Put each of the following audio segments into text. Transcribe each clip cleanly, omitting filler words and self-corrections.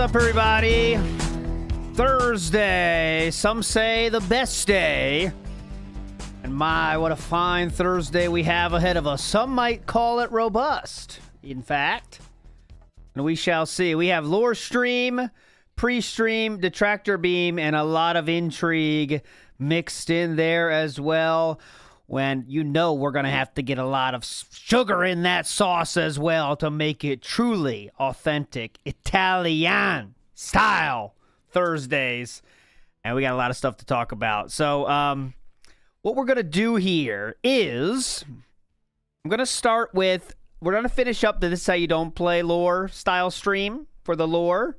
up, everybody? Thursday. Some say the best day. And my, what a fine Thursday we have ahead of us. Some might call it robust, in fact. And we shall see. We have lore stream, pre-stream, detractor beam, and a lot of intrigue mixed in there as well. When you know we're going to have to get a lot of sugar in that sauce as well to make it truly authentic Italian style Thursdays. And we got a lot of stuff to talk about. So what we're going to do here is I'm going to start with, we're going to finish up the This Is How You Don't Play lore style stream for the lore.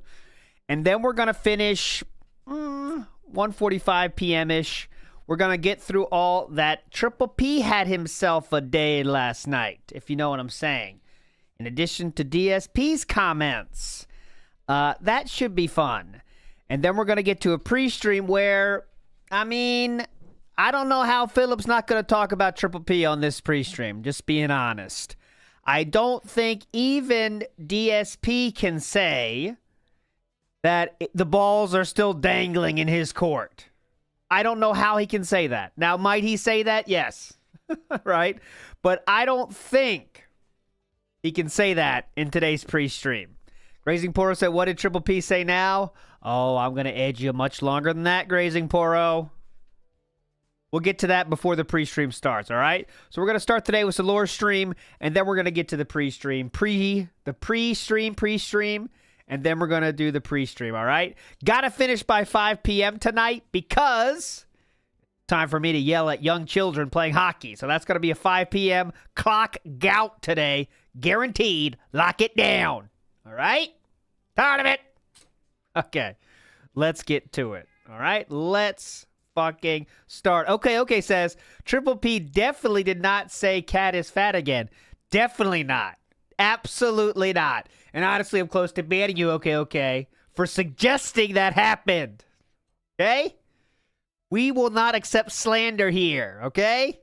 And then we're going to finish 1:45 p.m.-ish. We're going to get through all that. Triple P had himself a day last night, if you know what I'm saying. In addition to DSP's comments. That should be fun. And then we're going to get to a pre-stream where, I mean, I don't know how Philip's not going to talk about Triple P on this pre-stream, just being honest. I don't think even DSP can say that the balls are still dangling in his court. I don't know how he can say that. Now, might he say that? Yes. Right? But I don't think he can say that in today's pre-stream. Grazing Poro said, what did Triple P say now? Oh, I'm going to edge you much longer than that, Grazing Poro. We'll get to that before the pre-stream starts, all right? So we're going to start today with the lore stream, and then we're going to get to the pre-stream. Pre-stream, and then we're going to do the pre-stream, all right? Got to finish by 5 p.m. tonight because time for me to yell at young children playing hockey. So that's going to be a 5 p.m. clock gout today. Guaranteed. Lock it down. All right? Tired of it? Okay. Let's get to it. All right? Let's fucking start. Okay says, Triple P definitely did not say cat is fat again. Definitely not. Absolutely not. And honestly, I'm close to banning you, okay, for suggesting that happened. Okay? We will not accept slander here, okay?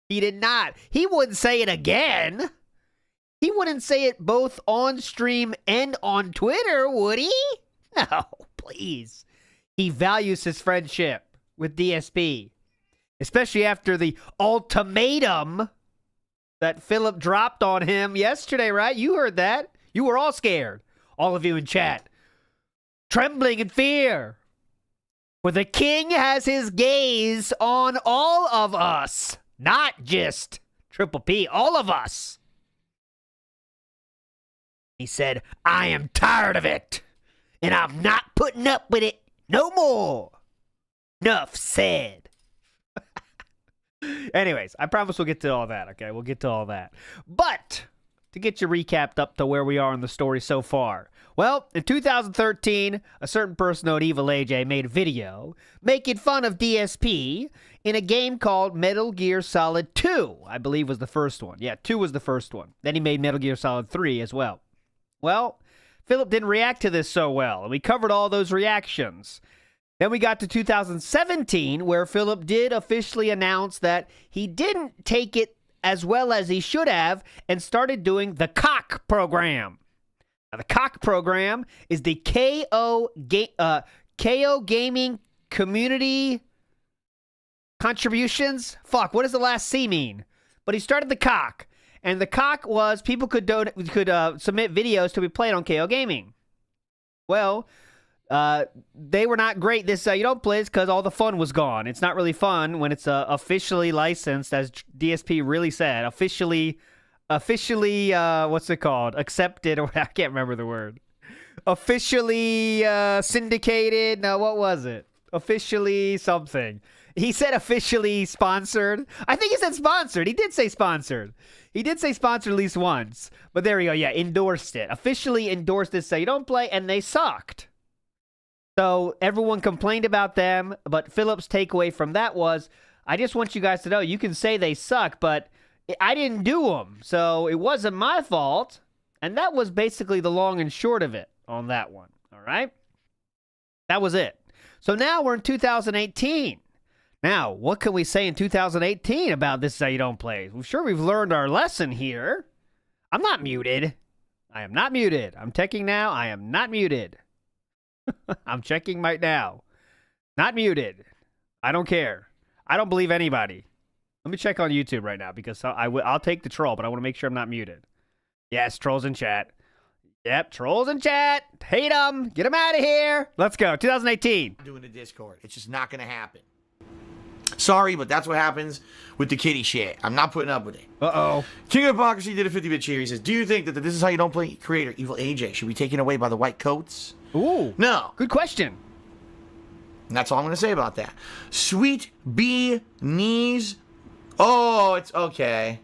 He did not. He wouldn't say it again. He wouldn't say it both on stream and on Twitter, would he? No, please. He values his friendship with DSP, especially after the ultimatum that Philip dropped on him yesterday, right? You heard that. You were all scared. All of you in chat. Trembling in fear. For the king has his gaze on all of us. Not just Triple P. All of us. He said, I am tired of it. And I'm not putting up with it no more. Enough said. Anyways, I promise we'll get to all that, okay? We'll get to all that. But to get you recapped up to where we are in the story so far. Well, in 2013, a certain person named Evil AJ made a video making fun of DSP in a game called Metal Gear Solid 2, I believe was the first one. Yeah, 2 was the first one. Then he made Metal Gear Solid 3 as well. Well, Philip didn't react to this so well, and we covered all those reactions. Then we got to 2017, where Philip did officially announce that he didn't take it as well as he should have and started doing the COC program. Now, the COC program is the KO Gaming Community Contributions. Fuck, what does the last C mean? But he started the COC. And the COC was people could submit videos to be played on KO Gaming. Well, they were not great. This you don't play because all the fun was gone. It's not really fun when it's officially licensed, as DSP really said. Officially, what's it called? Accepted, or I can't remember the word. Officially syndicated. No, what was it? Officially something. He said officially sponsored. I think he said sponsored. He did say sponsored. He did say sponsored at least once. But there we go. Yeah, endorsed it. Officially endorsed this. So you don't play, and they sucked. So everyone complained about them, but Philip's takeaway from that was, I just want you guys to know, you can say they suck, but I didn't do them, so it wasn't my fault. And that was basically the long and short of it on that one, all right? That was it. So now we're in 2018. Now, what can we say in 2018 about This Is How You Don't Play? I'm sure we've learned our lesson here. I'm not muted. I am not muted. I'm checking now. I am not muted. I'm checking right now. Not muted. I don't care. I don't believe anybody. Let me check on YouTube right now because I'll take the troll, but I want to make sure I'm not muted. Yes, trolls in chat. Yep, trolls in chat. Hate them. Get them out of here. Let's go. 2018. Doing the Discord. It's just not going to happen. Sorry, but that's what happens with the kitty shit. I'm not putting up with it. Uh-oh. King of Hypocrisy did a 50-bit cheer. He says, do you think that the This Is How You Don't Play creator, Evil AJ, should be taken away by the white coats? Ooh. No. Good question. And that's all I'm going to say about that. Sweet B Knees. Oh, it's okay.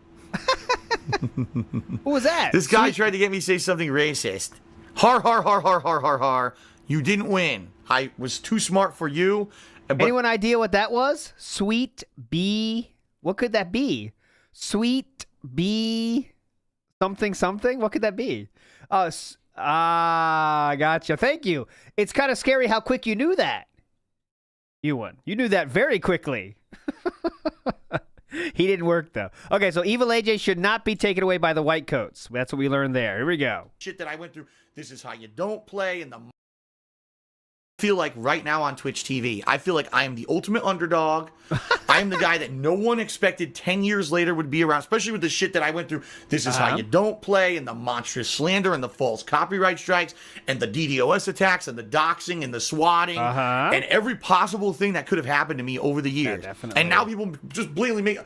What was that? This guy tried to get me to say something racist. Har, har, har, har, har, har, har. You didn't win. I was too smart for you. But anyone idea what that was? Sweet B. What could that be? Sweet B something something? What could that be? Gotcha. Thank you. It's kind of scary how quick you knew that. You won. You knew that very quickly. He didn't work, though. Okay, so Evil AJ should not be taken away by the white coats. That's what we learned there. Here we go. Shit that I went through. This is how you don't play. And I feel like right now on Twitch TV, I feel like I am the ultimate underdog. I am the guy that no one expected 10 years later would be around, especially with the shit that I went through. This is how you don't play, and the monstrous slander, and the false copyright strikes, and the DDoS attacks, and the doxing, and the swatting, and every possible thing that could have happened to me over the years. Yeah, definitely. And now people just blatantly make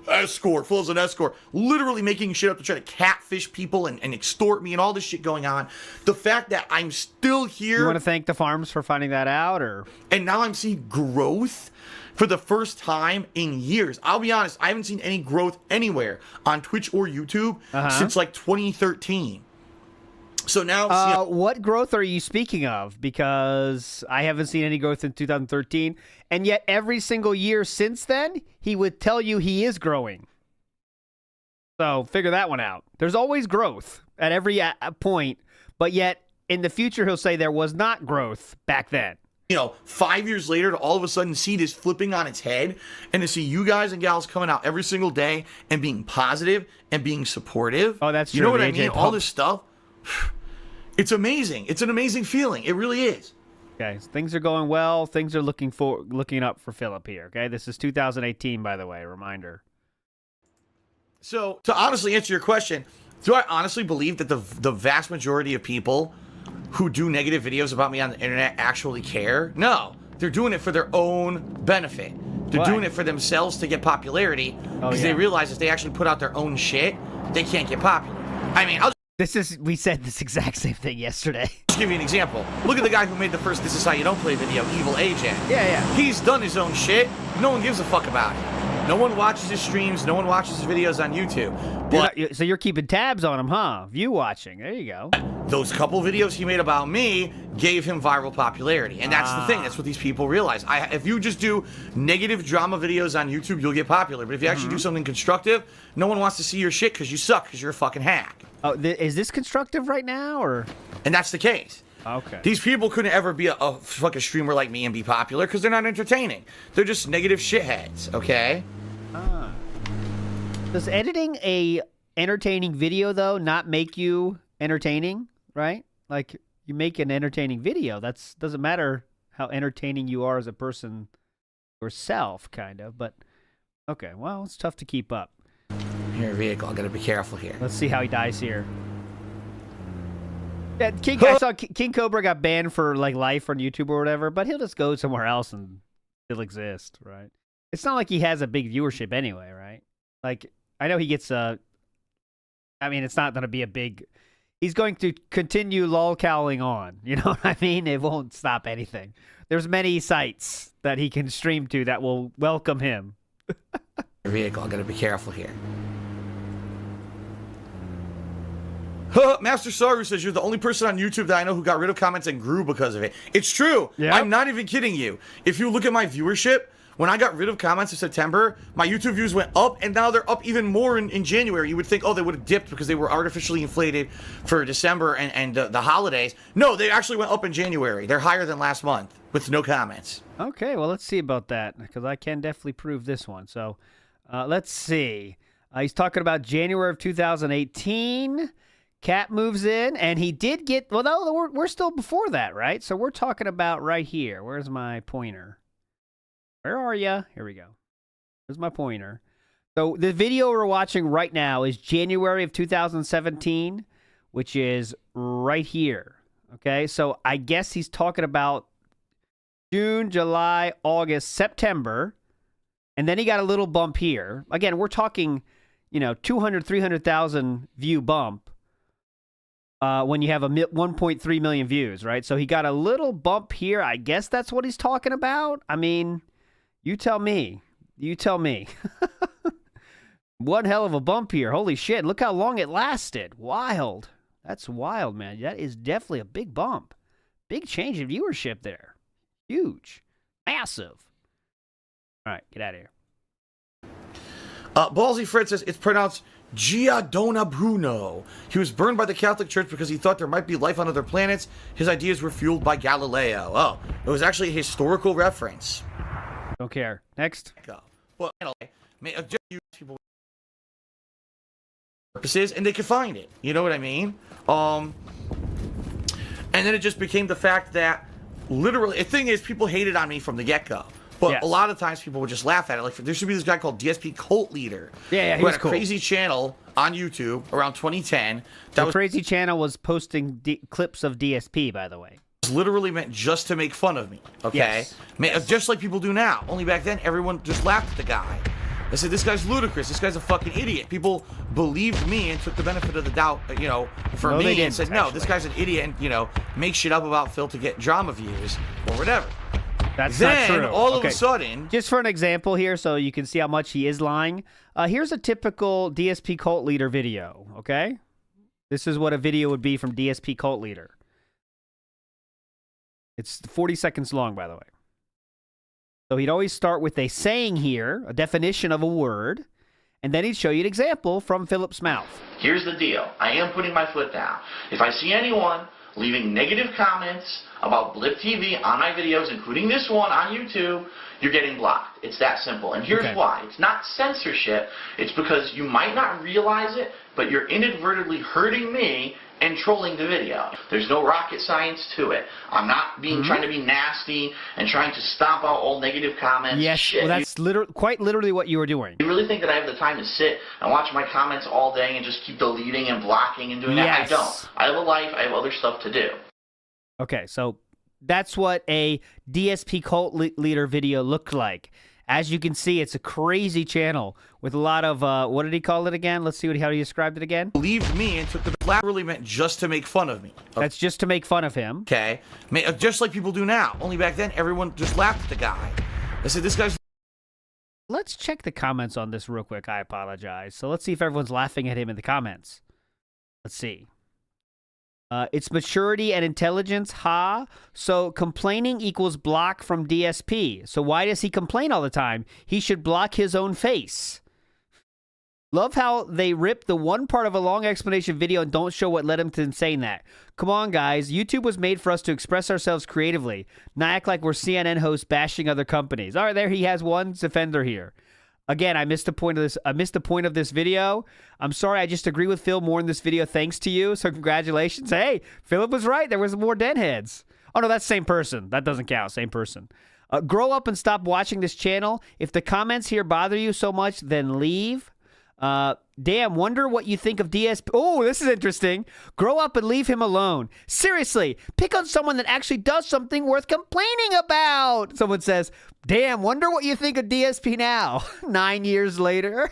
escort, full as an escort, literally making shit up to try to catfish people and extort me and all this shit going on. The fact that I'm still here. You want to thank the farms for finding that out, or? And now I'm seeing growth for the first time in years. I'll be honest, I haven't seen any growth anywhere on Twitch or YouTube since like 2013. So now, what growth are you speaking of? Because I haven't seen any growth in 2013, and yet every single year since then, he would tell you he is growing. So figure that one out. There's always growth at every point, but yet in the future, he'll say there was not growth back then. 5 years later, to all of a sudden see this flipping on its head, and to see you guys and gals coming out every single day and being positive and being supportive. Oh, that's true. You know what I mean? All this stuff. It's amazing. It's an amazing feeling. It really is. Okay, so things are going well. Things are looking up for Philip here. Okay, this is 2018, by the way. Reminder. So, to honestly answer your question, do I honestly believe that the vast majority of people who do negative videos about me on the internet actually care? No. They're doing it for their own benefit. They're doing it for themselves to get popularity because they realize if they actually put out their own shit, they can't get popular. I mean, we said this exact same thing yesterday. Just give you an example. Look at the guy who made the first This Is How You Don't Play video, Evil AJ. Yeah. He's done his own shit. No one gives a fuck about it. No one watches his streams. No one watches his videos on YouTube. But so you're keeping tabs on him, huh? View watching. There you go. Those couple videos he made about me gave him viral popularity. And that's the thing. That's what these people realize. If you just do negative drama videos on YouTube, you'll get popular. But if you actually do something constructive, no one wants to see your shit because you suck, because you're a fucking hack. Oh, is this constructive right now, or? And that's the case. Okay. These people couldn't ever be a fucking streamer like me and be popular because they're not entertaining. They're just negative shitheads, okay? Does editing a entertaining video, though, not make you entertaining, right? Like, you make an entertaining video. Doesn't matter how entertaining you are as a person yourself, kind of. But, okay, well, it's tough to keep up. Here, vehicle. I gotta be careful here. Let's see how he dies here. Yeah, I saw King Cobra got banned for like life on YouTube or whatever, but he'll just go somewhere else and still exist, right? It's not like he has a big viewership anyway, right? Like, I know he gets I mean, it's not going to be a big. He's going to continue lolcowling on. You know what I mean? It won't stop anything. There's many sites that he can stream to that will welcome him. Your vehicle. I gotta be careful here. Master Saru says you're the only person on YouTube that I know who got rid of comments and grew because of it. It's true. Yep. I'm not even kidding you. If you look at my viewership, when I got rid of comments in September, my YouTube views went up, and now they're up even more in January. You would think, oh, they would have dipped because they were artificially inflated for December and the holidays. No, they actually went up in January. They're higher than last month with no comments. Okay, well, let's see about that, because I can definitely prove this one. So let's see. He's talking about January of 2018. Cat moves in, and he did get... Well, no, we're still before that, right? So we're talking about right here. Where's my pointer? Where are you? Here we go. Here's my pointer. So the video we're watching right now is January of 2017, which is right here. Okay, so I guess he's talking about June, July, August, September, and then he got a little bump here. Again, we're talking, 200, 300,000 view bump when you have 1.3 million views, right? So he got a little bump here. I guess that's what he's talking about. I mean, you tell me. You tell me. One hell of a bump here. Holy shit. Look how long it lasted. Wild. That's wild, man. That is definitely a big bump. Big change in viewership there. Huge. Massive. All right, get out of here. Ballsy Fred says it's pronounced Giadona Bruno. He was burned by the Catholic Church because he thought there might be life on other planets. His ideas were fueled by Galileo. Oh, it was actually a historical reference. Don't care. Next. Well, just use people purposes, and they could find it. You know what I mean? And then it just became the fact that literally, the thing is, people hated on me from the get-go. But yes. A lot of times people would just laugh at it. Like, there should be this guy called DSP Cult Leader. Yeah, who had a cool. crazy channel on YouTube around 2010. The crazy channel was posting clips of DSP, by the way. Was literally meant just to make fun of me. Okay? Yes. Just like people do now. Only back then, everyone just laughed at the guy. They said, this guy's ludicrous. This guy's a fucking idiot. People believed me and took the benefit of the doubt, for no, me and said, no, this guy's an idiot and, make shit up about Phil to get drama views or whatever. That's then, not true. all of a sudden... Just for an example here, so you can see how much he is lying. Here's a typical DSP Cult Leader video, okay? This is what a video would be from DSP Cult Leader. It's 40 seconds long, by the way. So he'd always start with a saying here, a definition of a word, and then he'd show you an example from Philip's mouth. Here's the deal. I am putting my foot down. If I see anyone leaving negative comments about Blip TV on my videos, including this one on YouTube, you're getting blocked. It's that simple. And here's why. It's not censorship. It's because you might not realize it, but you're inadvertently hurting me and trolling the video. There's no rocket science to it. I'm not trying to be nasty and trying to stomp out all negative comments. Yes, Shit. well, that's quite literally what you were doing. You really think that I have the time to sit and watch my comments all day and just keep deleting and blocking and doing that? I don't. I have a life. I have other stuff to do. Okay, so that's what a DSP Cult Leader video looked like. As you can see, it's a crazy channel with a lot of, what did he call it again? Let's see how he described it again. Believed me and took the literally meant just to make fun of me. Okay. That's just to make fun of him. Okay. Just like people do now. Only back then, everyone just laughed at the guy. They said, this guy's... Let's check the comments on this real quick. I apologize. So let's see if everyone's laughing at him in the comments. Let's see. It's maturity and intelligence, ha? So complaining equals block from DSP. So why does he complain all the time? He should block his own face. Love how they rip the one part of a long explanation video and don't show what led him to saying that. Come on, guys. YouTube was made for us to express ourselves creatively, not act like we're CNN hosts bashing other companies. All right, there he has one defender here. Again, I missed the point of this. I missed the point of this video. I'm sorry. I just agree with Phil more in this video. Thanks to you. So congratulations. Hey, Philip was right. There was more deadheads. Oh no, that's the same person. That doesn't count. Same person. Grow up and stop watching this channel. If the comments here bother you so much, then leave. Damn, wonder what you think of DSP. Oh, this is interesting. Grow up and leave him alone. Seriously, pick on someone that actually does something worth complaining about. Someone says, damn, wonder what you think of DSP now. 9 years later.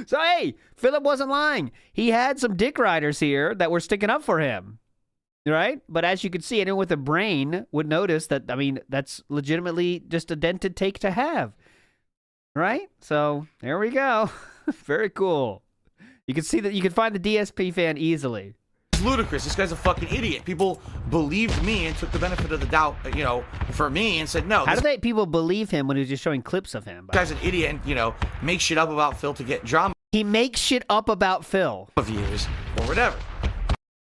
So, hey, Philip wasn't lying. He had some dick riders here that were sticking up for him. Right? But as you can see, anyone with a brain would notice that, I mean, that's legitimately just a dented take to have. Right? So, there we go. Very cool. You can see that you can find the DSP fan easily. It's ludicrous. This guy's a fucking idiot. People believed me and took the benefit of the doubt, for me and said, no. How do people believe him when he was just showing clips of him? This guy's an idiot and, make shit up about Phil to get drama. He makes shit up about Phil. Views or whatever.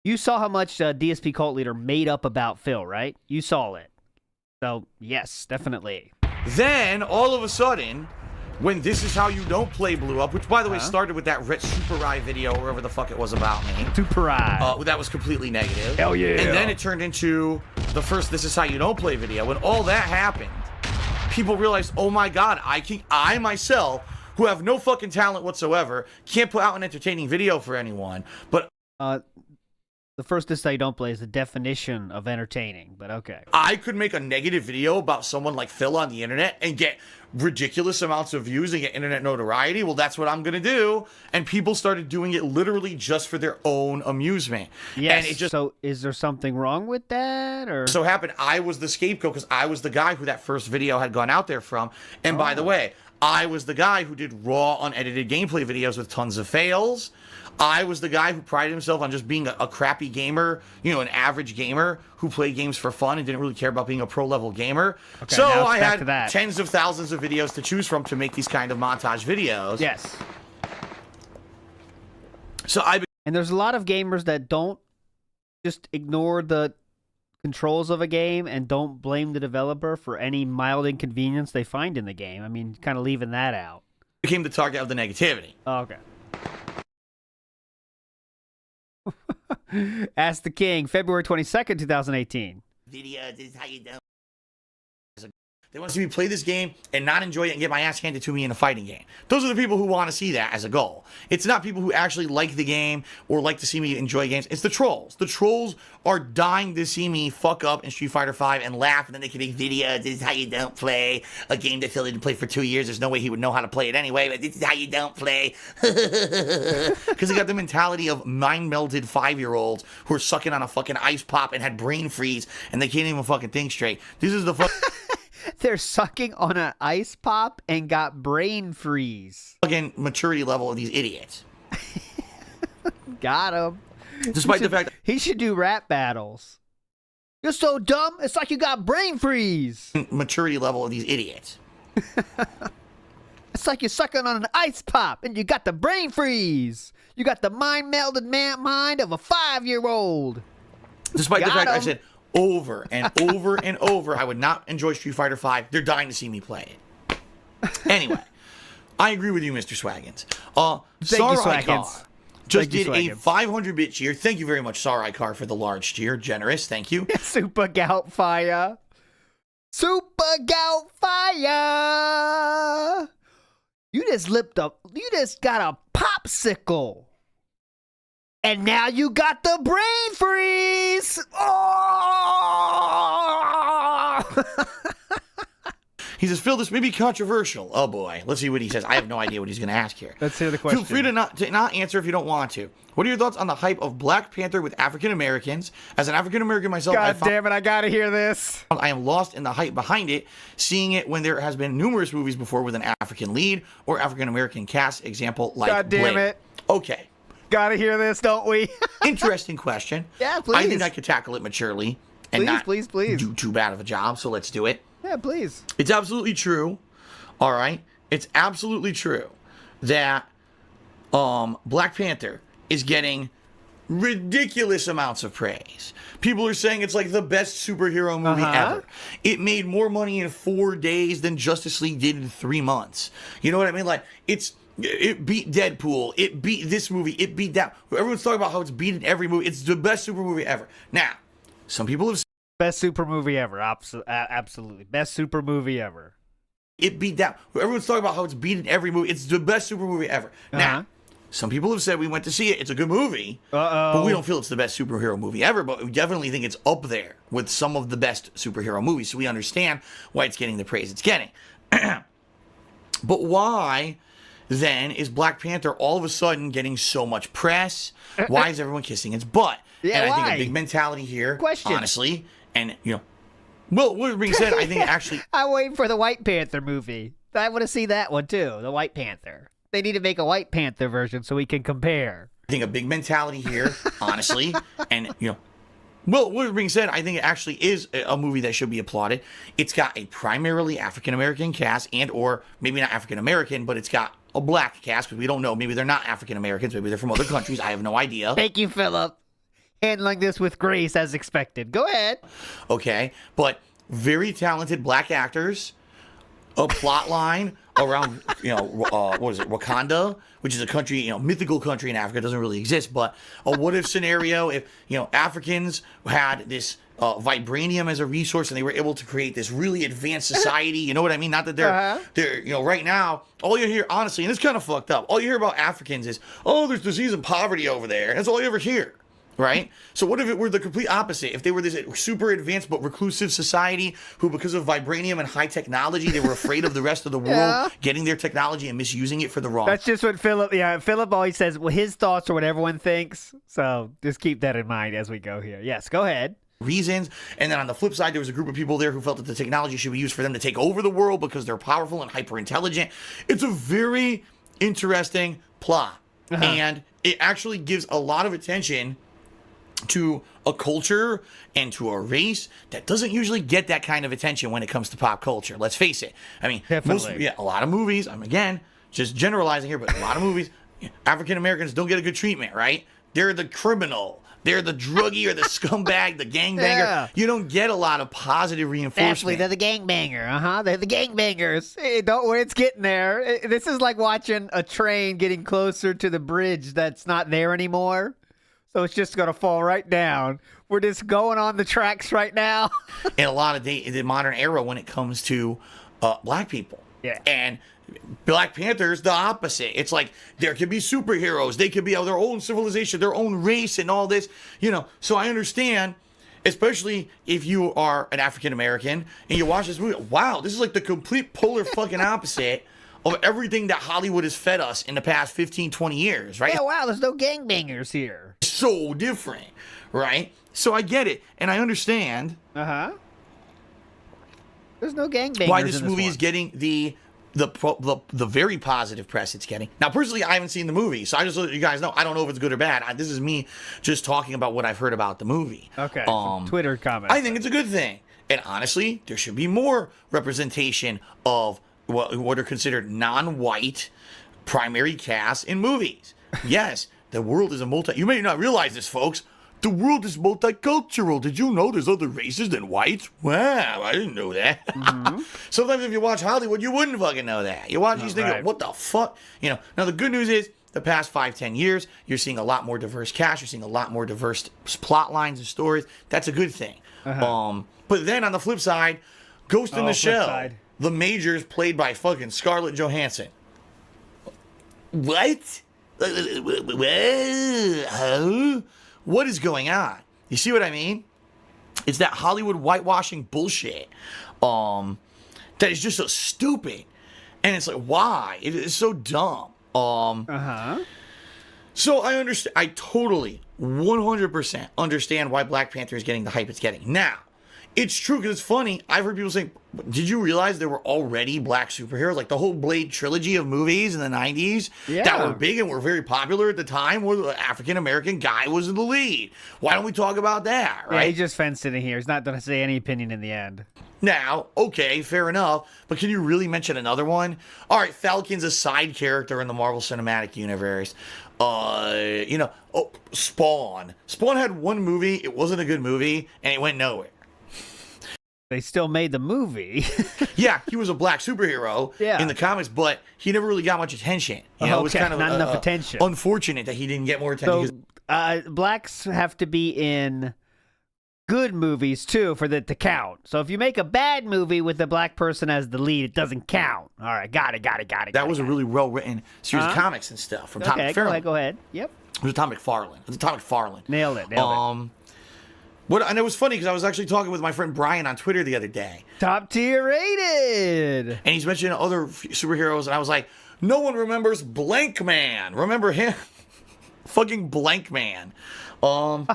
You saw how much DSP Cult Leader made up about Phil, right? You saw it. So, yes, definitely. Then, all of a sudden, when This Is How You Don't Play blew up, which, by the way, started with that Ret Super Rye video, or whatever the fuck it was about me. Super Rye. That was completely negative. Hell yeah. And then it turned into the first This Is How You Don't Play video. When all that happened, people realized, oh my god, I myself, who have no fucking talent whatsoever, can't put out an entertaining video for anyone. But the first This Is How You Don't Play is the definition of entertaining, but okay. I could make a negative video about someone like Phil on the internet and get ridiculous amounts of views and get internet notoriety. Well, that's what I'm going to do. And people started doing it literally just for their own amusement. Yes. And it just so is there something wrong with that? Or so happened I was the scapegoat because I was the guy who that first video had gone out there from. And by the way, I was the guy who did raw, unedited gameplay videos with tons of fails. I was the guy who prided himself on just being a crappy gamer, you know, an average gamer who played games for fun and didn't really care about being a pro-level gamer. Okay, so now it's I back to had that. tens of thousands of videos to choose from to make these kind of montage videos. yes. So And there's a lot of gamers that don't just ignore the controls of a game and don't blame the developer for any mild inconvenience they find in the game. I mean, kind of leaving that out. became the target of the negativity. Oh, okay. Ask the King, February 22nd, 2018. Video, this is how you do. They want to see me play this game and not enjoy it and get my ass handed to me in a fighting game. Those are the people who want to see that as a goal. It's not people who actually like the game or like to see me enjoy games. It's the trolls. The trolls are dying to see me fuck up in Street Fighter V and laugh, and then they can make videos. This is how you don't play a game that Phil didn't play for 2 years. There's no way he would know how to play it anyway, but this is how you don't play. Because they got the mentality of mind-melded 5-year-olds who are sucking on a fucking ice pop and had brain freeze, and they can't even fucking think straight. This is the They're sucking on an ice pop and got brain freeze. fucking maturity level of these idiots. Got him. Despite the fact He should do rap battles. You're so dumb, it's like you got brain freeze. that maturity level of these idiots. It's like you're sucking on an ice pop and you got the brain freeze. You got the mind-melded mind of a 5-year-old. Despite the Got fact I him. said over and over and over, I would not enjoy Street Fighter V. They're dying to see me play it. Anyway, I agree with you, Mr. Swaggins. Thank you, Sarai Car Swaggins. just Thank you, did a Swaggins. 500-bit cheer. Thank you very much, Sarai Car, for the large cheer. Generous. Thank you. Super Gout Fire. Super Gout Fire. You just got a popsicle. And now you got the brain freeze. Oh! He says, Phil, this may be controversial. Oh, boy. Let's see what he says. I have no idea what he's going to ask here. Let's hear the question. Feel free to not answer if you don't want to. What are your thoughts on the hype of Black Panther with African Americans? As an African American myself, God damn it, I gotta hear this. I am lost in the hype behind it, seeing it when there has been numerous movies before with an African lead or African American cast. Example like God damn Blade. it. Okay. Gotta hear this, don't we? Interesting question. Yeah, I think please. I could tackle it maturely and Please, not please. do too bad of a job, so let's do it. Yeah, please. It's absolutely true. All right? It's absolutely true that Black Panther is getting ridiculous amounts of praise. People are saying it's like the best superhero movie ever. It made more money in 4 days than Justice League did in 3 months. You know what I mean? Like, it beat Deadpool. It beat this movie. It beat that. Everyone's talking about how it's beaten every movie. It's the best super movie ever. Now, some people have Best super movie ever. Absolutely. Best super movie ever. it beat that. Everyone's talking about how it's beaten every movie. It's the best super movie ever. Now, some people have said we went to see it. It's a good movie. But we don't feel it's the best superhero movie ever. But we definitely think it's up there with some of the best superhero movies. So we understand why it's getting the praise it's getting. But why, then, is Black Panther all of a sudden getting so much press? Why is everyone kissing its butt? Yeah, and I think why? a big mentality here, Question. honestly, and, you know, well, what being said, I think actually... I'm waiting for the White Panther movie. I want to see that one, too. The White Panther. They need to make a White Panther version so we can compare. I think a big mentality here, honestly, and, you know, well, what being said, I think it actually is a movie that should be applauded. It's got a primarily African-American cast and or maybe not African-American, but it's got a black cast because we don't know. Maybe they're not African-Americans. Maybe they're from other countries. I have no idea. Thank you, Philip. Handling this with grace as expected. Go ahead. Okay, but very talented black actors. a plot line around, what is it, Wakanda, which is a country, mythical country in Africa, doesn't really exist, but a what if scenario if, Africans had this vibranium as a resource and they were able to create this really advanced society, you know what I mean? Not that they're right now, all you hear, honestly, and it's kind of fucked up, all you hear about Africans is, oh, there's disease and poverty over there. That's all you ever hear. Right? So what if it were the complete opposite? If they were this super advanced but reclusive society who, because of vibranium and high technology, they were afraid of the rest of the world getting their technology and misusing it for the wrong. That's just what Philip always says. Well, his thoughts are what everyone thinks. So just keep that in mind as we go here. Yes, go ahead. Reasons. And then on the flip side, there was a group of people there who felt that the technology should be used for them to take over the world because they're powerful and hyper intelligent. It's a very interesting plot. And it actually gives a lot of attention to a culture and to a race that doesn't usually get that kind of attention when it comes to pop culture. Let's face it. I mean, a lot of movies, I'm again just generalizing here, but a lot of movies, African Americans don't get a good treatment, right? They're the criminal. They're the druggie or the scumbag, the gangbanger. Yeah. You don't get a lot of positive reinforcement. Actually, they're the gangbanger. They're the gangbangers. Hey, don't worry, it's getting there. This is like watching a train getting closer to the bridge that's not there anymore. So it's just going to fall right down. We're just going on the tracks right now. In a lot of the modern era when it comes to black people. Yeah. And Black Panther's the opposite. It's like there could be superheroes. They could be of their own civilization, their own race and all this. So I understand, especially if you are an African American and you watch this movie. Wow, this is like the complete polar fucking opposite of everything that Hollywood has fed us in the past 15, 20 years, right? Yeah, wow, there's no gangbangers here. So different, right? So I get it, and I understand. There's no gangbangers. Why this movie is getting the very positive press it's getting. Now, personally, I haven't seen the movie, so I just let you guys know. I don't know if it's good or bad. This is me just talking about what I've heard about the movie. Okay. Twitter comments. I think it's a good thing, and honestly, there should be more representation of what are considered non-white primary casts in movies. Yes, the world is you may not realize this, folks. The world is multicultural. Did you know there's other races than whites? Wow, I didn't know that. Sometimes if you watch Hollywood, you wouldn't fucking know that. You watch these things, what the fuck? Now the good news is, the past 5-10 years, you're seeing a lot more diverse cast. You're seeing a lot more diverse plot lines and stories. That's a good thing. But then on the flip side, Ghost in the Shell. The Majors, played by fucking Scarlett Johansson. What? What is going on? You see what I mean? It's that Hollywood whitewashing bullshit that is just so stupid. And it's like, why? It is so dumb. So I understand. I totally, 100% understand why Black Panther is getting the hype it's getting. Now, it's true because it's funny. I've heard people saying, did you realize there were already black superheroes? Like the whole Blade trilogy of movies in the 90s that were big and were very popular at the time where the African-American guy was in the lead. Why don't we talk about that, right? Yeah, he just fenced it in here. He's not going to say any opinion in the end. Now, okay, fair enough. But can you really mention another one? All right, Falcon's a side character in the Marvel Cinematic Universe. Spawn. Spawn had one movie. It wasn't a good movie, and it went nowhere. They still made the movie. Yeah, he was a black superhero in the comics, but he never really got much attention. It was kind of not enough attention. Unfortunate that he didn't get more attention. So, blacks have to be in good movies too for that to count. So if you make a bad movie with a black person as the lead, it doesn't count. All right, got it. That was a really well written series of comics and stuff from Tom McFarlane. Go ahead. Yep. It was Tom McFarlane. Nailed it. And it was funny because I was actually talking with my friend Brian on Twitter the other day. Top tier rated. And he's mentioning other superheroes, and I was like, no one remembers Blank Man. Remember him? Fucking Blank Man. And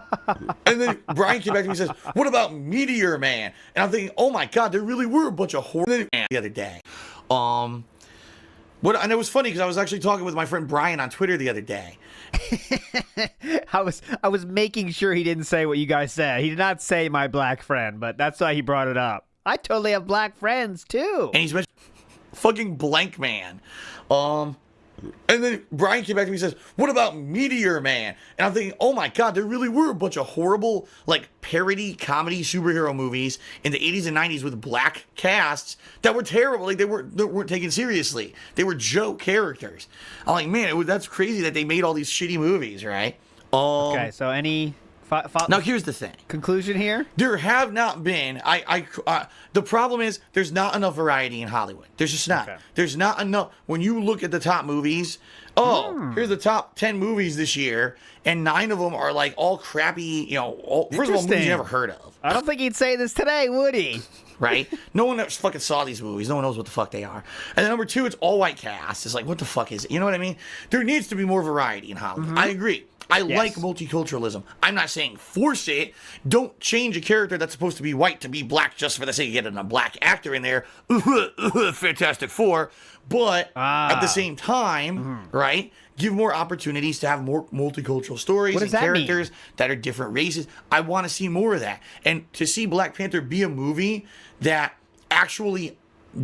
then Brian came back to me and says, what about Meteor Man? And I'm thinking, oh my God, there really were a bunch of horror the other day. And it was funny because I was actually talking with my friend Brian on Twitter the other day. I was making sure he didn't say what you guys said. He did not say my black friend, but that's why he brought it up. I totally have black friends too. And he's mentioned fucking Blank Man. And then Brian came back to me and says, what about Meteor Man? And I'm thinking, oh my God, there really were a bunch of horrible, like, parody comedy superhero movies in the 80s and 90s with black casts that were terrible. Like, they weren't taken seriously. They were joke characters. I'm like, man, that's crazy that they made all these shitty movies, right? Okay, so any... Now, here's the thing. Conclusion here? There have not been. The problem is there's not enough variety in Hollywood. There's just not. Okay. There's not enough. When you look at the top movies, here's the top 10 movies this year, and 9 of them are like all crappy. You know, first of all, movies you never heard of. I don't think he'd say this today, would he? Right? No one ever fucking saw these movies. No one knows what the fuck they are. And then number 2, it's all white cast. It's like, what the fuck is it? You know what I mean? There needs to be more variety in Hollywood. I agree. I like multiculturalism. I'm not saying force it. Don't change a character that's supposed to be white to be black just for the sake of getting a black actor in there. Fantastic Four. But at the same time, right, give more opportunities to have more multicultural stories and characters that are different races. I want to see more of that. And to see Black Panther be a movie that actually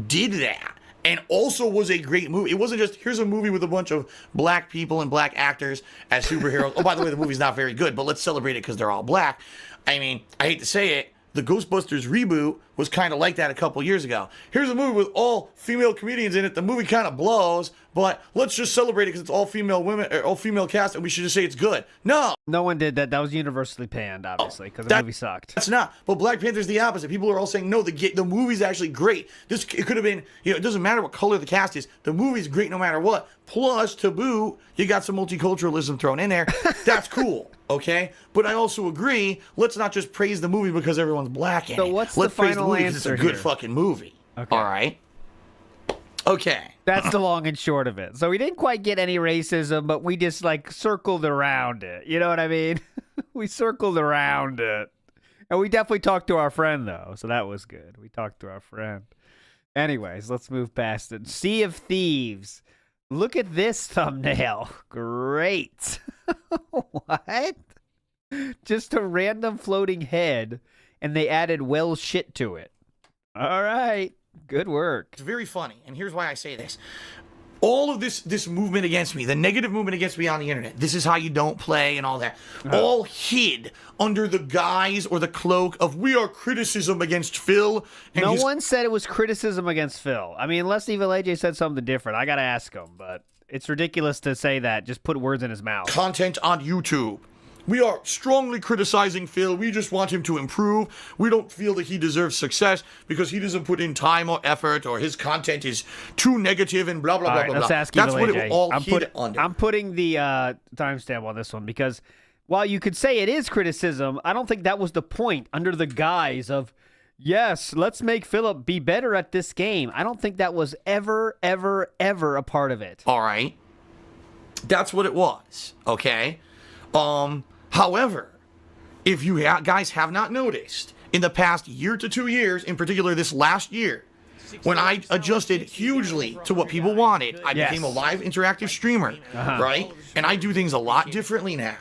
did that. And also was a great movie. It wasn't just, here's a movie with a bunch of black people and black actors as superheroes. Oh, by the way, the movie's not very good, but let's celebrate it because they're all black. I mean, I hate to say it, the Ghostbusters reboot was kind of like that a couple years ago. Here's a movie with all female comedians in it. The movie kind of blows, but let's just celebrate it because it's all female women, or all female cast, and we should just say it's good. No one did that. That was universally panned, obviously, because the movie sucked. That's not. But Black Panther's the opposite. People are all saying no. The movie's actually great. It could have been. You know, it doesn't matter what color the cast is. The movie's great no matter what. Plus, to boot, you got some multiculturalism thrown in there. That's cool. Okay, but I also agree. Let's not just praise the movie because everyone's black in it. So what's let's the praise final the movie answer because it's a good here? fucking movie. Okay. All right. Okay. That's the long and short of it. So we didn't quite get any racism, but we just like circled around it. You know what I mean? We circled around it. And we definitely talked to our friend, though. So that was good. We talked to our friend. Anyways, let's move past it. Sea of Thieves. Look at this thumbnail. Great. What? Just a random floating head, and they added well shit to it. All right. Good work. It's very funny, and here's why I say this. All of this movement against me, the negative movement against me on the internet, this is how you don't play and all that, all hid under the guise or the cloak of we are criticism against Phil. And no one said it was criticism against Phil. I mean, unless Evil AJ said something different. I got to ask him, but it's ridiculous to say that. Just put words in his mouth. Content on YouTube. We are strongly criticizing Phil. We just want him to improve. We don't feel that he deserves success because he doesn't put in time or effort, or his content is too negative and blah, blah, blah, blah, Let's blah. ask That's Evil what AJ. it all hid under. I'm putting the timestamp on this one because while you could say it is criticism, I don't think that was the point under the guise of, yes, let's make Philip be better at this game. I don't think that was ever a part of it. All right. That's what it was. Okay. However, if you guys have not noticed, in the past year to 2 years, in particular this last year, when I adjusted hugely to what people wanted, I became a live interactive streamer, right? And I do things a lot differently now.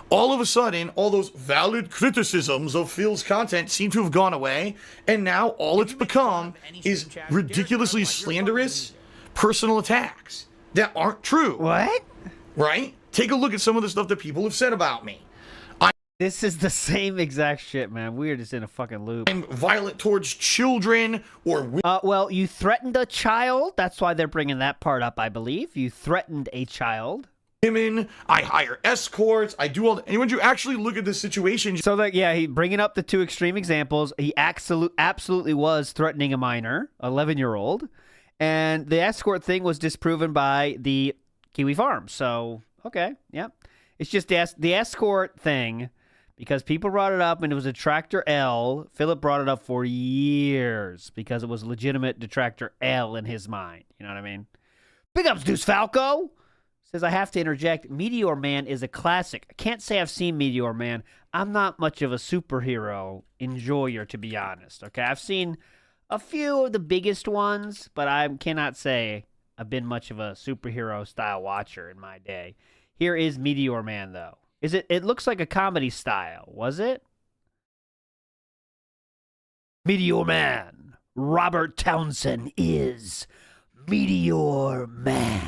All of a sudden, all those valid criticisms of Phil's content seem to have gone away, and now all it's become is ridiculously slanderous personal attacks that aren't true. What? Right? Take a look at some of the stuff that people have said about me. This is the same exact shit, man. We're just in a fucking loop. I'm violent towards children or well, you threatened a child. That's why they're bringing that part up, I believe. You threatened a child. women. I hire escorts. I do all that. And when you actually look at this situation... So, that, yeah, he bringing up the two extreme examples. He absolutely was threatening a minor, 11-year-old. And the escort thing was disproven by the Kiwi Farm. So, okay, yep. It's just the escort thing... Because people brought it up, and it was a Detractor L. Philip brought it up for years because it was legitimate Detractor L in his mind. You know what I mean? Big ups, Deuce Falco. Says, I have to interject. Meteor Man is a classic. I can't say I've seen Meteor Man. I'm not much of a superhero enjoyer, to be honest. Okay, I've seen a few of the biggest ones, but I cannot say I've been much of a superhero-style watcher in my day. Here is Meteor Man, though. It looks like a comedy style, was it? Meteor Man. Robert Townsend is Meteor Man.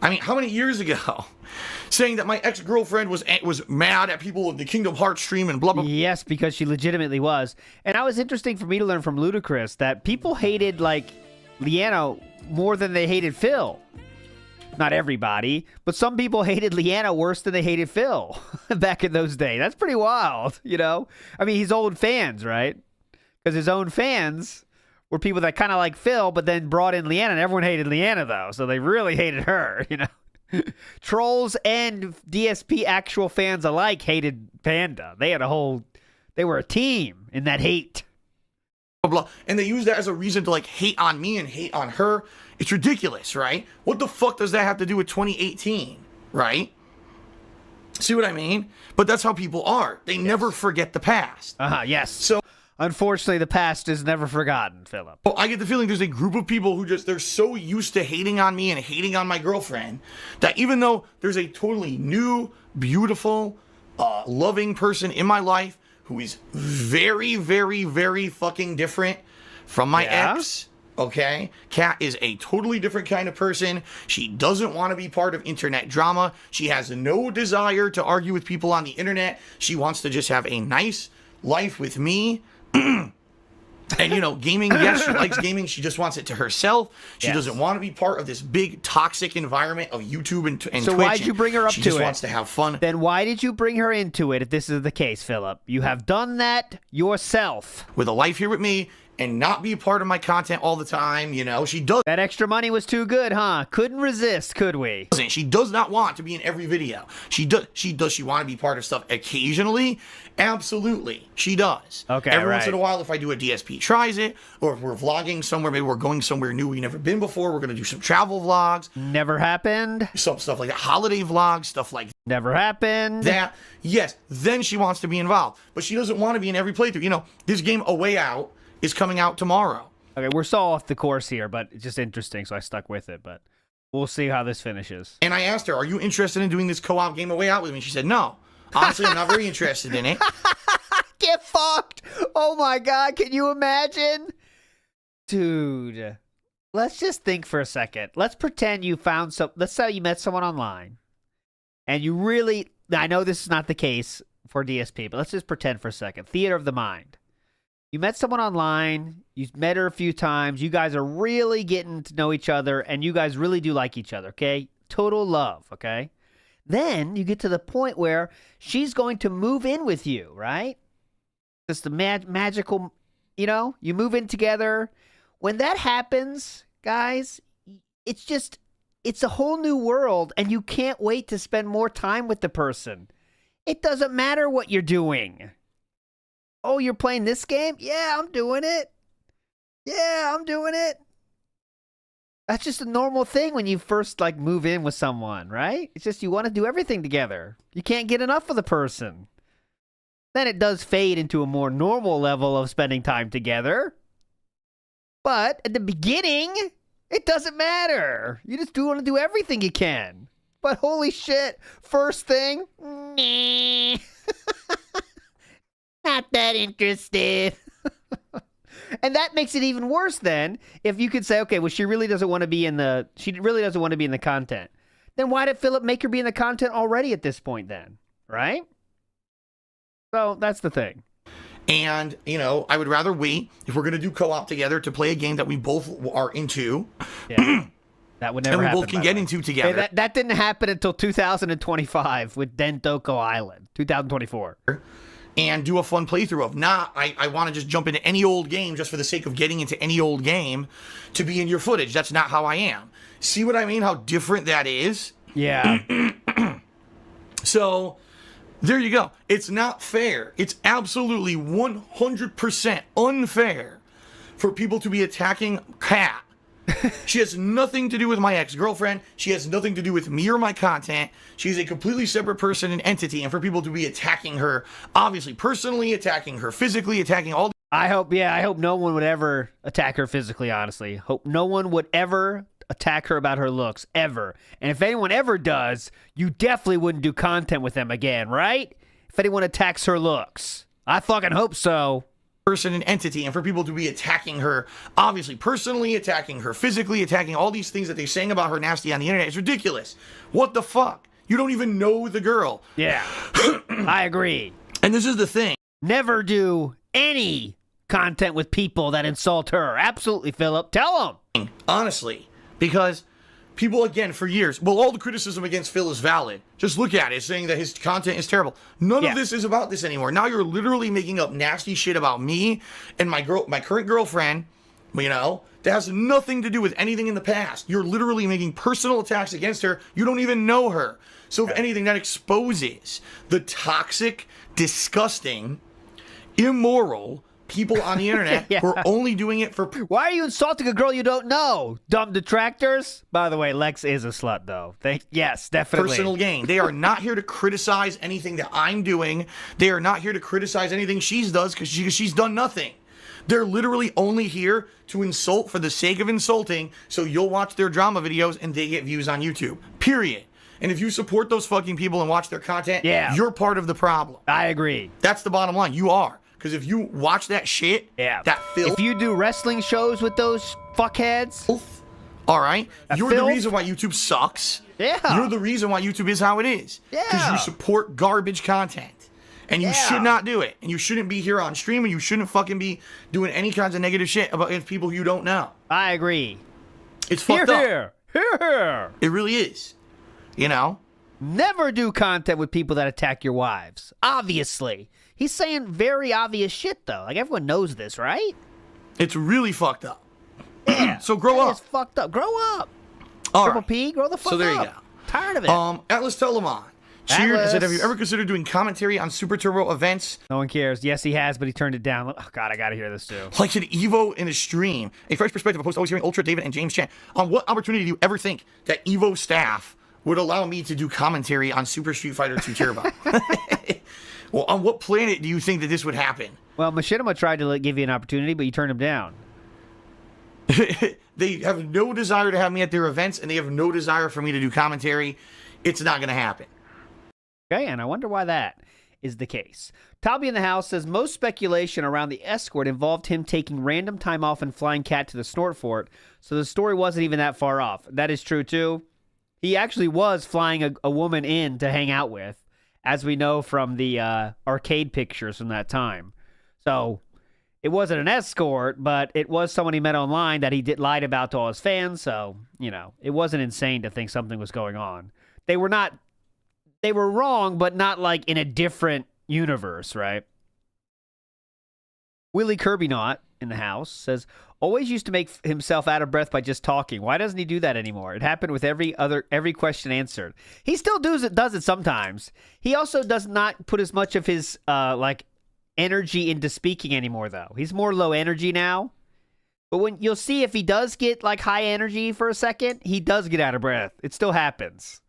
I mean, how many years ago? Saying that my ex-girlfriend was mad at people of the Kingdom Hearts stream and blah, blah, blah. Yes, because she legitimately was. And it was interesting for me to learn from Ludacris that people hated, like, Leanna more than they hated Phil. Not everybody, but some people hated Leanna worse than they hated Phil back in those days. That's pretty wild, you know? I mean, his old fans, right? Because his own fans were people that kind of like Phil, but then brought in Leanna, and everyone hated Leanna, though. So they really hated her, you know? Trolls and DSP actual fans alike hated Panda. They were a team in that hate. Blah, blah. And they use that as a reason to like hate on me and hate on her. It's ridiculous, right? What the fuck does that have to do with 2018, right? See what I mean? But that's how people are. They never forget the past. Yes. So unfortunately, the past is never forgotten, Philip. well, I get the feeling there's a group of people who they're so used to hating on me and hating on my girlfriend that even though there's a totally new, beautiful, loving person in my life who is very, very, very fucking different from my ex, okay? Kat is a totally different kind of person. She doesn't want to be part of internet drama. She has no desire to argue with people on the internet. She wants to just have a nice life with me. And, you know, gaming, yes, she likes gaming. She just wants it to herself. She doesn't want to be part of this big toxic environment of YouTube and Twitch. So why'd you bring her up to it? She just wants to have fun. Then why did you bring her into it if this is the case, Philip? You have done that yourself. With a life here with me and not be a part of my content all the time, you know, she does. That extra money was too good, huh? Couldn't resist, could we? She does not want to be in every video. She want to be part of stuff occasionally? Absolutely, she does. Okay, every once in a while, if I do a DSP tries it, or if we're vlogging somewhere, maybe we're going somewhere new we've never been before, we're going to do some travel vlogs. Never happened. Some stuff like that, holiday vlogs, stuff like Never happened. that. Yes, then she wants to be involved. But she doesn't want to be in every playthrough. You know, this game, A Way Out, is coming out tomorrow. Okay, we're so off the course here, but it's just interesting, so I stuck with it. But we'll see how this finishes. And I asked her, are you interested in doing this co-op game A Way Out with me? She said, no. Honestly, I'm not very interested in it. Get fucked! Oh my god, can you imagine? Dude, let's just think for a second. Let's pretend you found let's say you met someone online. And you really, I know this is not the case for DSP, but let's just pretend for a second. Theater of the mind. You met someone online, you met her a few times, you guys are really getting to know each other, and you guys really do like each other, okay? Total love, okay? Then you get to the point where she's going to move in with you, right? It's the magical, you know, you move in together. When that happens, guys, it's a whole new world, and you can't wait to spend more time with the person. It doesn't matter what you're doing. Oh, you're playing this game? Yeah, I'm doing it. Yeah, I'm doing it. That's just a normal thing when you first, like, move in with someone, right? It's just you want to do everything together. You can't get enough of the person. Then it does fade into a more normal level of spending time together. But at the beginning, it doesn't matter. You just want to do everything you can. But holy shit, first thing, not that interested. And that makes it even worse then, if you could say, okay, well, she really doesn't want to be in the content. Then why did Philip make her be in the content already at this point then? Right? So that's the thing. And, you know, I would rather wait, if we're going to do co-op together, to play a game that we both are into. Yeah. That would never happen. And we both can get into together. Hey, that didn't happen until 2025 with Dendoko Island. 2024. And do a fun playthrough of. Not, I want to just jump into any old game just for the sake of getting into any old game to be in your footage. That's not how I am. See what I mean? How different that is? Yeah. So, there you go. It's not fair. It's absolutely 100% unfair for people to be attacking Kat. She has nothing to do with my ex-girlfriend. She has nothing to do with me or my content. She's a completely separate person and entity. And for people to be attacking her, obviously personally, attacking her physically, attacking all... I hope no one would ever attack her physically, honestly. Hope no one would ever attack her about her looks, ever. And if anyone ever does, you definitely wouldn't do content with them again, right? If anyone attacks her looks. I fucking hope so. person and entity, and for people to be attacking her, obviously personally, attacking her physically, attacking all these things that they're saying about her nasty on the internet is ridiculous. What the fuck? You don't even know the girl. Yeah, I agree. And this is the thing. Never do any content with people that insult her. Absolutely, Philip. Tell them. Honestly, because people, again, for years, well, all the criticism against Phil is valid. Just look at it, saying that his content is terrible. None of this is about this anymore. Now you're literally making up nasty shit about me and my current girlfriend, you know, that has nothing to do with anything in the past. You're literally making personal attacks against her. You don't even know her. So if anything, that exposes the toxic, disgusting, immoral people on the internet who are only doing it for... Why are you insulting a girl you don't know? Dumb detractors? By the way, Lex is a slut, though. Yes, definitely. Personal gain. They are not here to criticize anything that I'm doing. They are not here to criticize anything she does because she's done nothing. They're literally only here to insult for the sake of insulting, so you'll watch their drama videos and they get views on YouTube. Period. And if you support those fucking people and watch their content, you're part of the problem. I agree. That's the bottom line. You are. Because if you watch that shit, that filth... If you do wrestling shows with those fuckheads... All right? You're the reason why YouTube sucks. Yeah. You're the reason why YouTube is how it is. Yeah. Because you support garbage content. And you should not do it. And you shouldn't be here on stream, and you shouldn't fucking be doing any kinds of negative shit about people you don't know. I agree. It's fucked up. Here. It really is. You know? Never do content with people that attack your wives. Obviously. He's saying very obvious shit, though. Like, everyone knows this, right? It's really fucked up. Yeah. So grow up. It's fucked up. Grow up. All P, grow the fuck up. So there you go. Tired of it. Atlas Telemon. Cheers. Said, have you ever considered doing commentary on Super Turbo events? No one cares. Yes, he has, but he turned it down. Oh, God, I got to hear this, too. Like an Evo in a stream. A fresh perspective opposed to always hearing Ultra, David, and James chat. On what opportunity do you ever think that Evo staff would allow me to do commentary on Super Street Fighter 2 Turbo? Well, on what planet do you think that this would happen? Well, Machinima tried to give you an opportunity, but you turned him down. They have no desire to have me at their events, and they have no desire for me to do commentary. It's not going to happen. Okay, and I wonder why that is the case. Tobby in the house says most speculation around the escort involved him taking random time off and flying cat to the snort fort, so the story wasn't even that far off. That is true, too. He actually was flying a woman in to hang out with, as we know from the arcade pictures from that time. So it wasn't an escort, but it was someone he met online that he lied about to all his fans, so, you know, it wasn't insane to think something was going on. They were wrong, but not like in a different universe, right? Willie Kirby Knot in the house says, always used to make himself out of breath by just talking. Why doesn't he do that anymore? It happened with every question answered. He still does it sometimes. He also does not put as much of his energy into speaking anymore, though. He's more low energy now. But when you'll see if he does get like high energy for a second, he does get out of breath. It still happens.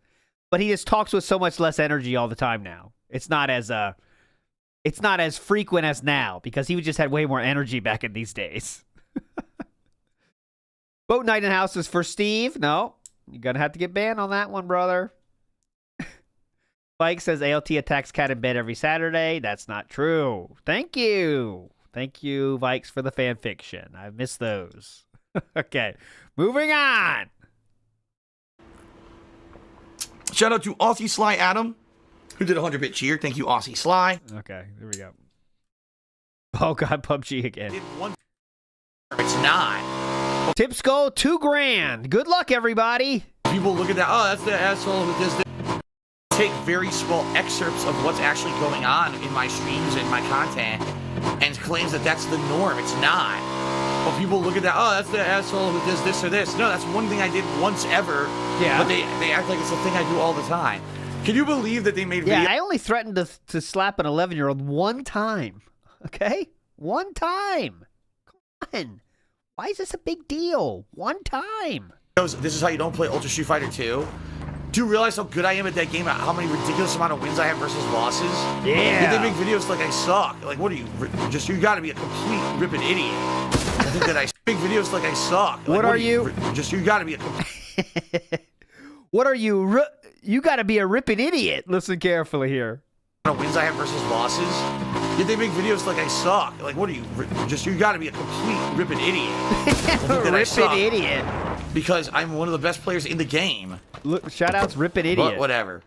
But he just talks with so much less energy all the time now. It's not as frequent as now because he just had way more energy back in these days. Boat Night in House is for Steve. No, you're going to have to get banned on that one, brother. Mike says ALT attacks cat in bed every Saturday. That's not true. Thank you. Thank you, Vikes, for the fan fiction. I missed those. Okay, moving on. Shout out to Aussie Sly Adam, who did a 100-bit cheer. Thank you, Aussie Sly. Okay, there we go. Oh, God, PUBG again. It's not. Tip Skull, $2,000. Good luck, everybody. People look at that. Oh, that's the asshole who does this. Take very small excerpts of what's actually going on in my streams and my content and claims that that's the norm. It's not. But people look at that. Oh, that's the asshole who does this or this. No, that's one thing I did once ever. Yeah. But they act like it's a thing I do all the time. Can you believe that they made videos? Yeah, I only threatened to slap an 11-year-old one time. Okay? One time. Come on. Why is this a big deal? One time. This is how you don't play Ultra Street Fighter 2. Do you realize how good I am at that game? How many ridiculous amount of wins I have versus losses? Yeah. They make videos like I suck. Like, what are you? You got to be a complete ripping idiot. I think that I make videos like I suck. Like, what are you? You got to be a complete... What are you? You got to be a ripping idiot. Listen carefully here. Wins I have versus losses. Yet they make videos like I suck. Like, what are you? You got to be a complete ripping idiot. Ripping idiot. Because I'm one of the best players in the game. Look, shoutouts, ripping idiot. But whatever.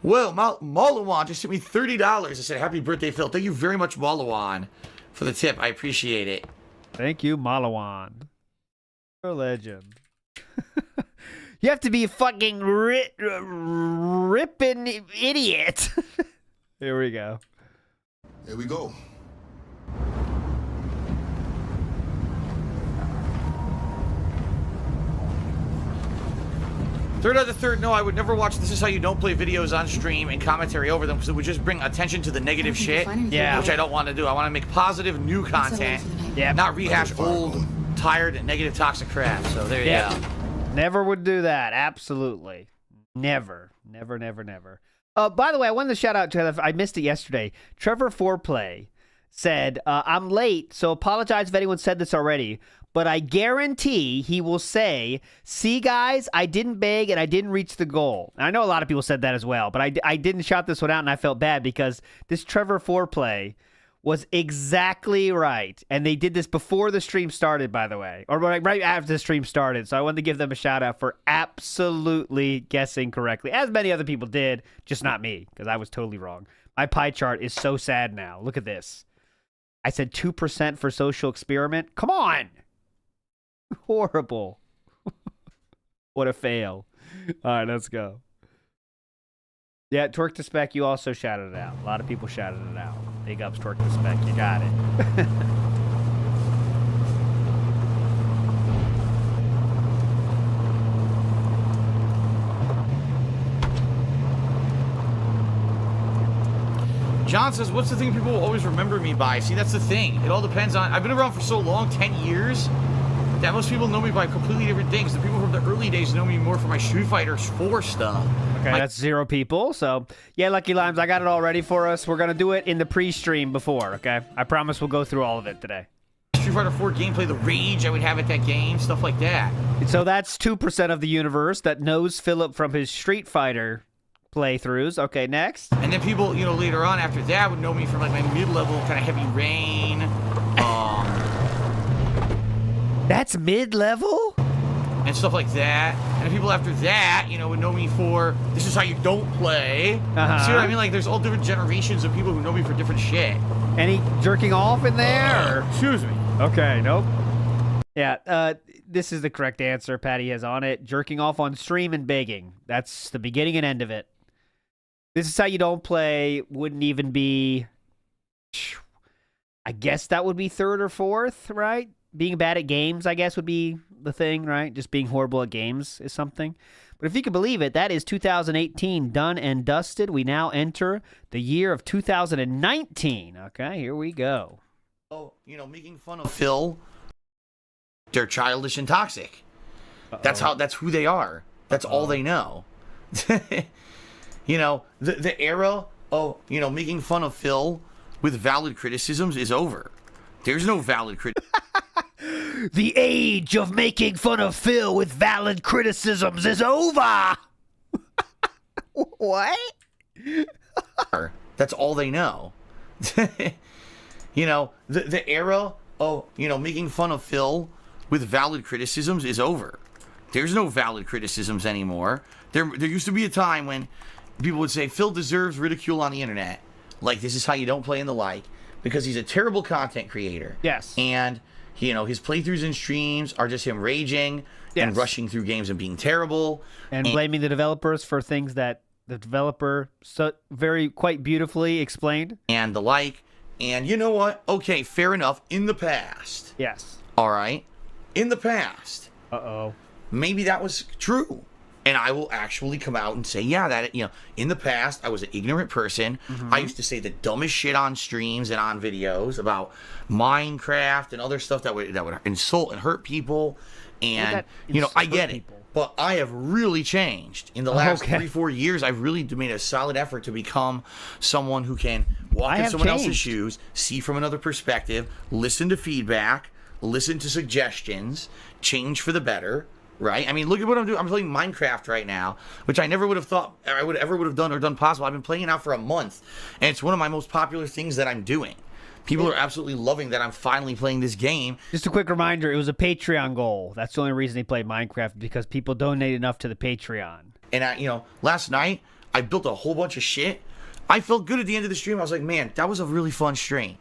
Well, Malawan just sent me $30. I said, happy birthday, Phil. Thank you very much, Malawan, for the tip. I appreciate it. Thank you, Malawan. You're a legend. You have to be a fucking ripping idiot. Here we go. Here we go. Third out of the third, no, I would never watch This Is How You Don't Play videos on stream and commentary over them because it would just bring attention to the negative shit, Yeah. which I don't want to do. I want to make positive, new content, Yeah. not rehash old, tired, and negative, toxic crap. So there you go. Never would do that. Absolutely. Never. Never, never, never. By the way, I wanted to shout out to, I missed it yesterday. Trevor Foreplay said, I'm late, so apologize if anyone said this already, but I guarantee he will say, see, guys, I didn't beg and I didn't reach the goal. And I know a lot of people said that as well, but I didn't shout this one out and I felt bad because this Trevor Foreplay was exactly right. And they did this before the stream started, by the way, or right after the stream started. So I wanted to give them a shout out for absolutely guessing correctly, as many other people did, just not me, because I was totally wrong. My pie chart is so sad now. Look at this. I said 2% for social experiment. Come on. Horrible. What a fail. All right, let's go. Yeah, Twerk to Spec, you also shouted it out. A lot of people shouted it out. Big ups, Twerk to Spec. You got it. John says, what's the thing people will always remember me by? See, that's the thing. It all depends on... I've been around for so long, 10 years, that most people know me by completely different things. The people from the early days know me more for my Street Fighter 4 stuff. Okay, that's 0 people. So, yeah, Lucky Limes, I got it all ready for us. We're going to do it in the pre-stream before, okay? I promise we'll go through all of it today. Street Fighter 4 gameplay, the rage I would have at that game, stuff like that. So that's 2% of the universe that knows Philip from his Street Fighter playthroughs. Okay, next. And then people, you know, later on after that would know me from like my mid-level kind of Heavy Rain. That's mid-level? And stuff like that. And people after that, you know, would know me for This Is How You Don't Play. See what I mean? Like, there's all different generations of people who know me for different shit. Any jerking off in there? Excuse me. Okay, nope. Yeah, this is the correct answer Patty has on it. Jerking off on stream and begging. That's the beginning and end of it. This Is How You Don't Play wouldn't even be... I guess that would be 3rd or 4th, right? Being bad at games, I guess, would be the thing, right? Just being horrible at games is something. But if you can believe it, that is 2018 done and dusted. We now enter the year of 2019. Okay, here we go. Oh, you know, making fun of Phil. They're childish and toxic. That's who they are. That's all they know. You know, the era of, you know, making fun of Phil with valid criticisms is over. There's no valid criticism. The age of making fun of Phil with valid criticisms is over. What? That's all they know. You know, the era of, you know, making fun of Phil with valid criticisms is over. There's no valid criticisms anymore. There used to be a time when people would say Phil deserves ridicule on the internet. Like, This Is How You Don't Play and the like. Because he's a terrible content creator. Yes. And, you know, his playthroughs and streams are just him raging and rushing through games and being terrible. And blaming the developers for things that the developer quite beautifully explained. And the like. And you know what? Okay, fair enough. In the past. Yes. All right. In the past. Uh-oh. Maybe that was true. And I will actually come out and say, yeah, that, you know, in the past, I was an ignorant person. Mm-hmm. I used to say the dumbest shit on streams and on videos about Minecraft and other stuff that would insult and hurt people. And, you know, I get it. But I have really changed. In the last 3-4 years, I've really made a solid effort to become someone who can walk in someone else's shoes, see from another perspective, listen to feedback, listen to suggestions, change for the better. right? I mean, look at what I'm doing. I'm playing Minecraft right now, which I never would have thought I would have done possible. I've been playing it now for a month, and it's one of my most popular things that I'm doing. People are absolutely loving that I'm finally playing this game. Just a quick reminder, it was a Patreon goal. That's the only reason he played Minecraft, because people donated enough to the Patreon. And last night, I built a whole bunch of shit. I felt good at the end of the stream. I was like, man, that was a really fun stream.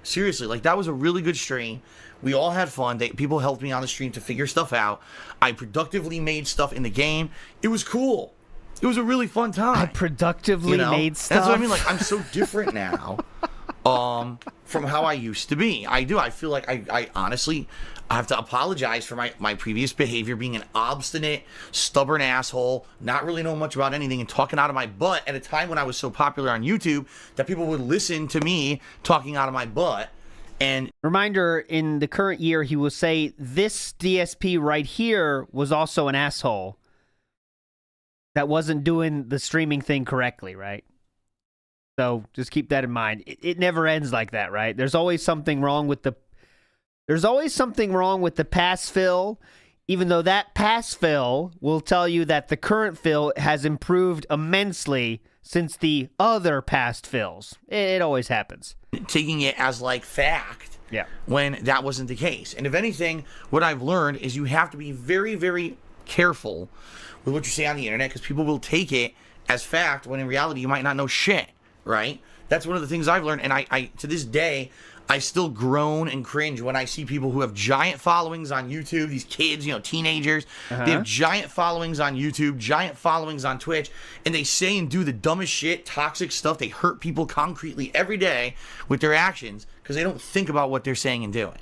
Seriously, like, that was a really good stream. We all had fun. People helped me on the stream to figure stuff out. I productively made stuff in the game. It was cool. It was a really fun time. I productively made stuff? That's what I mean. Like, I'm so different now from how I used to be. I feel like I honestly, I have to apologize for my previous behavior, being an obstinate, stubborn asshole, not really knowing much about anything and talking out of my butt at a time when I was so popular on YouTube that people would listen to me talking out of my butt. And reminder, in the current year, he will say this DSP right here was also an asshole that wasn't doing the streaming thing correctly, right? So just keep that in mind. It never ends like that, right? There's always something wrong with the pass fill, even though that pass fill will tell you that the current fill has improved immensely since the other past fills. It always happens. Taking it as like fact, when that wasn't the case. And if anything, what I've learned is you have to be very, very careful with what you say on the internet, because people will take it as fact when in reality you might not know shit, right? That's one of the things I've learned, and I to this day, I still groan and cringe when I see people who have giant followings on YouTube, these kids, teenagers, they have giant followings on YouTube, giant followings on Twitch, and they say and do the dumbest shit, toxic stuff. They hurt people concretely every day with their actions because they don't think about what they're saying and doing,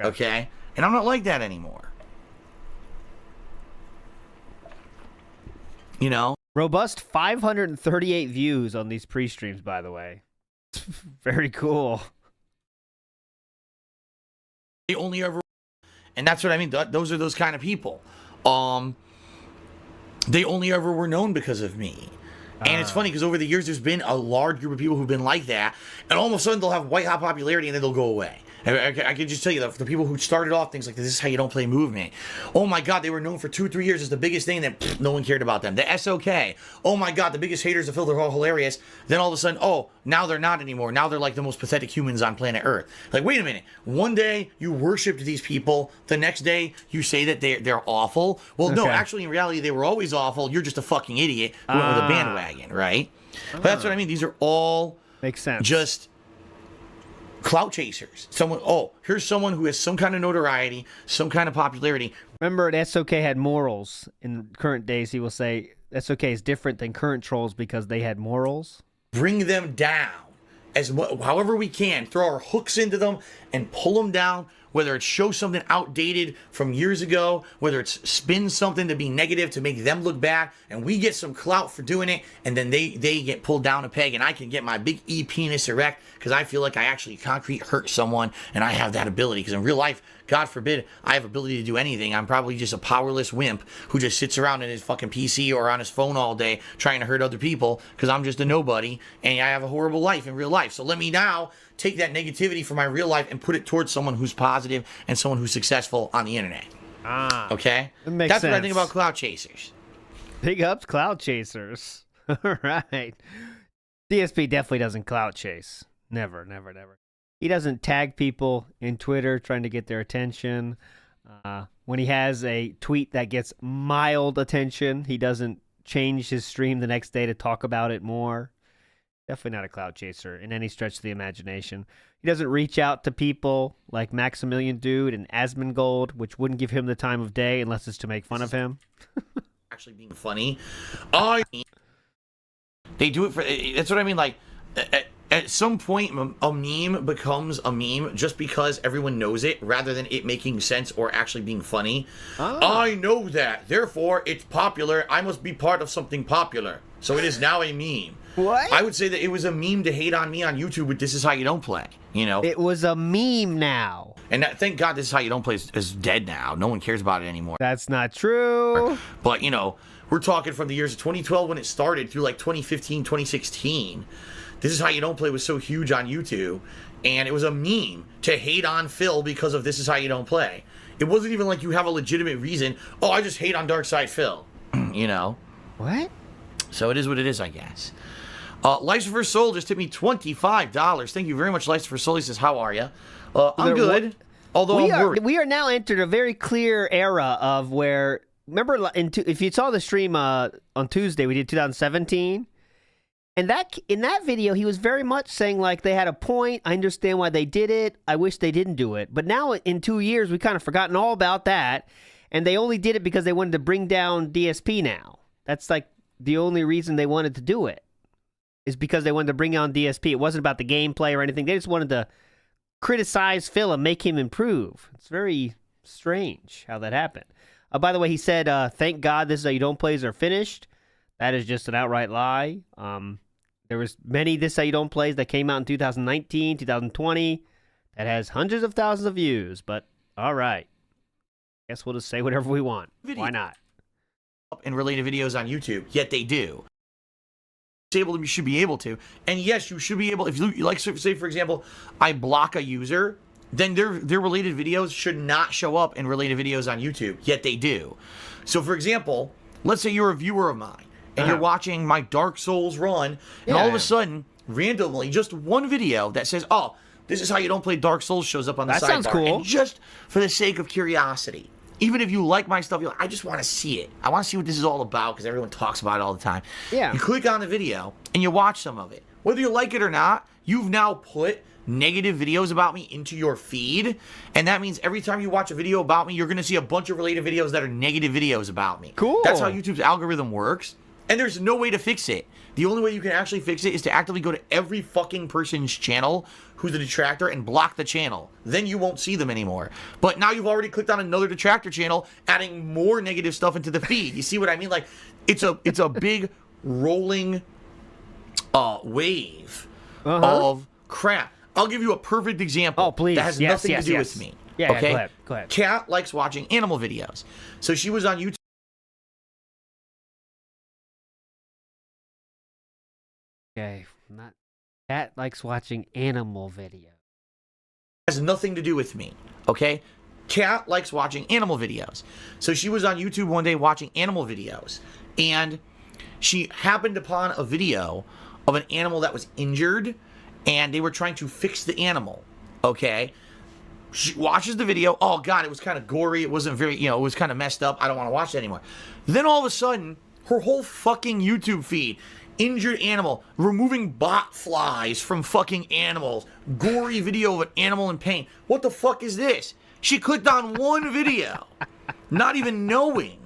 okay? And I'm not like that anymore. Robust 538 views on these pre-streams, by the way. Very cool. They only ever, and that's what I mean. Those are those kind of people. They only ever were known because of me. And it's funny because over the years, there's been a large group of people who've been like that, and all of a sudden they'll have white hot popularity and then they'll go away. I can just tell you the people who started off things like this is how you don't play movement. Oh my God, they were known for 2 or 3 years as the biggest thing, and then no one cared about them. The SOK. Oh my God, the biggest haters to feel they're all hilarious. Then all of a sudden, now they're not anymore. Now they're like the most pathetic humans on planet Earth. Like, wait a minute. One day you worshipped these people. The next day you say that they're awful. Well, no, actually in reality they were always awful. You're just a fucking idiot who went with a bandwagon, right? But that's what I mean. These are all makes sense. Just clout chasers. Here's someone who has some kind of notoriety, some kind of popularity. Remember, SOK had morals. In current days, he will say SOK is different than current trolls because they had morals. Bring them down however we can. Throw our hooks into them and pull them down. Whether it's show something outdated from years ago, whether it's spin something to be negative to make them look bad, and we get some clout for doing it, and then they get pulled down a peg, and I can get my big E penis erect because I feel like I actually concrete hurt someone, and I have that ability. Because in real life, God forbid, I have ability to do anything. I'm probably just a powerless wimp who just sits around in his fucking PC or on his phone all day trying to hurt other people because I'm just a nobody, and I have a horrible life in real life. So let me now take that negativity from my real life and put it towards someone who's positive and someone who's successful on the internet. Okay? That makes That's sense. what I think about cloud chasers. Big ups, cloud chasers. All right. DSP definitely doesn't cloud chase. Never, never, never. He doesn't tag people in Twitter trying to get their attention. When he has a tweet that gets mild attention, he doesn't change his stream the next day to talk about it more. Definitely not a cloud chaser in any stretch of the imagination. He doesn't reach out to people like Maximilian Dude and Asmongold, which wouldn't give him the time of day unless it's to make fun of him. Actually being funny. They do it for... That's what I mean, like... At some point, a meme becomes a meme just because everyone knows it, rather than it making sense or actually being funny. I know that. Therefore, it's popular. I must be part of something popular. So it is now a meme. What? I would say that it was a meme to hate on me on YouTube with This Is How You Don't Play. It was a meme now. And thank God This Is How You Don't Play is dead now. No one cares about it anymore. That's not true. But, we're talking from the years of 2012 when it started through like 2015, 2016. This Is How You Don't Play was so huge on YouTube, and it was a meme to hate on Phil because of This Is How You Don't Play. It wasn't even like you have a legitimate reason. Oh, I just hate on Dark Side Phil. You know? What? So it is what it is, I guess. Lucifer Soul just tipped me $25. Thank you very much, Lucifer Soul. He says, how are you? I'm good. Although I'm worried. We are now entered a very clear era of where, remember, if you saw the stream on Tuesday, we did 2017, and in that video, he was very much saying, like, they had a point, I understand why they did it, I wish they didn't do it. But now, in 2 years, we've kind of forgotten all about that, and they only did it because they wanted to bring down DSP now. That's, like, the only reason they wanted to do it, is because they wanted to bring down DSP. It wasn't about the gameplay or anything. They just wanted to criticize Phil and make him improve. It's very strange how that happened. By the way, he said, thank God This Is How You Don't Plays are finished. That is just an outright lie. There was many This Is How You Don't Plays that came out in 2019, 2020 that has hundreds of thousands of views, but all right. Guess we'll just say whatever we want. Why not? And related videos on YouTube, yet they do. You should be able to. And yes, you should be able, if you like, say for example, I block a user, then their related videos should not show up in related videos on YouTube, yet they do. So for example, let's say you're a viewer of mine, and you're watching my Dark Souls run, and all of a sudden, randomly, just one video that says, oh, this is how you don't play Dark Souls shows up on the sidebar. That sounds cool. And just for the sake of curiosity. Even if you like my stuff, you're like, I just want to see it. I want to see what this is all about because everyone talks about it all the time. Yeah. You click on the video and you watch some of it. Whether you like it or not, you've now put negative videos about me into your feed. And that means every time you watch a video about me, you're going to see a bunch of related videos that are negative videos about me. Cool. That's how YouTube's algorithm works. And there's no way to fix it. The only way you can actually fix it is to actively go to every fucking person's channel who's a detractor and block the channel. Then you won't see them anymore. But now you've already clicked on another detractor channel, adding more negative stuff into the feed. You see what I mean? Like, it's a big rolling wave of crap. I'll give you a perfect example. Oh, please. That has nothing to do with me. Yeah, okay? Go ahead. Kat likes watching animal videos. So she was on YouTube. Okay, Kat likes watching animal videos. Has nothing to do with me, okay? Kat likes watching animal videos. So she was on YouTube one day watching animal videos, and she happened upon a video of an animal that was injured, and they were trying to fix the animal, okay? She watches the video. Oh, God, it was kind of gory. It wasn't very, it was kind of messed up. I don't want to watch it anymore. Then all of a sudden, her whole fucking YouTube feed, injured animal, removing bot flies from fucking animals, gory video of an animal in pain. What the fuck is this? She clicked on one video, not even knowing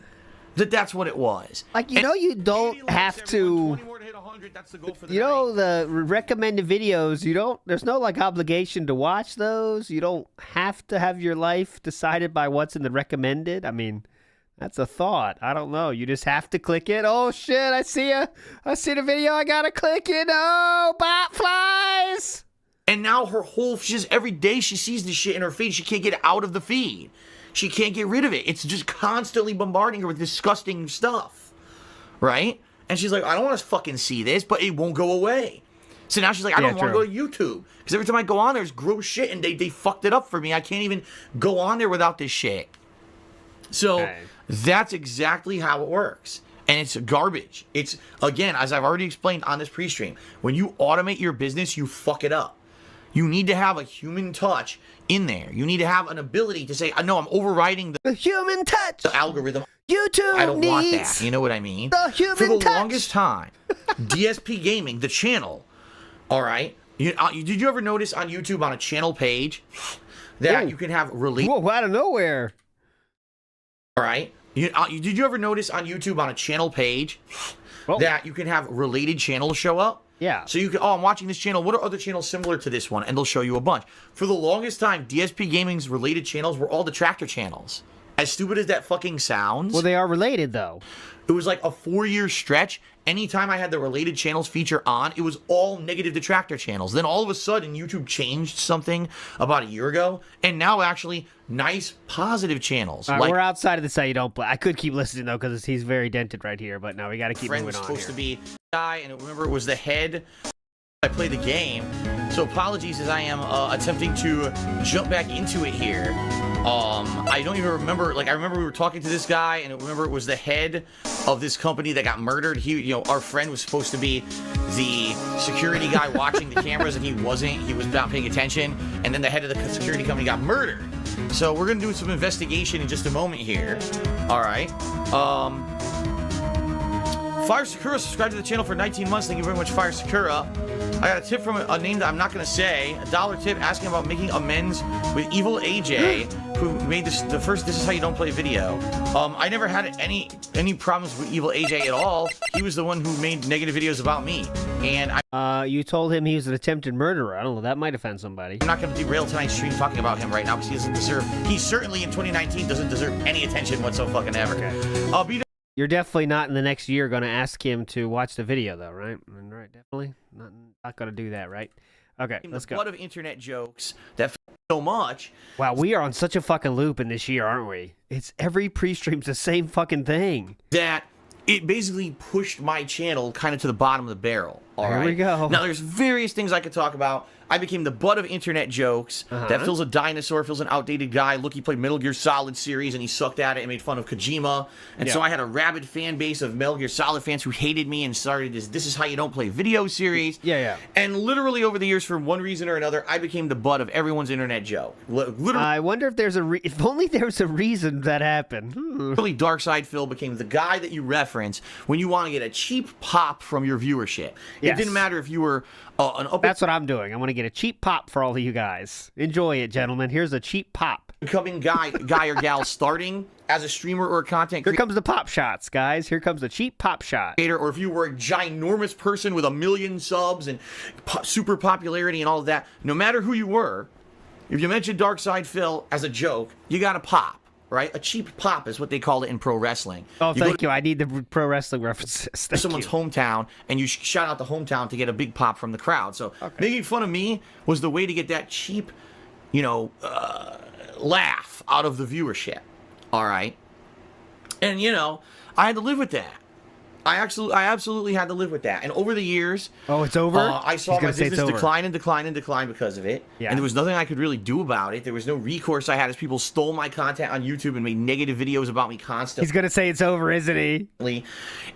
that that's what it was. Like, you don't have to, the recommended videos, there's no, like, obligation to watch those. You don't have to have your life decided by what's in the recommended. I mean, that's a thought. I don't know. You just have to click it. Oh, shit. I see the video. I gotta click it. Oh, bot flies. And now every day she sees this shit in her feed. She can't get it out of the feed. She can't get rid of it. It's just constantly bombarding her with disgusting stuff. Right? And she's like, I don't want to fucking see this, but it won't go away. So now she's like, I don't want to go to YouTube. Because every time I go on, there's gross shit, and they fucked it up for me. I can't even go on there without this shit. So that's exactly how it works. And it's garbage. It's, again, as I've already explained on this pre-stream, when you automate your business, you fuck it up. You need to have a human touch in there. You need to have an ability to say, no, I'm overriding the human touch. The algorithm. YouTube I don't want that. You know what I mean? The human For the touch. longest time, DSP Gaming, the channel, all right? Did you ever notice on YouTube on a channel page that you can have related... Whoa, out of nowhere. All right? Did you ever notice on YouTube on a channel page that you can have related channels show up? Yeah. So you can, I'm watching this channel. What are other channels similar to this one? And they'll show you a bunch. For the longest time, DSP Gaming's related channels were all Detractor channels. As stupid as that fucking sounds. Well, they are related, though. It was like a 4-year stretch. Anytime I had the related channels feature on, it was all negative Detractor channels. Then all of a sudden, YouTube changed something about a year ago. And now, actually, nice, positive channels. All right, we're outside of the site you don't play. I could keep listening, though, because he's very dented right here. But no, we got to keep moving on. Friend was supposed to be guy, and remember, it was the head I play the game. So apologies as I am attempting to jump back into it here. I don't even remember, like, I remember we were talking to this guy, and I remember it was the head of this company that got murdered. He, you know, our friend was supposed to be the security guy watching the cameras, and he wasn't. He was not paying attention, and then the head of the security company got murdered. So we're gonna do some investigation in just a moment here. All right. Fire Sakura subscribed to the channel for 19 months. Thank you very much, Fire Sakura. I got a tip from a name that I'm not going to say. $1 tip asking about making amends with Evil AJ, who made this the first This Is How You Don't Play video. I never had any problems with Evil AJ at all. He was the one who made negative videos about me. And you told him he was an attempted murderer. I don't know. That might offend somebody. I'm not going to derail tonight's stream talking about him right now because he doesn't deserve... He certainly in 2019 doesn't deserve any attention whatsoever. Okay. You're definitely not in the next year going to ask him to watch the video, though, right? Right, definitely. Not going to do that, right? Okay, let's go. A lot of internet jokes that so much. Wow, we are on such a fucking loop in this year, aren't we? It's every pre-stream's the same fucking thing. That it basically pushed my channel kind of to the bottom of the barrel. All right. There we go. Now, there's various things I could talk about. I became the butt of internet jokes. That Phil's a dinosaur. Phil's an outdated guy. Look, he played Metal Gear Solid series, and he sucked at it and made fun of Kojima. And so I had a rabid fan base of Metal Gear Solid fans who hated me and started This Is How You Don't Play video series. Yeah. And literally over the years, for one reason or another, I became the butt of everyone's internet joke. Literally. I wonder if there's if only there's a reason that happened. Really, Darkside Phil became the guy that you reference when you want to get a cheap pop from your viewership. It didn't matter if you were That's what I'm doing. I want to get a cheap pop for all of you guys. Enjoy it, gentlemen. Here's a cheap pop. Becoming guy or gal starting as a streamer or a content creator. Here comes the pop shots, guys. Here comes the cheap pop shot. Or if you were a ginormous person with 1 million subs and super popularity and all of that, no matter who you were, if you mentioned Darkside Phil as a joke, you got a pop. Right? A cheap pop is what they call it in pro wrestling. Oh, thank you. I need the pro wrestling references. Thank someone's hometown, and you shout out the hometown to get a big pop from the crowd. So making fun of me was the way to get that cheap, laugh out of the viewership. All right? And, I had to live with that. I absolutely had to live with that. And over the years... Oh, it's over? I saw my business decline because of it. Yeah. And there was nothing I could really do about it. There was no recourse I had as people stole my content on YouTube and made negative videos about me constantly. He's going to say it's over, isn't he?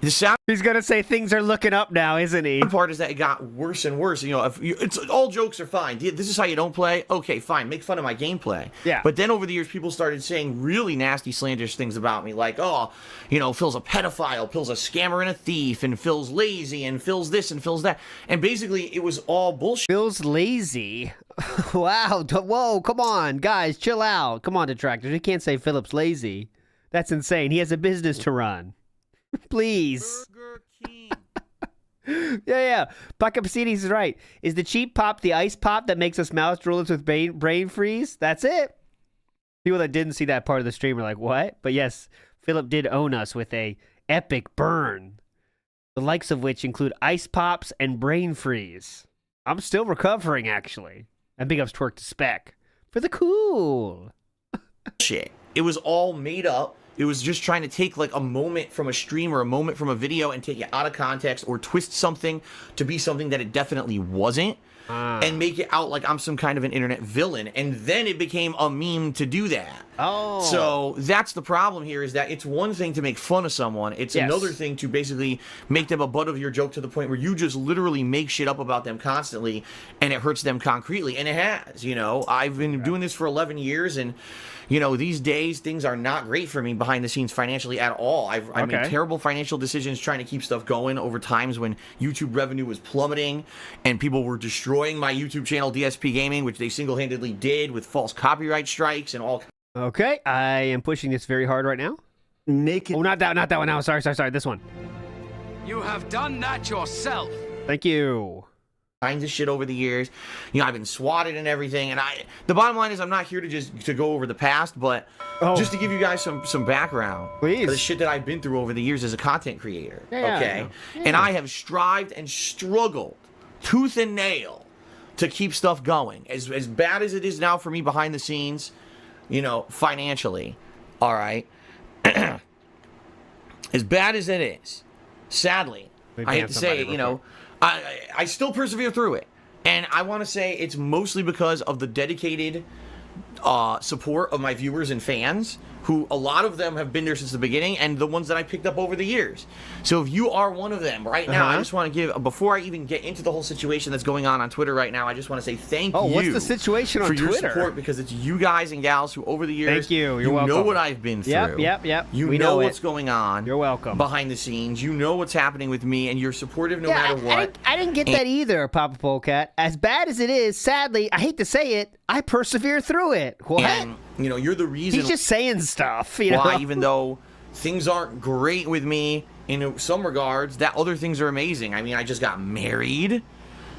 He's going to say things are looking up now, isn't he? The part is that it got worse and worse. All jokes are fine. This is how you don't play? Okay, fine. Make fun of my gameplay. Yeah. But then over the years, people started saying really nasty, slanderous things about me. Like, Phil's a pedophile. Phil's a scammer and a thief, and Phil's lazy, and Phil's this, and Phil's that. And basically, it was all bullshit. Phil's lazy? Wow. Whoa, come on. Guys, chill out. Come on, Detractors. You can't say Philip's lazy. That's insane. He has a business to run. Please. Burger King. Yeah. Pacapacini's is right. Is the cheap pop the ice pop that makes us mouse droolers with brain freeze? That's it. People that didn't see that part of the stream are like, what? But yes, Philip did own us with a epic burn, the likes of which include ice pops and brain freeze. I'm still recovering, actually. And big ups Twerk to Spec for the cool. Shit. It was all made up. It was just trying to take like a moment from a stream or a moment from a video and take it out of context or twist something to be something that it definitely wasn't. And make it out like I'm some kind of an internet villain. And then it became a meme to do that. Oh. So that's the problem here, is that it's one thing to make fun of someone. It's another thing to basically make them a butt of your joke to the point where you just literally make shit up about them constantly and it hurts them concretely. And it has, I've been doing this for 11 years and, these days things are not great for me behind the scenes financially at all. I made terrible financial decisions trying to keep stuff going over times when YouTube revenue was plummeting and people were destroying my YouTube channel, DSP Gaming, which they single-handedly did with false copyright strikes and all. Okay, I am pushing this very hard right now. Naked. Oh, not that one. No, sorry. This one. You have done that yourself. Thank you. Kinds of shit over the years. I've been swatted and everything. And the bottom line is I'm not here to go over the past, but just to give you guys some background. Please. For the shit that I've been through over the years as a content creator. Yeah, okay? Yeah. And I have strived and struggled tooth and nail to keep stuff going. As bad as it is now for me behind the scenes, financially, all right? As bad as it is, sadly, I hate to say it, you know, I still persevere through it. And I want to say it's mostly because of the dedicated support of my viewers and fans, who a lot of them have been there since the beginning, and the ones that I picked up over the years. So if you are one of them right now, I just want to give, before I even get into the whole situation that's going on Twitter right now, I just want to say thank you. What's the situation on Twitter? For your support, because it's you guys and gals who over the years, thank you. You're welcome. You know what I've been through. Yep. You know what's going on. You're welcome. Behind the scenes, you know what's happening with me, and you're supportive no matter what. I didn't get that either, Papa Polecat. As bad as it is, sadly, I hate to say it, I persevere through it. What? And, you know, you're the reason. He's just saying stuff, you know. Why, even though things aren't great with me in some regards, that other things are amazing. I mean, I just got married,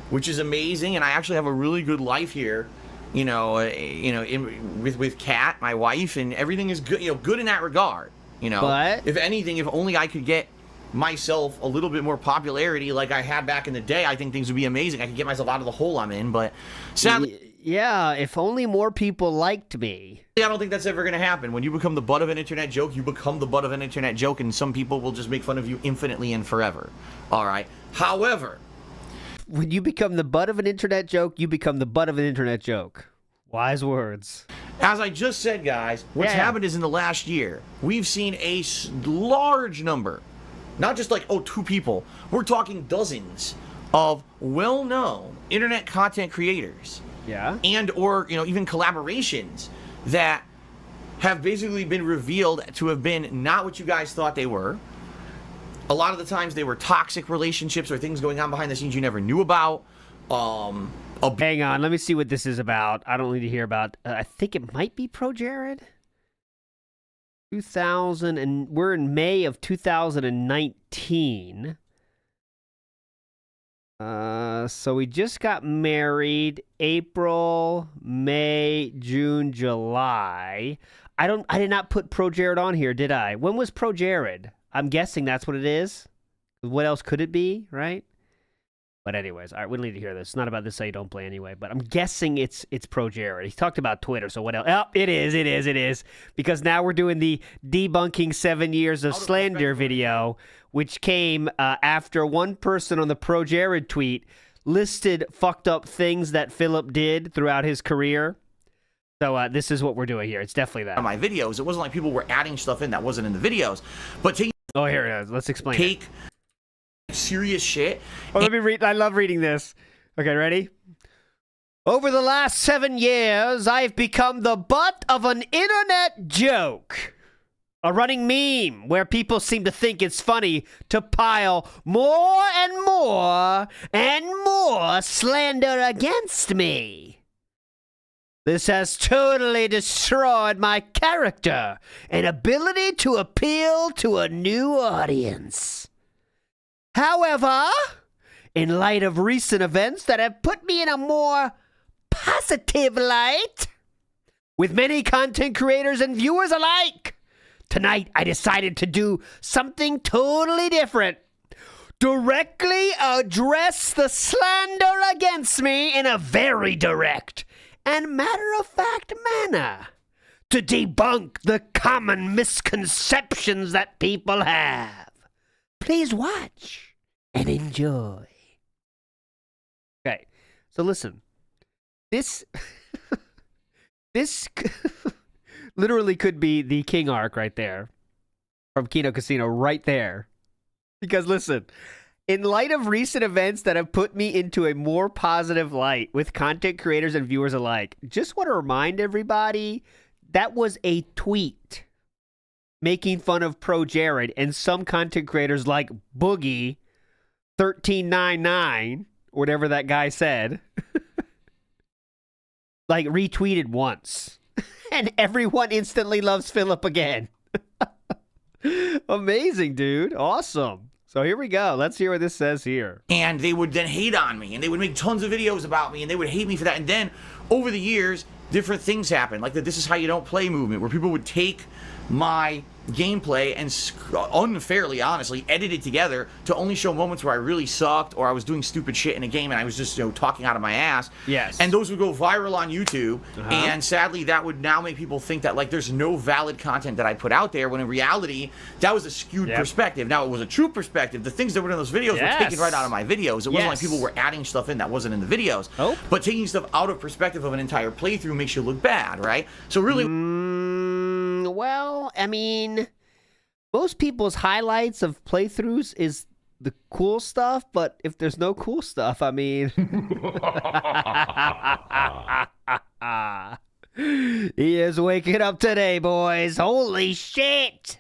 which is amazing, and I actually have a really good life here. You know, with Kat, my wife, and everything is good. You know, good in that regard. You know, but if anything, if only I could get myself a little bit more popularity like I had back in the day, I think things would be amazing. I could get myself out of the hole I'm in, but sadly. Yeah, if only more people liked me. I don't think that's ever going to happen. When you become the butt of an internet joke, you become the butt of an internet joke, and some people will just make fun of you infinitely and forever. All right. However, when you become the butt of an internet joke, you become the butt of an internet joke. Wise words. As I just said, guys, what's happened is in the last year, we've seen a large number, not just like, 2 people. We're talking dozens of well-known internet content creators. Yeah. And or, you know, even collaborations that have basically been revealed to have been not what you guys thought they were. A lot of the times they were toxic relationships or things going on behind the scenes you never knew about. Hang on, let me see what this is about. I don't need to hear about. I think it might be Pro Jared. 2000, and we're in May of 2019. So we just got married April, May, June, July. I did not put Pro Jared on here, did I? When was Pro Jared? I'm guessing that's what it is. What else could it be, right? But anyways, all right, we don't need to hear this. It's not about this how you don't play anyway, but I'm guessing it's Pro Jared. He talked about Twitter, so what else? Oh, it is. Because now we're doing the debunking 7 years of slander video, which came after one person on the Pro Jared tweet listed fucked up things that Philip did throughout his career. So this is what we're doing here. It's definitely that. My videos, it wasn't like people were adding stuff in that wasn't in the videos. But here it is. Let's explain it. Serious shit. Oh, let me read. I love reading this. Okay, ready? Over the last 7 years, I've become the butt of an internet joke. A running meme where people seem to think it's funny to pile more and more and more slander against me. This has totally destroyed my character and ability to appeal to a new audience. However, in light of recent events that have put me in a more positive light, with many content creators and viewers alike, tonight I decided to do something totally different. Directly address the slander against me in a very direct and matter-of-fact manner to debunk the common misconceptions that people have. Please watch and enjoy. Okay, so listen. This literally could be the King arc right there from Kino Casino right there. Because listen, in light of recent events that have put me into a more positive light with content creators and viewers alike, just want to remind everybody that was a tweet making fun of Pro Jared, and some content creators like Boogie 1399, whatever that guy said, like retweeted once. And everyone instantly loves Philip again. Amazing, dude. Awesome. So here we go. Let's hear what this says here. And they would then hate on me, and they would make tons of videos about me, and they would hate me for that. And then over the years, different things happened, like the This Is How You Don't Play movement, where people would take my gameplay and unfairly, honestly, edited together to only show moments where I really sucked or I was doing stupid shit in a game and I was just, talking out of my ass. Yes. And those would go viral on YouTube. And sadly, that would now make people think that, like, there's no valid content that I put out there, when in reality, that was a skewed perspective. Now, it was a true perspective. The things that were in those videos were taken right out of my videos. It wasn't like people were adding stuff in that wasn't in the videos. But taking stuff out of perspective of an entire playthrough makes you look bad, right? So really... well, I mean, most people's highlights of playthroughs is the cool stuff, but if there's no cool stuff, I mean... He is waking up today, boys. Holy shit!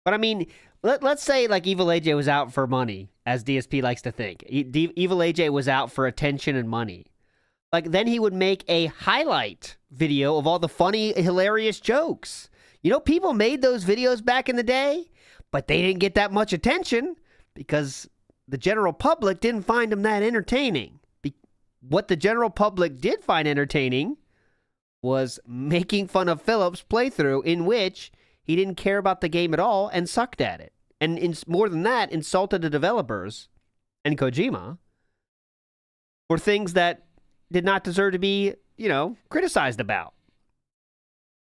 But I mean, let's say like Evil AJ was out for money, as DSP likes to think. Evil AJ was out for attention and money. Like, then he would make a highlight video of all the funny, hilarious jokes. People made those videos back in the day, but they didn't get that much attention because the general public didn't find them that entertaining. What the general public did find entertaining was making fun of Philip's playthrough, in which he didn't care about the game at all and sucked at it. And more than that, insulted the developers and Kojima for things that did not deserve to be, criticized about.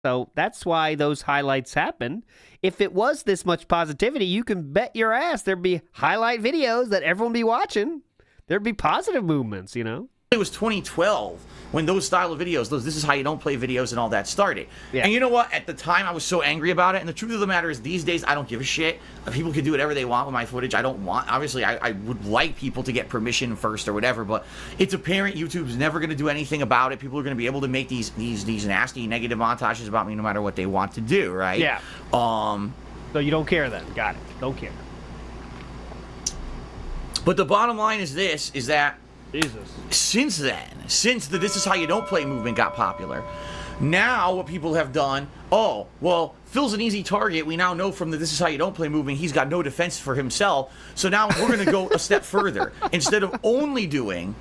So that's why those highlights happen. If it was this much positivity, you can bet your ass there'd be highlight videos that everyone would be watching. There'd be positive movements, It was 2012 when those style of videos, those This Is How You Don't Play videos and all that started. Yeah. And you know what? At the time, I was so angry about it. And the truth of the matter is, these days, I don't give a shit. People can do whatever they want with my footage. I don't want... Obviously, I would like people to get permission first or whatever, but it's apparent YouTube's never going to do anything about it. People are going to be able to make these nasty, negative montages about me no matter what they want to do, right? Yeah. So you don't care then. Got it. Don't care. But the bottom line is this, is that Jesus. Since the This Is How You Don't Play movement got popular, now what people have done, Phil's an easy target. We now know from the This Is How You Don't Play movement, he's got no defense for himself. So now we're going to go a step further. Instead of only doing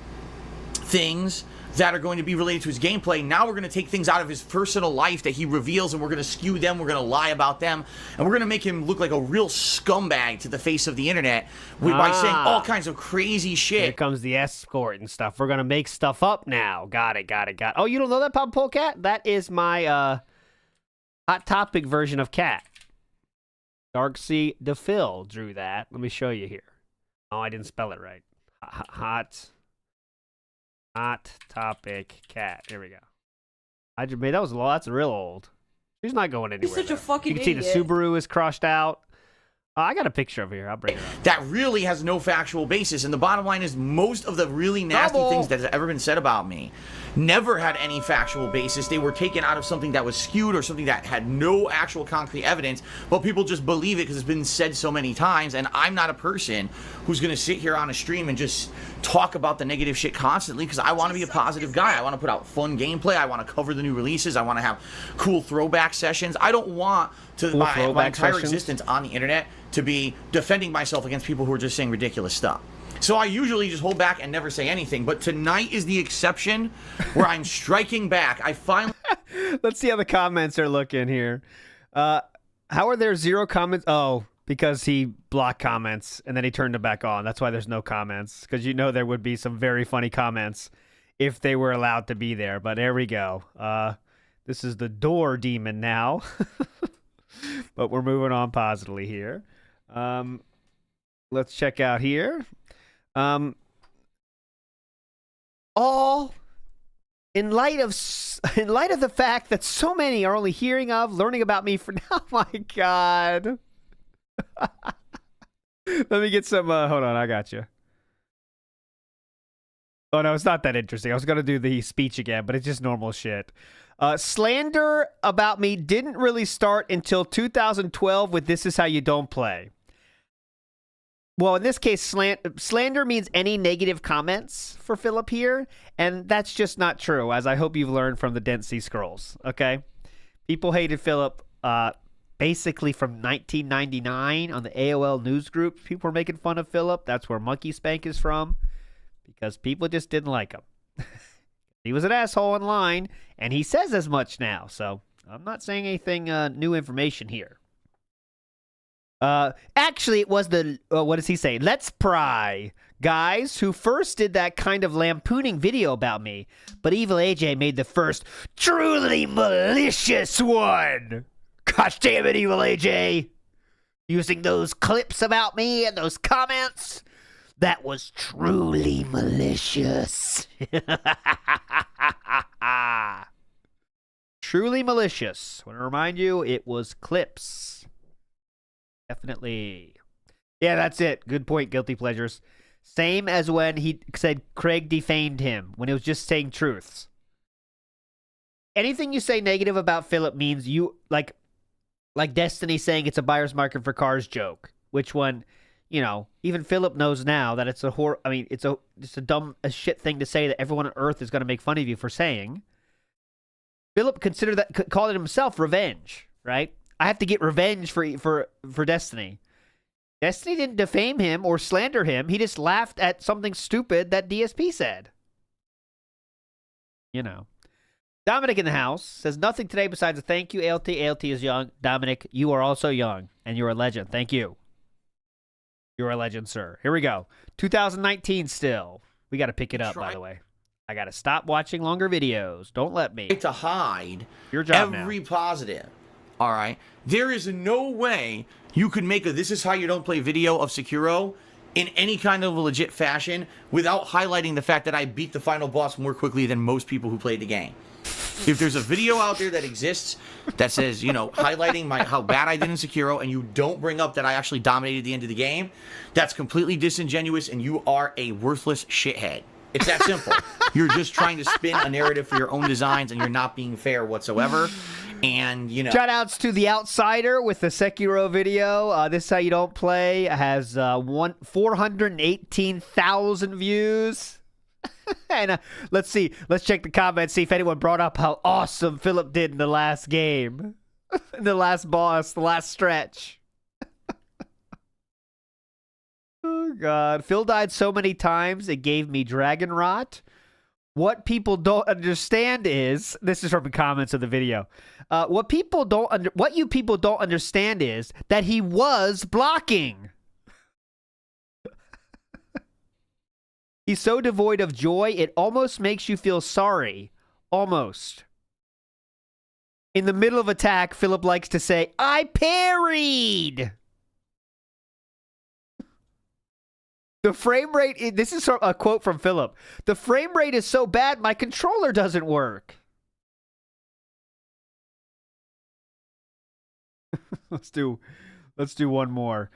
things that are going to be related to his gameplay, now we're going to take things out of his personal life that he reveals, and we're going to skew them, we're going to lie about them, and we're going to make him look like a real scumbag to the face of the internet by saying all kinds of crazy shit. Here comes the escort and stuff. We're going to make stuff up now. Got it. Oh, you don't know that, Pop Polecat? That is my Hot Topic version of Cat. Darksea DePhil drew that. Let me show you here. Oh, I didn't spell it right. Hot Topic Cat. There we go. That's real old. She's not going anywhere. You're such a fucking idiot. You can see the Subaru is crushed out. I got a picture over here. I'll bring it up. That really has no factual basis. And the bottom line is, most of the really nasty things that have ever been said about me never had any factual basis. They were taken out of something that was skewed or something that had no actual concrete evidence, but people just believe it because it's been said so many times. And I'm not a person who's going to sit here on a stream and just talk about the negative shit constantly, because I want to be a positive guy. I want to put out fun gameplay. I want to cover the new releases. I want to have cool throwback sessions. I don't want to my entire existence on the internet to be defending myself against people who are just saying ridiculous stuff. So I usually just hold back and never say anything. But tonight is the exception where I'm striking back. I finally... Let's see how the comments are looking here. How are there 0 comments? Oh, because he blocked comments and then he turned them back on. That's why there's no comments. Because there would be some very funny comments if they were allowed to be there. But there we go. This is the door demon now. But we're moving on positively here. Let's check out here. All in light of the fact that so many are only learning about me for now. Oh my God. Let me get some, hold on, I got you. Oh no, it's not that interesting. I was going to do the speech again, but it's just normal shit. Slander about me didn't really start until 2012 with This Is How You Don't Play. Well, in this case, slander means any negative comments for Philip here, and that's just not true, as I hope you've learned from the Dead Sea Scrolls, okay? People hated Philip basically from 1999 on the AOL news groups. People were making fun of Philip. That's where Monkey Spank is from, because people just didn't like him. He was an asshole online, and he says as much now, so I'm not saying anything new information here. Actually, it was the, what does he say? Let's Pry guys who first did that kind of lampooning video about me, but Evil AJ made the first truly malicious one. Gosh damn it, Evil AJ. Using those clips about me and those comments. That was truly malicious. Truly malicious. I want to remind you, it was clips. Definitely. Yeah, that's it. Good point, Guilty Pleasures. Same as when he said Craig defamed him, when it was just saying truths. Anything you say negative about Philip means you, like Destiny saying it's a buyer's market for cars joke, which one, you know, even Philip knows now that it's it's a dumb as shit thing to say that everyone on Earth is going to make fun of you for saying. Philip called it himself revenge, right? I have to get revenge for Destiny. Destiny didn't defame him or slander him. He just laughed at something stupid that DSP said. You know. Dominic in the house says nothing today besides a thank you. ALT is young. Dominic, you are also young, and you're a legend. Thank you. You're a legend, sir. Here we go. 2019 still. We got to pick it up, by the way. I got to stop watching longer videos. Don't let me. To hide your job every positive. All right? There is no way you could make a This Is How You Don't Play video of Sekiro in any kind of a legit fashion without highlighting the fact that I beat the final boss more quickly than most people who played the game. If there's a video out there that exists that says, you know, highlighting how bad I did in Sekiro, and you don't bring up that I actually dominated the end of the game, that's completely disingenuous, and you are a worthless shithead. It's that simple. You're just trying to spin a narrative for your own designs, and you're not being fair whatsoever. And, you know. Shoutouts to The Outsider with the Sekiro video. This Is How You Don't Play has 418,000 views. And let's see. Let's check the comments, see if anyone brought up how awesome Philip did in the last game. In the last boss, the last stretch. Oh, God. Phil died so many times, it gave me dragon rot. What people don't understand is, this is from the comments of the video. What you people don't understand is that he was blocking. He's so devoid of joy, it almost makes you feel sorry. Almost. In the middle of attack, Philip likes to say, I parried! The frame rate, this is a quote from Philip. The frame rate is so bad, my controller doesn't work. Let's do one more.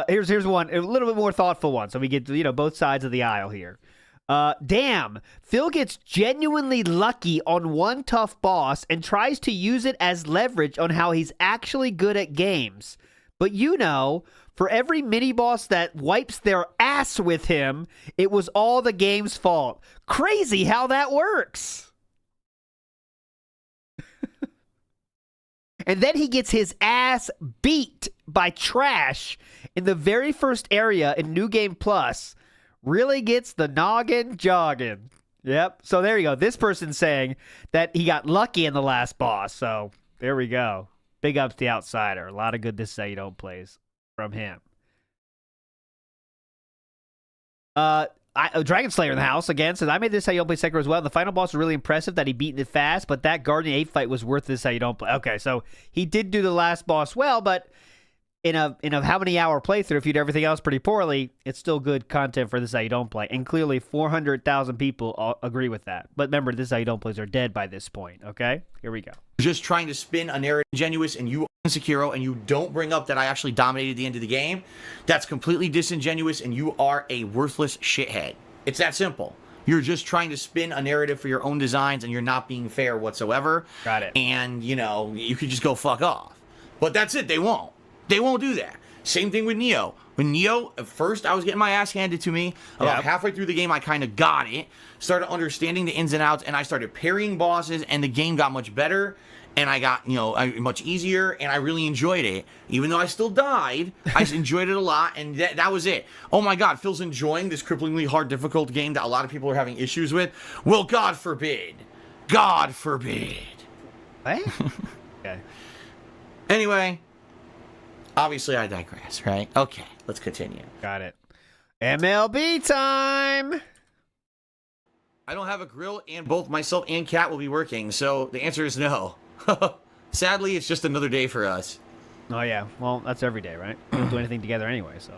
Here's one, a little bit more thoughtful one, so we get, you know, both sides of the aisle here. Damn, Phil gets genuinely lucky on one tough boss and tries to use it as leverage on how he's actually good at games. But you know, for every mini-boss that wipes their ass with him, it was all the game's fault. Crazy how that works. And then he gets his ass beat by trash in the very first area in New Game Plus. Really gets the noggin jogging. Yep. So there you go. This person's saying that he got lucky in the last boss. So there we go. Big ups to The Outsider. A lot of good This Is How You Don't plays from him. Dragon Slayer in the house again says, I made This How You Don't Play Sekiro as well. The final boss was really impressive that he beat it fast, but that Guardian 8 fight was worth This How You Don't Play. Okay, so he did do the last boss well, but in a how many hour playthrough, if you did everything else pretty poorly, it's still good content for This Is How You Don't Play. And clearly 400,000 people all agree with that. But remember, This Is How You Don't Plays are dead by this point, okay? Here we go. Just trying to spin a narrative genuine, and you own Sekiro, and you don't bring up that I actually dominated the end of the game, that's completely disingenuous, and you are a worthless shithead. It's that simple. You're just trying to spin a narrative for your own designs, and you're not being fair whatsoever. Got it. And, you know, you could just go fuck off. But that's it. They won't. They won't do that. Same thing with Neo. With Neo, at first, I was getting my ass handed to me. About halfway through the game, I kind of got it. Started understanding the ins and outs, and I started parrying bosses, and the game got much better. And I got, you know, much easier, and I really enjoyed it. Even though I still died, I enjoyed it a lot, and that was it. Oh my God, Phil's enjoying this cripplingly hard, difficult game that a lot of people are having issues with. Well, God forbid. God forbid. What? Okay. Anyway, obviously I digress, right? Okay, let's continue. Got it. MLB time. I don't have a grill, and both myself and Kat will be working, so the answer is no. Sadly, it's just another day for us. Oh, yeah. Well, that's every day, right? We don't do anything together anyway, so.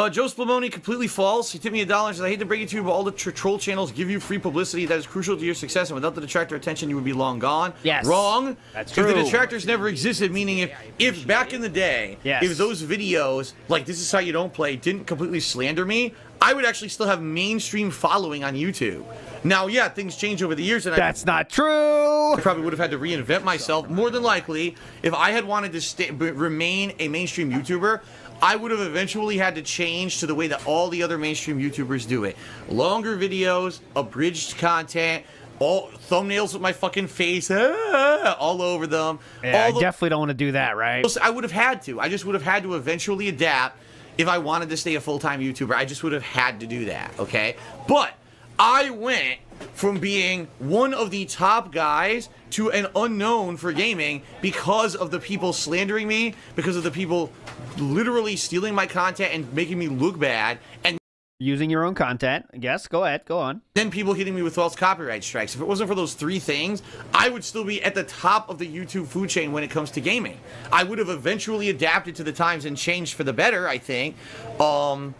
Joe Splamoni, completely false. He tipped me $1 and said, I hate to break it to you, but all the troll channels give you free publicity that is crucial to your success, and without the Detractor attention, you would be long gone. Yes. Wrong. That's true. If the Detractors never existed, meaning if back in the day, yes, if those videos, like This Is How You Don't Play, didn't completely slander me, I would actually still have mainstream following on YouTube. Now, yeah, things change over the years, and that's not true. I probably would have had to reinvent myself. More than likely, if I had wanted to remain a mainstream YouTuber, I would have eventually had to change to the way that all the other mainstream YouTubers do it. Longer videos, abridged content, all thumbnails with my fucking face all over them. Yeah, I definitely don't want to do that, right? I would have had to. I just would have had to eventually adapt if I wanted to stay a full-time YouTuber. I just would have had to do that, okay? But I went from being one of the top guys to an unknown for gaming because of the people slandering me, because of the people literally stealing my content and making me look bad, and using your own content. Yes, go ahead, go on. then people hitting me with false copyright strikes. If it wasn't for those three things, I would still be at the top of the YouTube food chain when it comes to gaming. I would have eventually adapted to the times and changed for the better, I think, but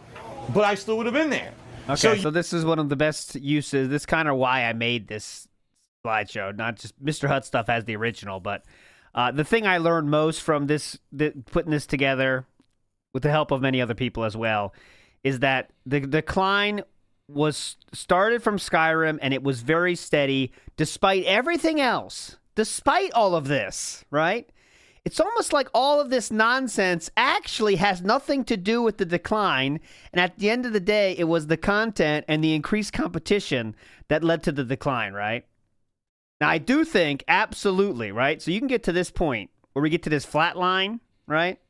I still would have been there. Okay, so this is one of the best uses. This is kind of why I made this slideshow, not just Mr. Hut stuff as the original, but the thing I learned most from putting this together with the help of many other people as well, is that the decline was started from Skyrim, and it was very steady despite everything else, despite all of this, right? It's almost like all of this nonsense actually has nothing to do with the decline, and at the end of the day, it was the content and the increased competition that led to the decline, right? Now, I do think, absolutely, right? So you can get to this point where we get to this flat line, right?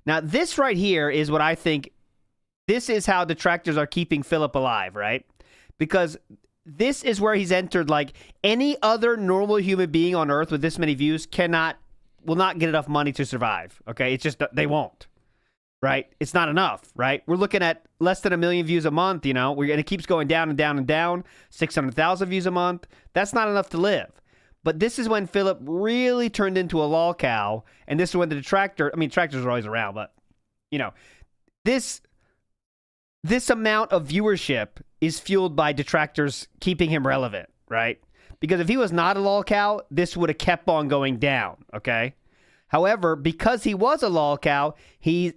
Now, this right here is what I think, this is how detractors are keeping Philip alive, right? Because this is where he's entered, like, any other normal human being on Earth with this many views will not get enough money to survive, okay? It's just, they won't, right? It's not enough, right? We're looking at less than 1 million views a month, you know? And it keeps going down and down and down, 600,000 views a month. That's not enough to live. But this is when Philip really turned into a lolcow, and this is when the Detractor, I mean, Detractors are always around, but, you know, this amount of viewership is fueled by Detractors keeping him relevant, right? Because if he was not a lolcow, this would have kept on going down, okay? However, because he was a lolcow,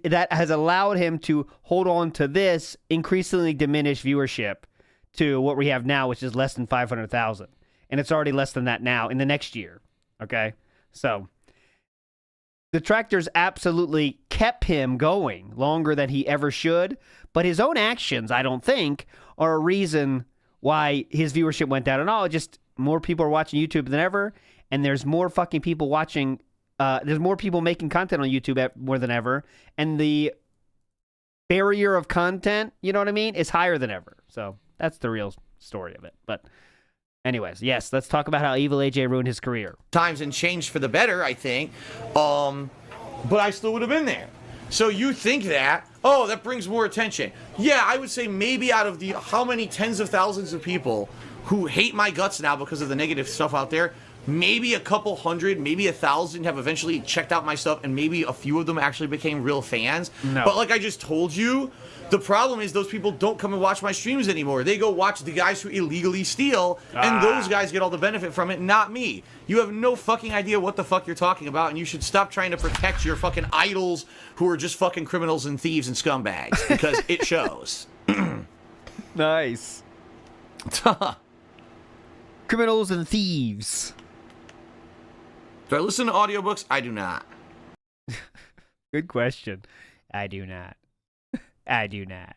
that has allowed him to hold on to this increasingly diminished viewership to what we have now, which is less than 500,000. And it's already less than that now in the next year, okay? So, Detractors absolutely kept him going longer than he ever should, but his own actions, I don't think, are a reason why his viewership went down. And all, just more people are watching YouTube than ever, and there's more fucking people watching, there's more people making content on YouTube more than ever, and the barrier of content, you know what I mean, is higher than ever. So that's the real story of it. But anyways, yes, let's talk about how Evil AJ ruined his career. Times and changed for the better, I think, but I still would have been there. So you think that, oh, that brings more attention. Yeah, I would say maybe out of the how many tens of thousands of people who hate my guts now because of the negative stuff out there, maybe a couple hundred, maybe 1,000 have eventually checked out my stuff, and maybe a few of them actually became real fans. No. But like I just told you, the problem is those people don't come and watch my streams anymore. They go watch the guys who illegally steal, and those guys get all the benefit from it, not me. You have no fucking idea what the fuck you're talking about, and you should stop trying to protect your fucking idols who are just fucking criminals and thieves and scumbags, because it shows. Nice. Criminals and thieves. Do I listen to audiobooks? I do not. Good question. I do not. I do not.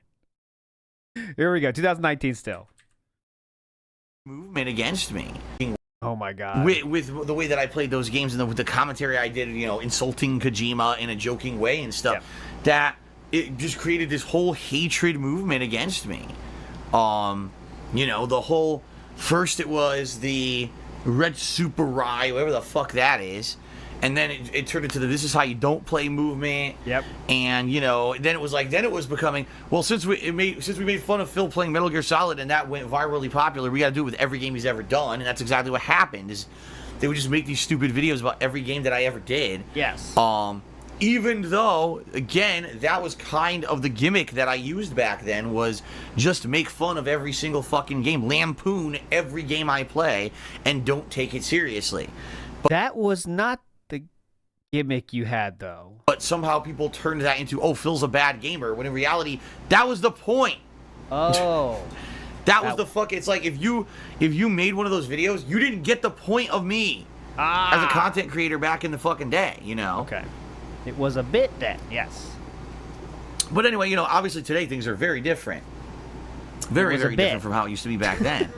Here we go. 2019 still. Movement against me. Oh my god. With the way that I played those games and with the commentary I did, you know, insulting Kojima in a joking way and stuff, that it just created this whole hatred movement against me. You know, the whole, first it was the Red Super Rye, whatever the fuck that is, and then it turned into the "this is how you don't play" movement. Yep. And then it was becoming, well, since we made fun of Phil playing Metal Gear Solid and that went virally popular, we got to do it with every game he's ever done, and that's exactly what happened. Is they would just make these stupid videos about every game that I ever did. Yes. Even though, again, that was kind of the gimmick that I used back then, was just make fun of every single fucking game, lampoon every game I play, and don't take it seriously. That was not the gimmick you had, though. But somehow people turned that into, oh, Phil's a bad gamer, when in reality, that was the point. Oh. That was the fuck. It's like if you made one of those videos, you didn't get the point of me as a content creator back in the fucking day, Okay. It was a bit then, yes. But anyway, obviously today things are very different. Very, very different from how it used to be back then.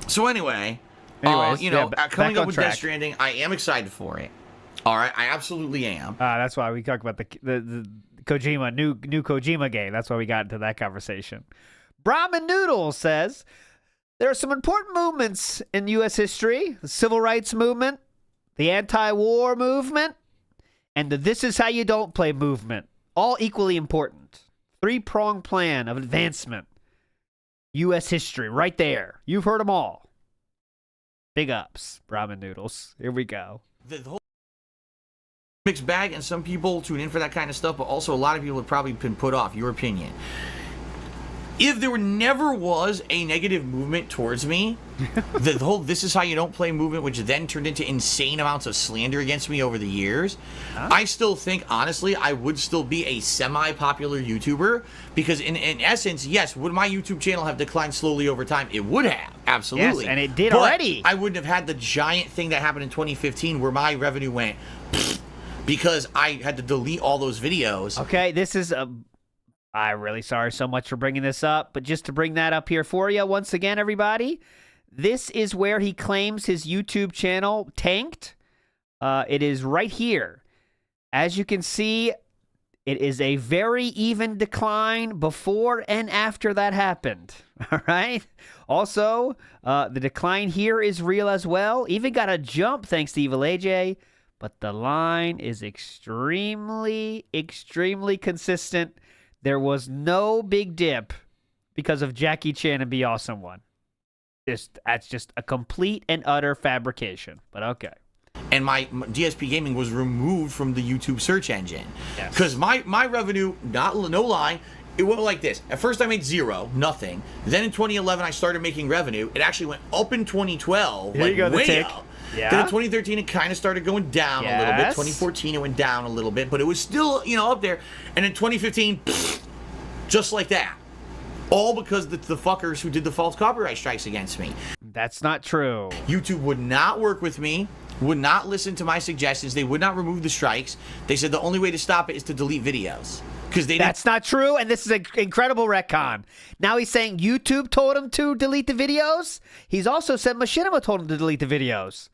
So anyway, coming up with Death Stranding, I am excited for it. All right, I absolutely am. That's why we talk about the Kojima, new Kojima game. That's why we got into that conversation. Brahmin Noodle says, there are some important movements in U.S. history. The Civil Rights Movement, the anti-war movement, and the This Is How You Don't Play movement. All equally important. Three-pronged plan of advancement. U.S. history, right there. You've heard them all. Big ups, Ramen Noodles. Here we go. The whole mixed bag, and some people tune in for that kind of stuff, but also a lot of people have probably been put off. Your opinion. If there never was a negative movement towards me, the whole "this is how you don't play" movement, which then turned into insane amounts of slander against me over the years, I still think, honestly, I would still be a semi-popular YouTuber, because in essence, yes, would my YouTube channel have declined slowly over time? It would have, absolutely. Yes, and it did but already. I wouldn't have had the giant thing that happened in 2015 where my revenue went because I had to delete all those videos. Okay, this is I'm really sorry so much for bringing this up, but just to bring that up here for you once again, everybody, this is where he claims his YouTube channel tanked. It is right here. As you can see, it is a very even decline before and after that happened. All right? Also, the decline here is real as well. Even got a jump thanks to Evil AJ, but the line is extremely, extremely consistent. There was no big dip because of Jackie Chan and Be Awesome One. That's just a complete and utter fabrication, but okay. And my DSP gaming was removed from the YouTube search engine. Yes. Because my revenue, no lie, it went like this. At first I made zero, nothing. Then in 2011 I started making revenue. It actually went up in 2012, Here you go, the way tick. up. Yeah. Then in 2013 it kind of started going down a little bit. 2014 it went down a little bit, but it was still, up there. And in 2015, just like that. All because the fuckers who did the false copyright strikes against me. That's not true. YouTube would not work with me, would not listen to my suggestions. They would not remove the strikes. They said the only way to stop it is to delete videos. That's not true, and this is an incredible retcon. Now he's saying YouTube told him to delete the videos. He's also said Machinima told him to delete the videos.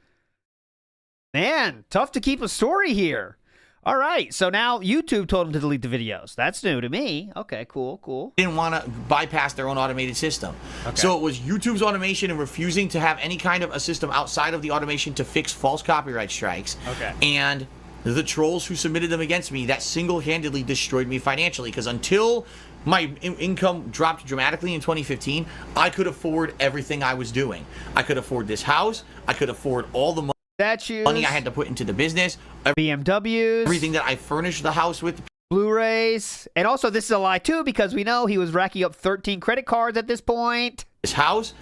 Man, tough to keep a story here. All right, so now YouTube told him to delete the videos. That's new to me. Okay, cool. Didn't want to bypass their own automated system. Okay. So it was YouTube's automation and refusing to have any kind of a system outside of the automation to fix false copyright strikes. Okay. And the trolls who submitted them against me, that single-handedly destroyed me financially, because until my income dropped dramatically in 2015, I could afford everything I was doing. I could afford this house. I could afford all the money I had to put into the business. BMWs. Everything that I furnished the house with. Blu-rays. And also, this is a lie, too, because we know he was racking up 13 credit cards at this point. This house,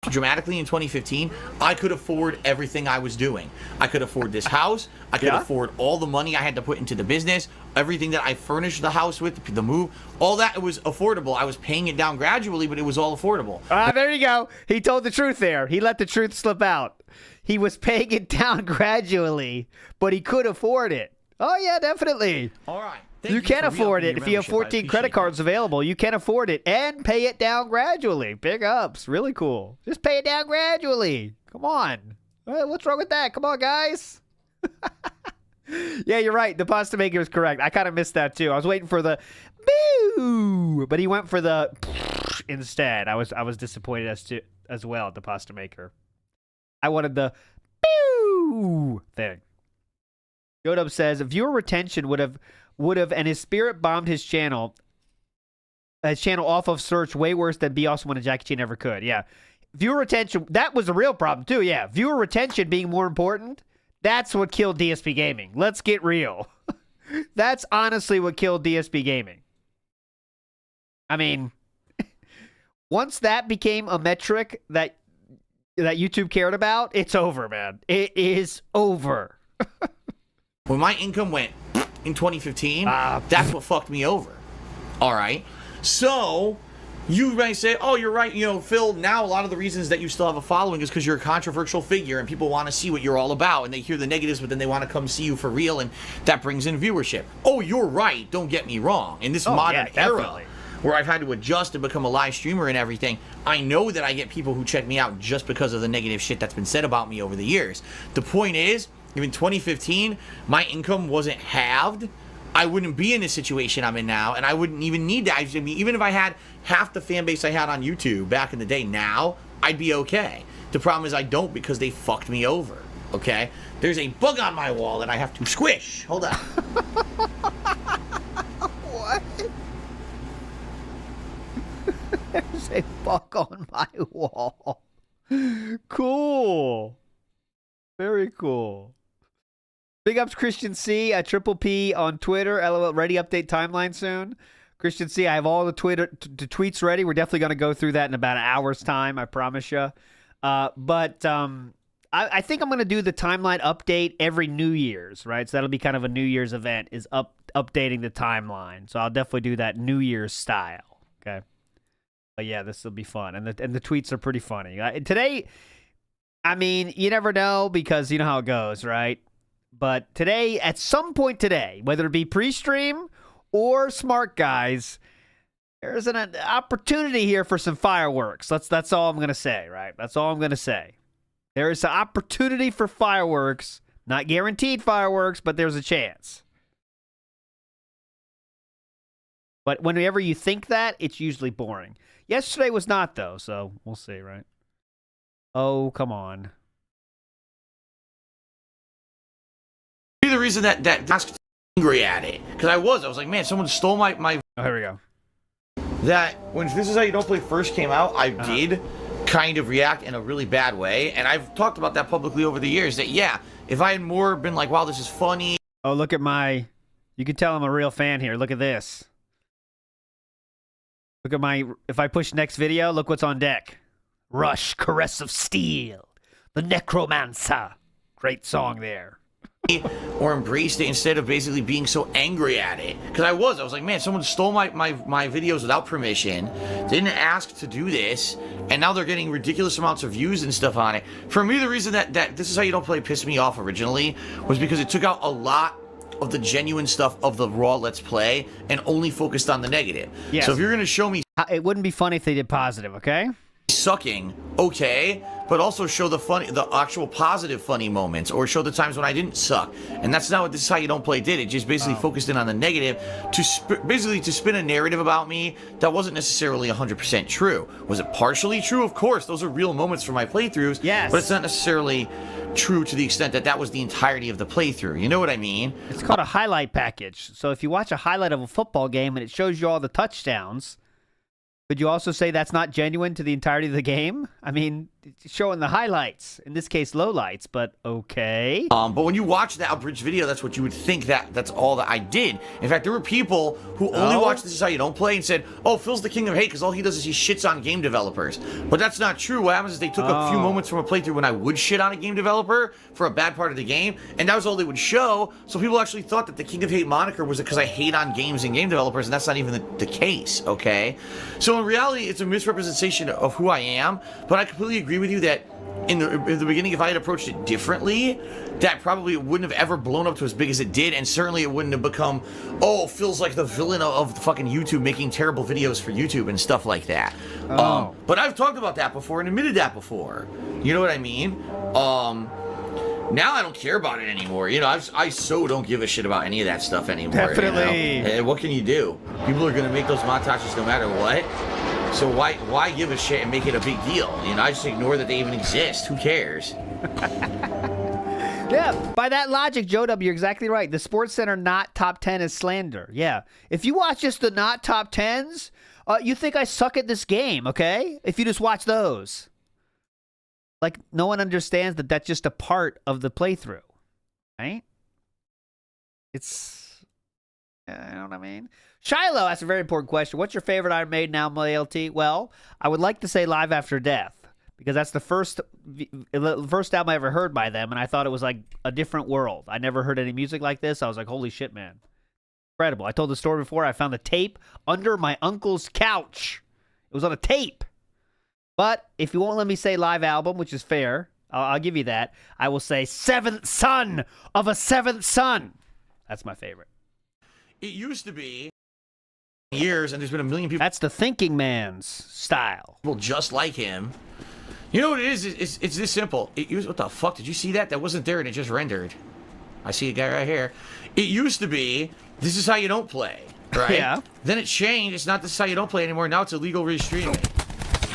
dramatically in 2015, I could afford everything I was doing. I could afford this house. I could afford all the money I had to put into the business. Everything that I furnished the house with, the move, all that, it was affordable. I was paying it down gradually, but it was all affordable. There you go. He told the truth there. He let the truth slip out. He was paying it down gradually, but he could afford it. Oh, yeah, definitely. All right. You can afford it. If you have 14 credit cards available, you can afford it and pay it down gradually. Big ups. Really cool. Just pay it down gradually. Come on. What's wrong with that? Come on, guys. Yeah, you're right. The pasta maker is correct. I kind of missed that, too. I was waiting for the boo, but he went for the instead. I was disappointed as well at the pasta maker. I wanted the view thing. Yodub says viewer retention would have, and his spirit bombed his channel off of search way worse than Be Awesome when a Jackie Chan ever could. Yeah, viewer retention, that was a real problem too. Yeah, viewer retention being more important. That's what killed DSP Gaming. Let's get real. That's honestly what killed DSP Gaming. I mean, once that became a metric that YouTube cared about, it's over, man. It is over. When my income went in 2015, that's what fucked me over. All right. So you may say, oh, you're right. You know, Phil, now a lot of the reasons that you still have a following is because you're a controversial figure and people want to see what you're all about and they hear the negatives, but then they want to come see you for real, and that brings in viewership. Oh, you're right. Don't get me wrong. In this modern era where I've had to adjust and become a live streamer and everything, I know that I get people who check me out just because of the negative shit that's been said about me over the years. The point is, if in 2015 my income wasn't halved, I wouldn't be in the situation I'm in now, and I wouldn't even need that. I mean, even if I had half the fan base I had on YouTube back in the day now, I'd be okay. The problem is I don't, because they fucked me over, okay? There's a bug on my wall that I have to squish. Hold on. What? There's a bug on my wall. Cool. Very cool. Big ups, Christian C at Triple P on Twitter. LOL, ready update timeline soon. Christian C, I have all the tweets ready. We're definitely going to go through that in about an hour's time, I promise you. I think I'm going to do the timeline update every New Year's, right? So that'll be kind of a New Year's event, is updating the timeline. So I'll definitely do that New Year's style, okay? But yeah, this will be fun. And the tweets are pretty funny. Today, I mean, you never know, because you know how it goes, right? But today, at some point today, whether it be pre-stream or Smart Guys, there's an opportunity here for some fireworks. That's all I'm going to say, right? That's all I'm going to say. There is an opportunity for fireworks. Not guaranteed fireworks, but there's a chance. But whenever you think that, it's usually boring. Yesterday was not, though, so we'll see, right? Oh, come on. The reason that I was angry at it, because I was like, man, someone stole my Oh, here we go. That when This Is How You Don't Play first came out, I did kind of react in a really bad way, and I've talked about that publicly over the years, that yeah, if I had more been like, wow, this is funny. Oh, look at my, you can tell I'm a real fan here. Look at this. Look at my, if I push next video, look what's on deck. Rush, Caress of Steel, The Necromancer. Great song there. Or embraced it instead of basically being so angry at it. Because I was like, man, someone stole my videos without permission, didn't ask to do this, and now they're getting ridiculous amounts of views and stuff on it. For me, the reason that This Is How You Don't Play pissed me off originally was because it took out a lot of the genuine stuff of the raw Let's Play and only focused on the negative. Yes. So if you're going to show me... It wouldn't be funny if they did positive, okay? Sucking, okay, but also show the actual positive funny moments, or show the times when I didn't suck. And that's not what This Is How You Don't Play did. It just basically focused in on the negative to spin a narrative about me that wasn't necessarily 100% true. Was it partially true? Of course, those are real moments from my playthroughs. Yes. But it's not necessarily true to the extent that was the entirety of the playthrough. You know what I mean? It's called a highlight package. So if you watch a highlight of a football game and it shows you all the touchdowns, could you also say that's not genuine to the entirety of the game? I mean, it's showing the highlights. In this case, lowlights, but okay. But when you watch that abridged video, that's what you would think that's all that I did. In fact, there were people who only watched This Is How You Don't Play and said, oh, Phil's the king of hate because all he does is he shits on game developers. But that's not true. What happens is they took a few moments from a playthrough when I would shit on a game developer for a bad part of the game, and that was all they would show. So people actually thought that the king of hate moniker was because I hate on games and game developers, and that's not even the case, okay? So in reality, it's a misrepresentation of who I am, but I completely agree with you that in the beginning, if I had approached it differently, that probably wouldn't have ever blown up to as big as it did, and certainly it wouldn't have become, oh, Phil's like the villain of the fucking YouTube, making terrible videos for YouTube and stuff like that. But I've talked about that before and admitted that before. You know what I mean? Now I don't care about it anymore. You know, I so don't give a shit about any of that stuff anymore. Definitely. You know? And what can you do? People are going to make those montages no matter what. So why give a shit and make it a big deal? You know, I just ignore that they even exist. Who cares? Yeah, by that logic, Joe W, you're exactly right. The Sports Center not top 10 is slander. Yeah. If you watch just the not top 10s, you think I suck at this game, okay? If you just watch those. Like, no one understands that that's just a part of the playthrough, right? It's, you know what I mean? Shiloh asks a very important question. What's your favorite Iron Maiden album, LT? Well, I would like to say Live After Death, because that's the first album I ever heard by them, and I thought it was like a different world. I never heard any music like this. I was like, holy shit, man. Incredible. I told the story before. I found the tape under my uncle's couch. It was on a tape. But if you won't let me say live album, which is fair, I'll give you that, I will say Seventh Son of a Seventh Son. That's my favorite. It used to be years, and there's been a million people. That's the thinking man's style. People just like him. You know what it is? It's this simple. What the fuck? Did you see that? That wasn't there, and it just rendered. I see a guy right here. It used to be, this is how you don't play, right? Yeah. Then it changed. It's not this is how you don't play anymore. Now it's illegal restreaming.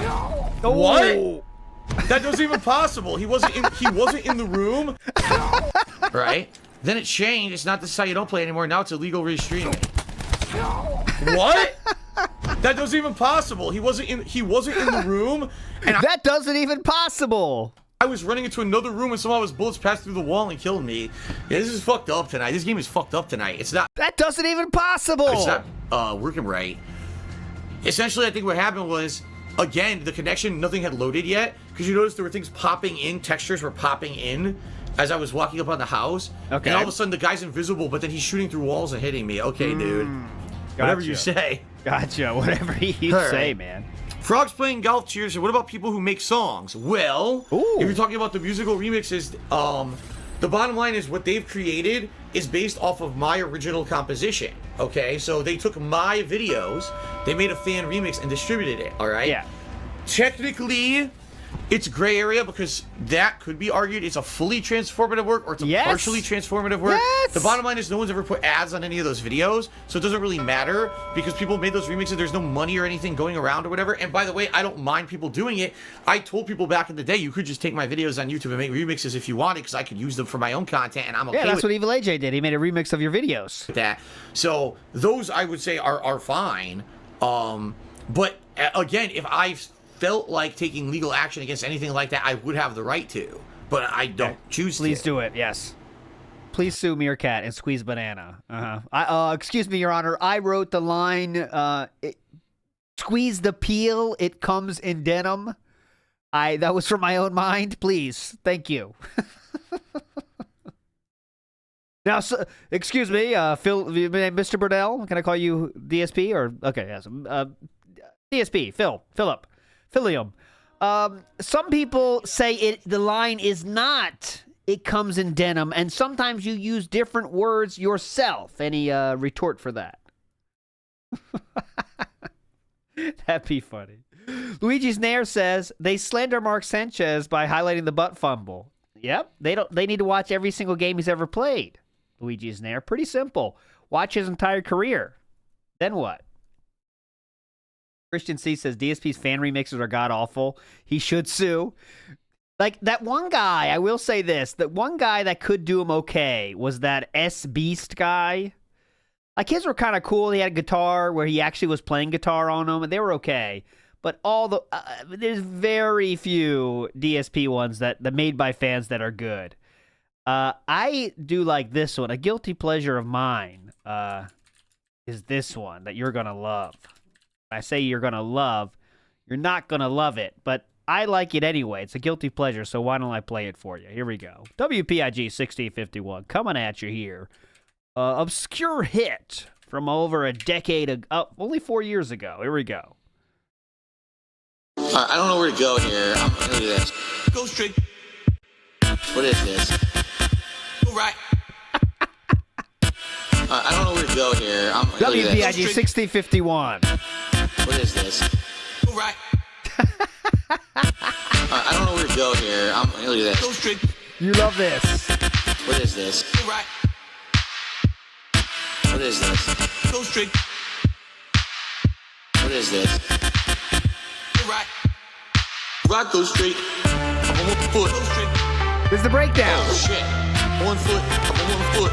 Oh. What? That wasn't even possible. He wasn't in the room. Right? Then it changed. It's not this is how you don't play anymore. Now it's illegal restreaming. What? That wasn't even possible. He wasn't in the room. And that doesn't even possible. I was running into another room and somehow his bullets passed through the wall and killed me. Yeah, this is fucked up tonight. This game is fucked up tonight. It's not. That doesn't even possible. It's not working right. Essentially, I think what happened was, again, the connection, nothing had loaded yet, because you noticed there were things popping in, textures were popping in as I was walking up on the house. Okay. And all of a sudden, the guy's invisible, but then he's shooting through walls and hitting me. Okay, dude. Whatever you say. Gotcha. Whatever you say, man. Frogs playing golf cheers. What about people who make songs? Well, if you're talking about the musical remixes, the bottom line is what they've created is based off of my original composition. Okay, so they took my videos, they made a fan remix and distributed it. All right. Yeah. Technically, it's gray area because that could be argued it's a fully transformative work or it's a partially transformative work. Yes. The bottom line is no one's ever put ads on any of those videos, so it doesn't really matter because people made those remixes. There's no money or anything going around or whatever. And by the way, I don't mind people doing it. I told people back in the day you could just take my videos on YouTube and make remixes if you wanted because I could use them for my own content and I'm okay with Yeah, that's what Evil AJ did. He made a remix of your videos. that. So those I would say are fine. But again, if I felt like taking legal action against anything like that, I would have the right to, but I don't choose to. Please do it, yes. Please sue Meerkat and Squeeze Banana. Excuse me, Your Honor. I wrote the line, squeeze the peel, it comes in denim. That was from my own mind. Please. Thank you. Now, excuse me, Phil, Mr. Burdell. Can I call you DSP? Or okay, yes. DSP, Philip. Philium. Some people say the line is not, it comes in denim, and sometimes you use different words yourself. Any retort for that? That'd be funny. Luigi's Nair says, they slander Mark Sanchez by highlighting the butt fumble. Yep, they need to watch every single game he's ever played. Luigi's Nair, pretty simple. Watch his entire career. Then what? Christian C says DSP's fan remixes are god-awful. He should sue. Like, that one guy, I will say this, that one guy that could do him okay was that S-Beast guy. Like, his were kind of cool. He had a guitar where he actually was playing guitar on them, and they were okay. But there's very few DSP ones that made by fans that are good. I do like this one. A guilty pleasure of mine is this one that you're going to love. I say you're going to love, you're not going to love it, but I like it anyway. It's a guilty pleasure, so why don't I play it for you? Here we go. WPIG 1651 coming at you here. Obscure hit from over a decade ago, only 4 years ago. Here we go. I don't know where to go here. I'm going to do this. Go straight. What is this? Go right. I don't know where to go here. I'm going to do this. WPIG 6051. What is this? Go right. I don't know where to go here. I'm going to do this. Go straight. You love this. What is this? Go right. What is this? Go straight. What is this? Go right. Right, go straight. Foot. Go straight. This is the breakdown. Oh, shit. On foot, I'm on foot.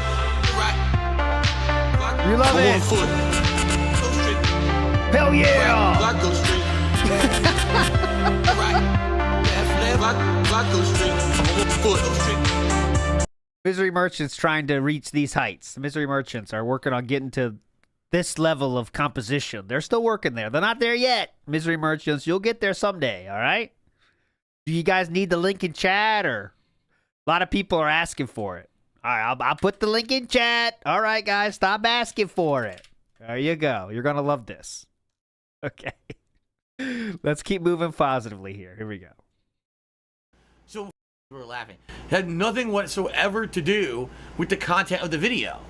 Right. You love I'm it. on foot. Go straight. Hell yeah! Rock, go straight. Right. Left, rock, go straight. I'm on foot. Go straight. Misery Merchants trying to reach these heights. The Misery Merchants are working on getting to this level of composition. They're still working there. They're not there yet. Misery Merchants, you'll get there someday, all right? Do you guys need the link in chat, or a lot of people are asking for it? All right, I'll put the link in chat. All right, guys, stop asking for it. There you go. You're going to love this. Okay. Let's keep moving positively here. Here we go. So we were laughing. It had nothing whatsoever to do with the content of the video.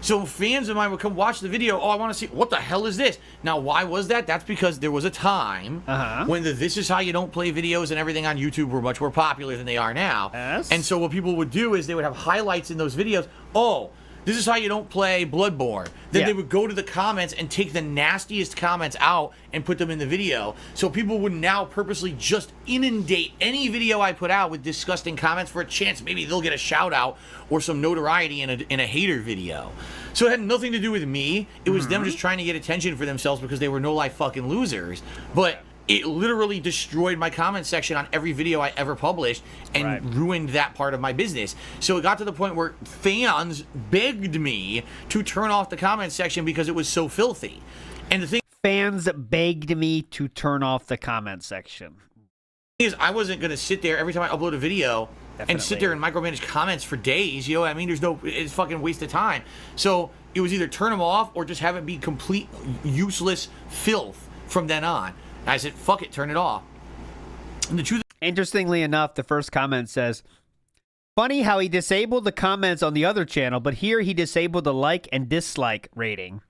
So fans of mine would come watch the video. Oh, I want to see, what the hell is this? Now, why was that? That's because there was a time when the This Is How You Don't Play videos and everything on YouTube were much more popular than they are now. Yes. And so what people would do is they would have highlights in those videos. Oh, this is how you don't play Bloodborne. Then they would go to the comments and take the nastiest comments out and put them in the video. So people would now purposely just inundate any video I put out with disgusting comments for a chance maybe they'll get a shout out or some notoriety in a hater video. So it had nothing to do with me. It was them just trying to get attention for themselves because they were no-life fucking losers. But it literally destroyed my comment section on every video I ever published and ruined that part of my business. So it got to the point where fans begged me to turn off the comment section because it was so filthy. And the thing Fans begged me to turn off the comment section. is, I wasn't going to sit there every time I upload a video and sit there and micromanage comments for days. You know what I mean? It's fucking waste of time. So it was either turn them off or just have it be complete useless filth from then on. I said, fuck it, turn it off. And the truth. Interestingly enough, the first comment says, funny how he disabled the comments on the other channel, but here he disabled the like and dislike rating.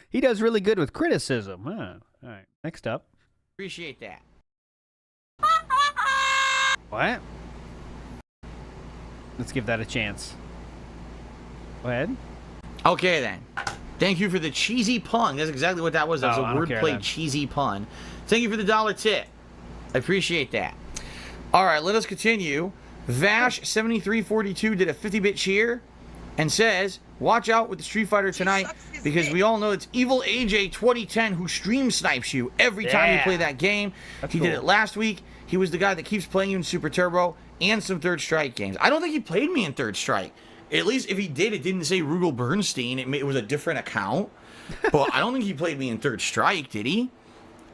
He does really good with criticism. Huh. All right, next up. Appreciate that. What? Let's give that a chance. Go ahead. Okay, then. Thank you for the cheesy pun. That's exactly what that was. That was a wordplay cheesy pun. Thank you for the $1 tip. I appreciate that. All right, let us continue. Vash7342 did a 50-bit cheer and says, watch out with the Street Fighter tonight because we all know it's Evil AJ 2010 who stream snipes you every time you play that game. He did it last week. He was the guy that keeps playing you in Super Turbo and some Third Strike games. I don't think he played me in Third Strike. At least if he did, it didn't say Rugal Bernstein. It was a different account. But I don't think he played me in Third Strike, did he?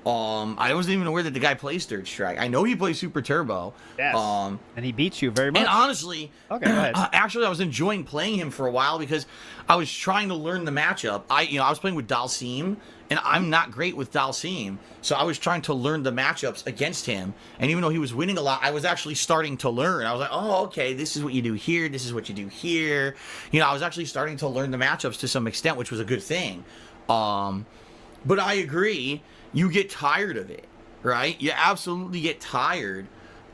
I wasn't even aware that the guy plays Third Strike. I know he plays Super Turbo. Yes. And he beats you very much. And honestly, okay, go ahead. Actually, I was enjoying playing him for a while because I was trying to learn the matchup. I was playing with Dalsim, and I'm not great with Dalsim, so I was trying to learn the matchups against him. And even though he was winning a lot, I was actually starting to learn. I was like, oh, okay, this is what you do here. This is what you do here. I was actually starting to learn the matchups to some extent, which was a good thing. But I agree. You get tired of it, right? You absolutely get tired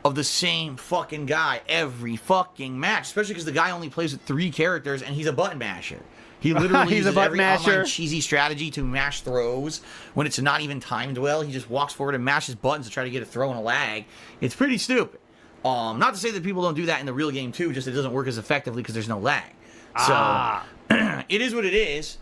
of the same fucking guy every fucking match, especially because the guy only plays with 3 characters and he's a button masher. He literally uses every online cheesy strategy to mash throws when it's not even timed well. He just walks forward and mashes buttons to try to get a throw and a lag. It's pretty stupid. Not to say that people don't do that in the real game too, just it doesn't work as effectively because there's no lag. So it is what it is.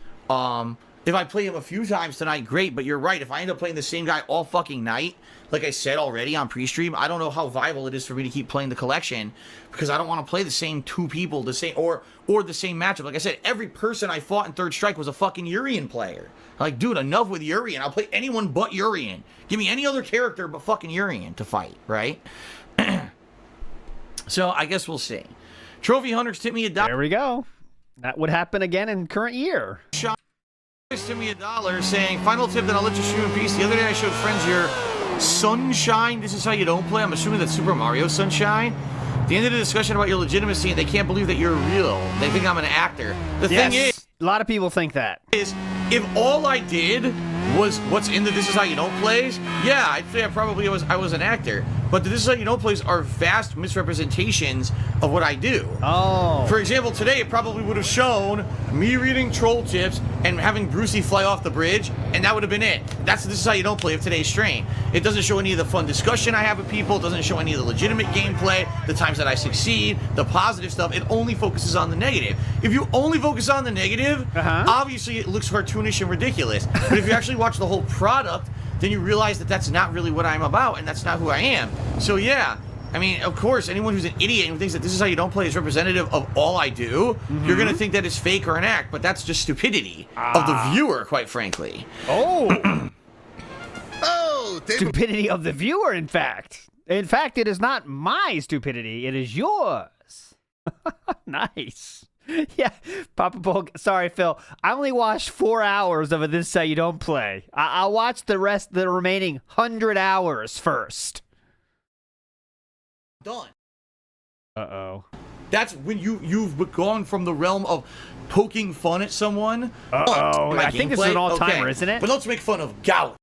If I play him a few times tonight, great, but you're right. If I end up playing the same guy all fucking night, like I said already on pre-stream, I don't know how viable it is for me to keep playing the collection because I don't want to play the same 2 people, the same or the same matchup. Like I said, every person I fought in Third Strike was a fucking Urian player. Like, dude, enough with Urian. I'll play anyone but Urian. Give me any other character but fucking Urian to fight, right? So I guess we'll see. Trophy Hunters tip me $1. There we go. That would happen again in current year. To me $1 saying, final tip that I'll let you stream in peace. The other day I showed friends your Sunshine. This is how you don't play. I'm assuming that's Super Mario Sunshine. At the end of the discussion about your legitimacy, and they can't believe that you're real. They think I'm an actor. The thing is, a lot of people think that. If all I did was what's in the This Is How You Don't plays, yeah, I'd say I was an actor. but the This Is How You Don't plays are vast misrepresentations of what I do. Oh. For example, today it probably would have shown me reading troll tips and having Brucey fly off the bridge, and that would have been it. That's the This Is How You Don't play of today's stream. It doesn't show any of the fun discussion I have with people. It doesn't show any of the legitimate gameplay, the times that I succeed, the positive stuff. It only focuses on the negative. If you only focus on the negative, obviously it looks cartoonish and ridiculous. But if you actually watch the whole product, then you realize that that's not really what I'm about, and that's not who I am. So yeah, I mean, of course, anyone who's an idiot and thinks that This Is How You Don't play is representative of all I do, you're going to think that it's fake or an act, but that's just stupidity of the viewer, quite frankly. Oh. Oh, Stupidity of the viewer, in fact. In fact, it is not my stupidity. It is yours. Nice. Yeah, Papa Bull. Sorry, Phil. I only watched 4 hours of a This Is How You Don't play. I'll watch the remaining 100 hours first. Done. Uh-oh. That's when you've gone from the realm of poking fun at someone. Uh-oh. I think this is an all-timer, isn't it? But let's make fun of gout.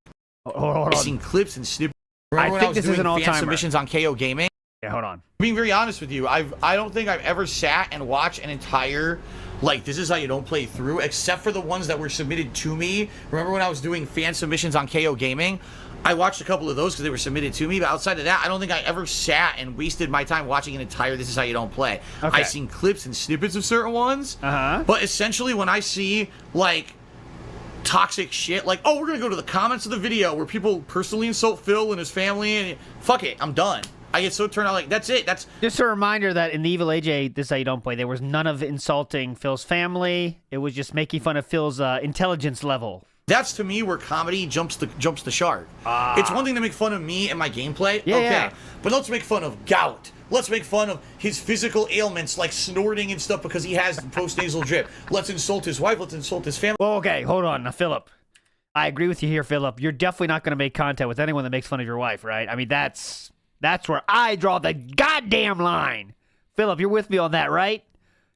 Hold I've on. seen clips and snippets. Remember when I I think was this is doing an fan all-timer. submissions on KO Gaming? Yeah, hold on. Being very honest with you, I don't think I've ever sat and watched an entire, like, This Is How You Don't play through, except for the ones that were submitted to me. Remember when I was doing fan submissions on KO Gaming? I watched a couple of those because they were submitted to me, but outside of that, I don't think I ever sat and wasted my time watching an entire This Is How You Don't play. Okay. I've seen clips and snippets of certain ones, Uh-huh. but essentially when I see, like, toxic shit, like, oh, we're gonna go to the comments of the video where people personally insult Phil and his family, and fuck it, I'm done. I get so turned out, like, that's it. That's just a reminder that in the Evil AJ, This Is How You Don't play, there was none of insulting Phil's family. It was just making fun of Phil's intelligence level. That's to me where comedy jumps the shark. It's one thing to make fun of me and my gameplay, Yeah, okay, yeah. but let's make fun of gout. Let's make fun of his physical ailments like snorting and stuff because he has post-nasal drip. Let's insult his wife. Let's insult his family. Well, okay, hold on. Now, Philip, I agree with you here, Philip. You're definitely not going to make content with anyone that makes fun of your wife, right? I mean, that's where I draw the goddamn line. Philip, you're with me on that, right?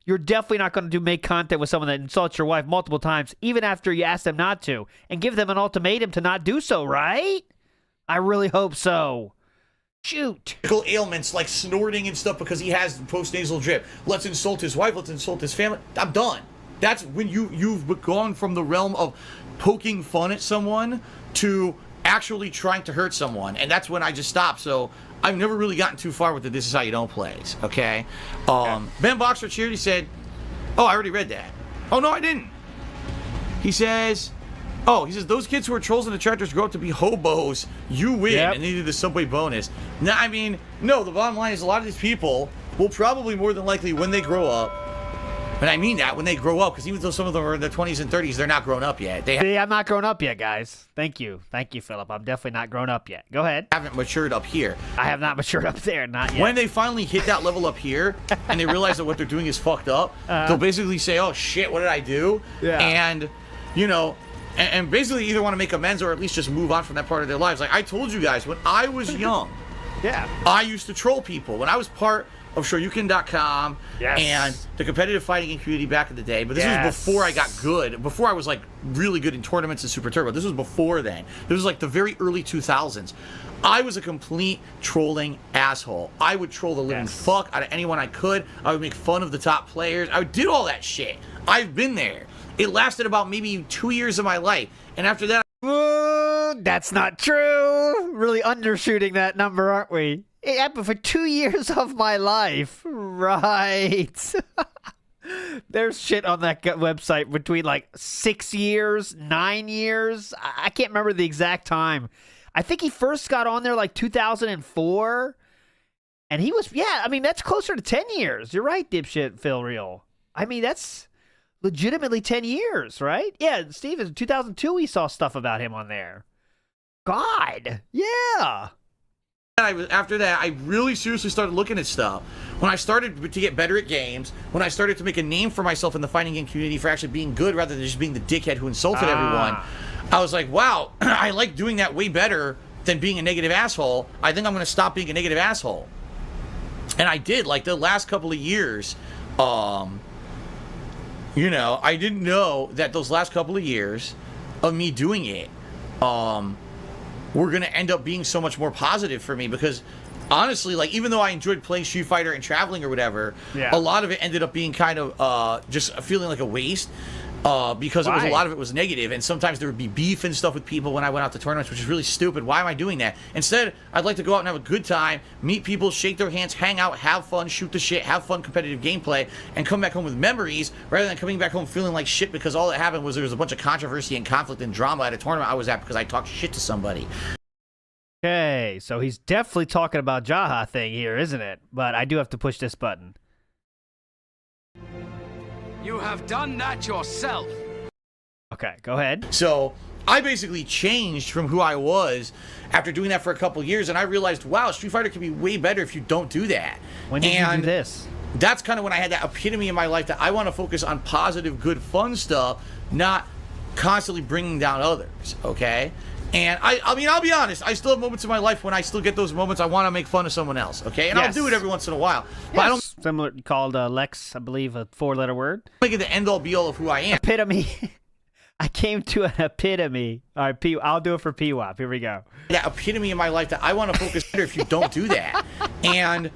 You're definitely not going to make content with someone that insults your wife multiple times, even after you ask them not to, and give them an ultimatum to not do so, right? I really hope so. Shoot. Physical ailments like snorting and stuff because he has post-nasal drip. Let's insult his wife. Let's insult his family. I'm done. That's when you've gone from the realm of poking fun at someone to actually trying to hurt someone, and that's when I just stopped. So I've never really gotten too far with the This Is How You Don't plays, okay? Ben Boxer Charity said, oh, I already read that. Oh, no, I didn't. He says, those kids who are trolls and detractors grow up to be hobos. You win, and needed the Subway bonus. No, I mean, no, the bottom line is a lot of these people will probably more than likely, when they grow up, and I mean that, when they grow up, because even though some of them are in their 20s and 30s, they're not grown up yet. See, I'm not grown up yet, guys. Thank you. Thank you, Philip. I'm definitely not grown up yet. Go ahead. Haven't matured up here. I have not matured up there, not yet. When they finally hit that level up here, and they realize that what they're doing is fucked up, they'll basically say, oh shit, what did I do? Yeah. And, you know, and basically either want to make amends or at least just move on from that part of their lives. Like I told you guys, when I was young, I used to troll people. When I was part of Shoryuken.com and the competitive fighting game community back in the day, but this was before I got good, before I was like really good in tournaments and Super Turbo. This was before then. This was like the very early 2000s. I was a complete trolling asshole. I would troll the living fuck out of anyone I could. I would make fun of the top players. I did all that shit. I've been there. It lasted about maybe 2 years of my life. And after that... That's not true. Really undershooting that number, aren't we? It happened for 2 years of my life. Right. There's shit on that website between like 6 years, 9 years. I can't remember the exact time. I think he first got on there like 2004. And he was, I mean, that's closer to 10 years. You're right, dipshit Phil Real. I mean, that's legitimately 10 years, right? Yeah, Steve, in 2002 we saw stuff about him on there. God, yeah. After that, I really seriously started looking at stuff. When I started to get better at games, when I started to make a name for myself in the fighting game community for actually being good rather than just being the dickhead who insulted everyone, I was like, wow, I like doing that way better than being a negative asshole. I think I'm going to stop being a negative asshole. And I did, like the last couple of years, you know, I didn't know that those last couple of years of me doing it were going to end up being so much more positive for me, because honestly, like, even though I enjoyed playing Street Fighter and traveling or whatever, a lot of it ended up being kind of just feeling like a waste. Because it was, a lot of it was negative, and sometimes there would be beef and stuff with people when I went out to tournaments, which is really stupid. Why am I doing that? Instead, I'd like to go out and have a good time, meet people, shake their hands, hang out, have fun, shoot the shit, have fun competitive gameplay, and come back home with memories, rather than coming back home feeling like shit because all that happened was there was a bunch of controversy and conflict and drama at a tournament I was at because I talked shit to somebody. Okay, so he's definitely talking about Jaha thing here, isn't it? But I do have to push this button. You have done that yourself. Okay, go ahead. So I basically changed from who I was after doing that for a couple years, and I realized, wow, Street Fighter can be way better if you don't do that. When did you do this? That's kind of when I had that epitome in my life that I want to focus on positive, good, fun stuff, not constantly bringing down others, okay? And I mean, I'll be honest, I still have moments in my life when I still get those moments I want to make fun of someone else, okay? And I'll do it every once in a while. But I don't... Similar, called Lex, I believe, a 4-letter word. make it the end-all, be-all of who I am. Epitome. I came to an epitome. All right, I'll do it for PWAP. Here we go. That epitome in my life that I want to focus better if you don't do that. And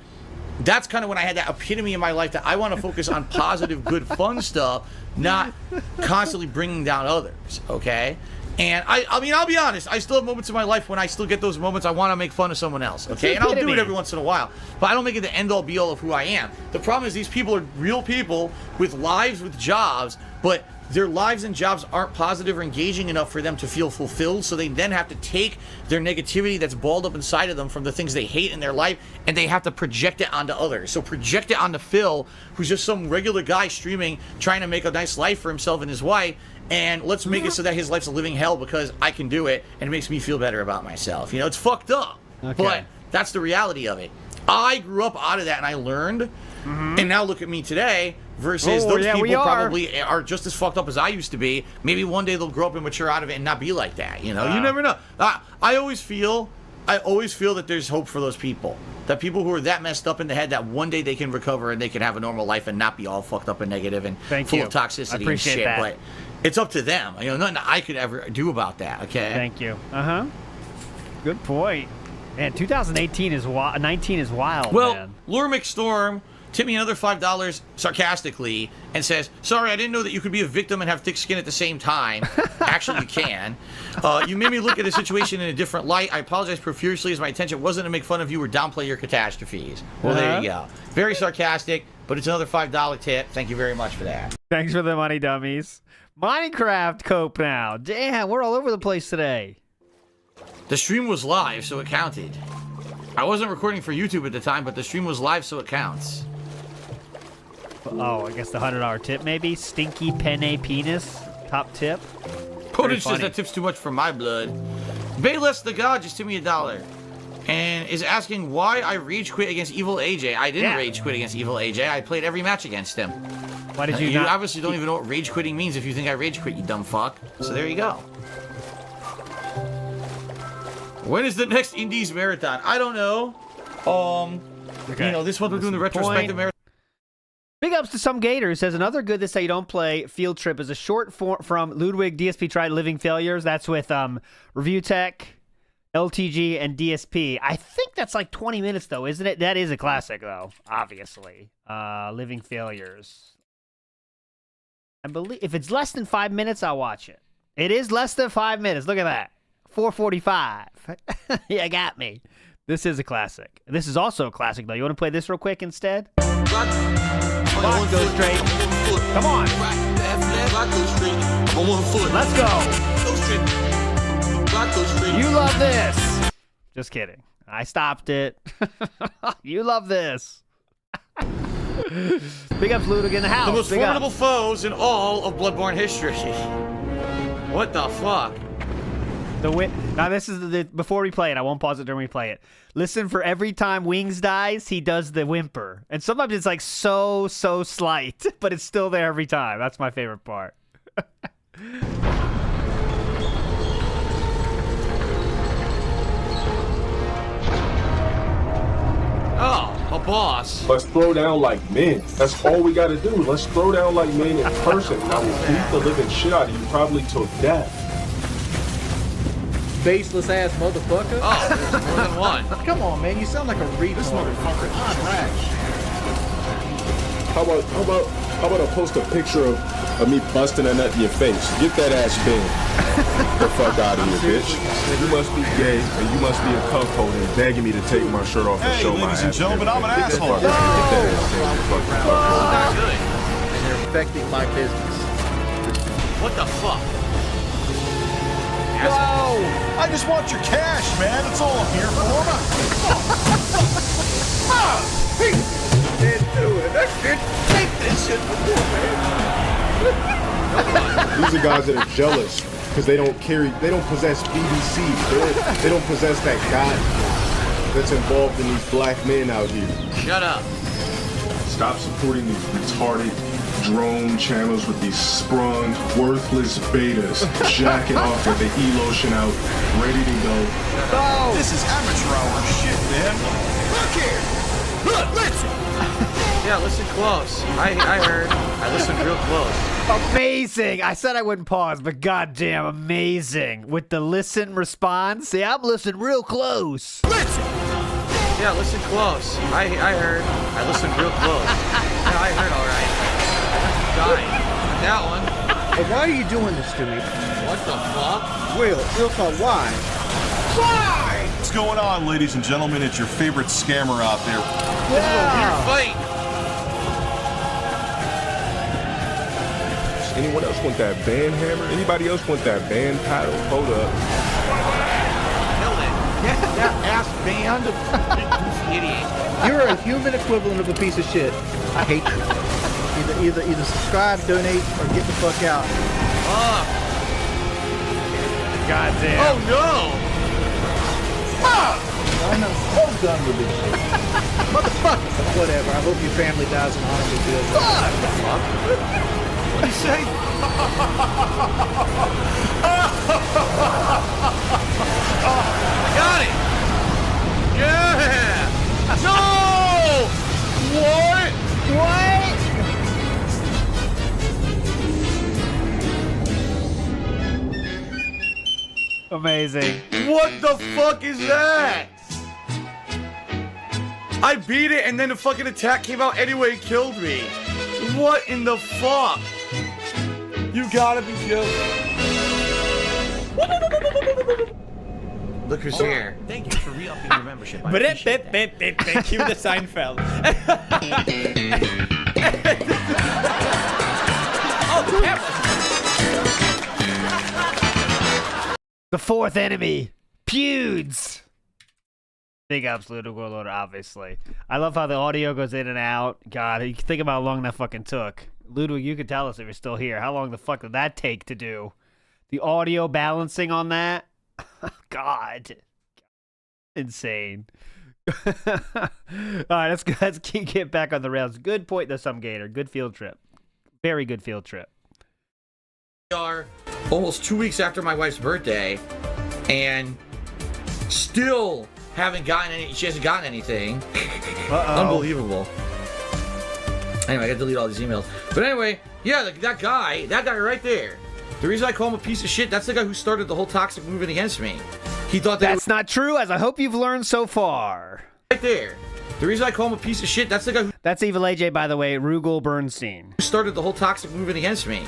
that's kind of when I had that epitome in my life that I want to focus on positive, good, fun stuff, not constantly bringing down others, okay? And I mean, I'll be honest, I still have moments in my life when I still get those moments I want to make fun of someone else, okay? And I'll do it every once in a while, but I don't make it the end-all, be-all of who I am. The problem is these people are real people with lives, with jobs, but their lives and jobs aren't positive or engaging enough for them to feel fulfilled, so they then have to take their negativity that's balled up inside of them from the things they hate in their life, and they have to project it onto others. So project it onto Phil, who's just some regular guy streaming, trying to make a nice life for himself and his wife, and let's make it so that his life's a living hell because I can do it, and it makes me feel better about myself. You know, it's fucked up, but that's the reality of it. I grew up out of that, and I learned, and now look at me today, versus those people probably are just as fucked up as I used to be. Maybe one day they'll grow up and mature out of it and not be like that, you know? You never know. I always feel that there's hope for those people. That people who are that messed up in the head, that one day they can recover and they can have a normal life and not be all fucked up and negative and full of toxicity and shit. That. But it's up to them. You know, nothing I could ever do about that, okay? Thank you. Good point. Man, 2018 is 19 is wild, well, man. Lure McStorm tipped me another $5 sarcastically and says, sorry, I didn't know that you could be a victim and have thick skin at the same time. Actually, you can. You made me look at a situation in a different light. I apologize profusely as my intention wasn't to make fun of you or downplay your catastrophes. Well, there you go. Very sarcastic, but it's another $5 tip. Thank you very much for that. Thanks for the money, dummies. Minecraft Cope now. Damn, we're all over the place today. The stream was live, so it counted. I wasn't recording for YouTube at the time, but the stream was live, so it counts. Oh, I guess the $100 tip, maybe? Stinky Penne Penis? Top tip? Potage says that tip's too much for my blood. Bayless the God just tipped me $1 and is asking why I rage quit against Evil AJ. I didn't rage quit against Evil AJ. I played every match against him. Why did you You obviously don't even know what rage quitting means if you think I rage quit, you dumb fuck. So there you go. When is the next Indies Marathon? I don't know. You know, this one we're doing the retrospective marathon. Big ups to Some Gator, who says, another good This How You Don't Play Field Trip is a short form from Ludwig DSP Tried Living Failures. That's with Review Tech, LTG, and DSP. I think that's like 20 minutes, though, isn't it? That is a classic, though, obviously. Living Failures. I believe if it's less than 5 minutes, I'll watch it. It is less than 5 minutes. Look at that. 4:45. Yeah, got me. This is a classic. This is also a classic, though. You want to play this real quick instead? Come on, go straight. Come on. Let's go. You love this. Just kidding. I stopped it. You love this. Big ups, Ludwig in the house. The most formidable foes in all of Bloodborne history. What the fuck? Now this is the before we play it. I won't pause it during we play it. Listen for every time Wings dies, he does the whimper, and sometimes it's like so slight, but it's still there every time. That's my favorite part. Oh, a boss. Let's throw down like men. That's all we gotta do. Let's throw down like men in person. I will beat the living shit out of you, probably till death. faceless ass motherfucker. Oh, there's more than one. Come on, man. You sound like a retard. This motherfucker trash. How about I post a picture of me busting a nut in your face? Get that ass banned. The fuck out of here, bitch. You must be gay, and you must be a cuck holder begging me to take my shirt off and show my ass. Ladies and gentlemen, I'm an asshole. Not good. And they're affecting my business. What the fuck? I just want your cash, man. That's all I'm here for. Can't do it. I can't take this shit before, man. These are guys that are jealous because they don't possess BBC. They don't possess that God that's involved in these black men out here. Shut up. Stop supporting these retarded drone channels with these sprung, worthless betas jacking off with the e-lotion out, ready to go. This is amateur hour shit, man. Look here. Look, listen. Yeah, listen close. I heard. I listened real close. Amazing. I said I wouldn't pause, but goddamn amazing. With the listen response. See, I'm listening real close. Listen. Yeah, listen close. I heard. I listened real close. Yeah, I heard all right. Dying. That one. Hey, why are you doing this to me? What the fuck? Will, why? Why? What's going on, ladies and gentlemen? It's your favorite scammer out there. This is a weird fight. Anyone else want that band hammer? Anybody else want that band paddle? Hold up. Killed it. That ass band. Idiot. You're a human equivalent of a piece of shit. I hate you. Either subscribe, donate, or get the fuck out. Fuck. Goddamn. Oh no. I'm so done with this shit. Motherfucker. Whatever. I hope your family dies an honorable death. Fuck. What do you say? I got it. Yeah. No. What? What? Amazing. What the fuck is that? I beat it and then the fucking attack came out anyway and killed me. What in the fuck? You gotta be joking. Look who's here. Thank you for re-upping your membership. I But appreciate that. cue the Seinfeld. Oh, the camera. The fourth enemy, Pewds. Big ups, Ludwig Warlord, obviously. I love how the audio goes in and out. God, you can think about how long that fucking took. Ludwig, you could tell us if you're still here. How long the fuck did that take to do? The audio balancing on that? God. Insane. All right, let's get back on the rails. Good point, though, some Gator. Good field trip. Very good field trip. We are almost 2 weeks after my wife's birthday, and still haven't gotten any. She hasn't gotten anything. Unbelievable. Anyway, I gotta delete all these emails. But anyway, yeah, that guy right there. The reason I call him a piece of shit, that's the guy who started the whole toxic movement against me. He thought That's not true, as I hope you've learned so far. right there. The reason I call him a piece of shit, that's the guy who That's Evil AJ, by the way, Rugel Bernstein. started the whole toxic movement against me.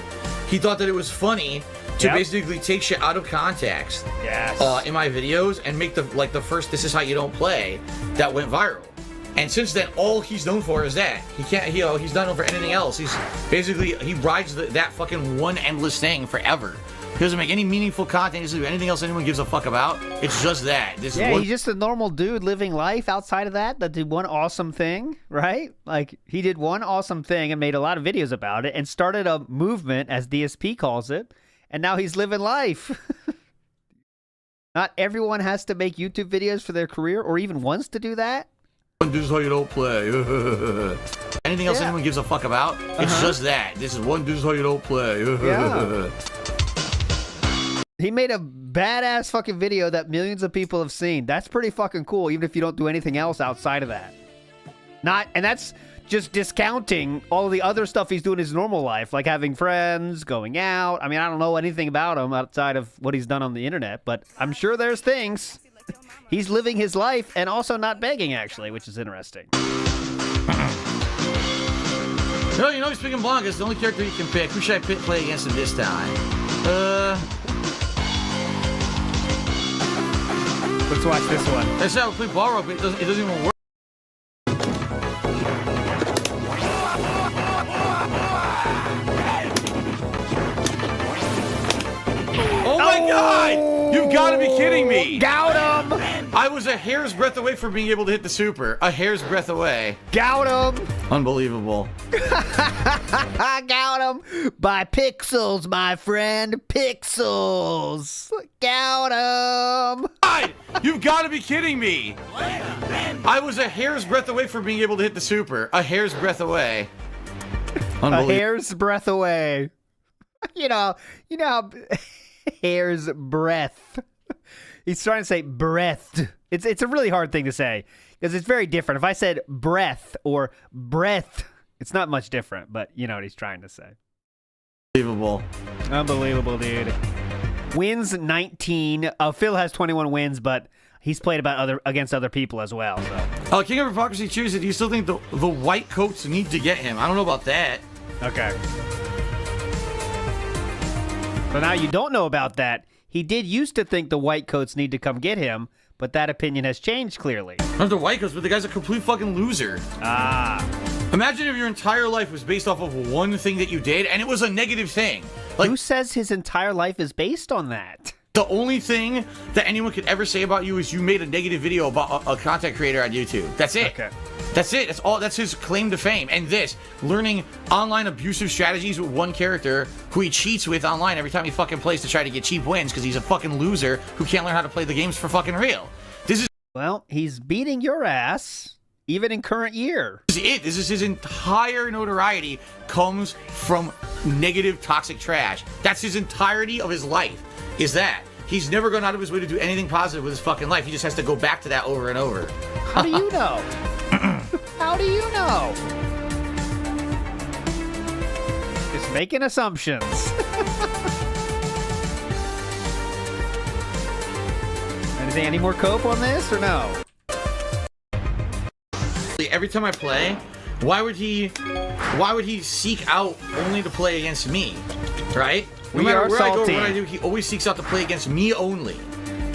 He thought that it was funny to basically take shit out of context Yes. in my videos and make the first "This Is How You Don't Play" that went viral. And since then, all he's known for is that. He can't, he's not known for anything else. He's basically, he rides that fucking one endless thing forever. He doesn't make any meaningful content. He doesn't do anything else anyone gives a fuck about. It's just that. This is He's just a normal dude living life outside of that did one awesome thing, right? Like, he did one awesome thing and made a lot of videos about it and started a movement, as DSP calls it, and now he's living life. Not everyone has to make YouTube videos for their career or even wants to do that. This is how you don't play. Anything else anyone gives a fuck about? It's just that. This is one "This Is How You Don't Play." He made a badass fucking video that millions of people have seen. That's pretty fucking cool, even if you don't do anything else outside of that. And that's just discounting all the other stuff he's doing in his normal life, like having friends, going out. I mean, I don't know anything about him outside of what he's done on the internet, but I'm sure there's things. He's living his life and also not begging, actually, which is interesting. Well, you know, speaking of Blanca, it's the only character you can pick. Who should I play against him this time? Let's watch this one. That's how we play ball rope, but it doesn't even work. Oh my God! You've got to be kidding me! Got him! I was a hair's breadth away from being able to hit the super. A hair's breadth away. Got him! Unbelievable. I got him by pixels, my friend. Pixels. Got him. God, you've got to be kidding me. I was a hair's breadth away from being able to hit the super. A hair's breadth away. A hair's breadth away. You know how hair's breadth. He's trying to say breathed. It's a really hard thing to say because it's very different. If I said breath or breath, it's not much different, but you know what he's trying to say. Unbelievable. Unbelievable, dude. Wins 19. Phil has 21 wins, but he's played against other people as well. So. King of Hypocrisy chooses. Do you still think the white coats need to get him? I don't know about that. Okay. So now you don't know about that. He did used to think the white coats need to come get him, but that opinion has changed clearly. Not the white coats, but the guy's a complete fucking loser. Ah. Imagine if your entire life was based off of one thing that you did, and it was a negative thing. Like, who says his entire life is based on that? The only thing that anyone could ever say about you is you made a negative video about a content creator on YouTube. That's it. Okay. That's it. That's all. That's his claim to fame. And this, learning online abusive strategies with one character who he cheats with online every time he fucking plays to try to get cheap wins because he's a fucking loser who can't learn how to play the games for fucking real. This is... Well, he's beating your ass, even in current year. This is it. This is his entire notoriety comes from negative, toxic trash. That's his entirety of his life, is that. He's never gone out of his way to do anything positive with his fucking life. He just has to go back to that over and over. How do you know? How do you know? Just making assumptions. Any more cope on this or no? Every time I play, why would he seek out only to play against me? Right? No matter where I go, what I do, he always seeks out to play against me only.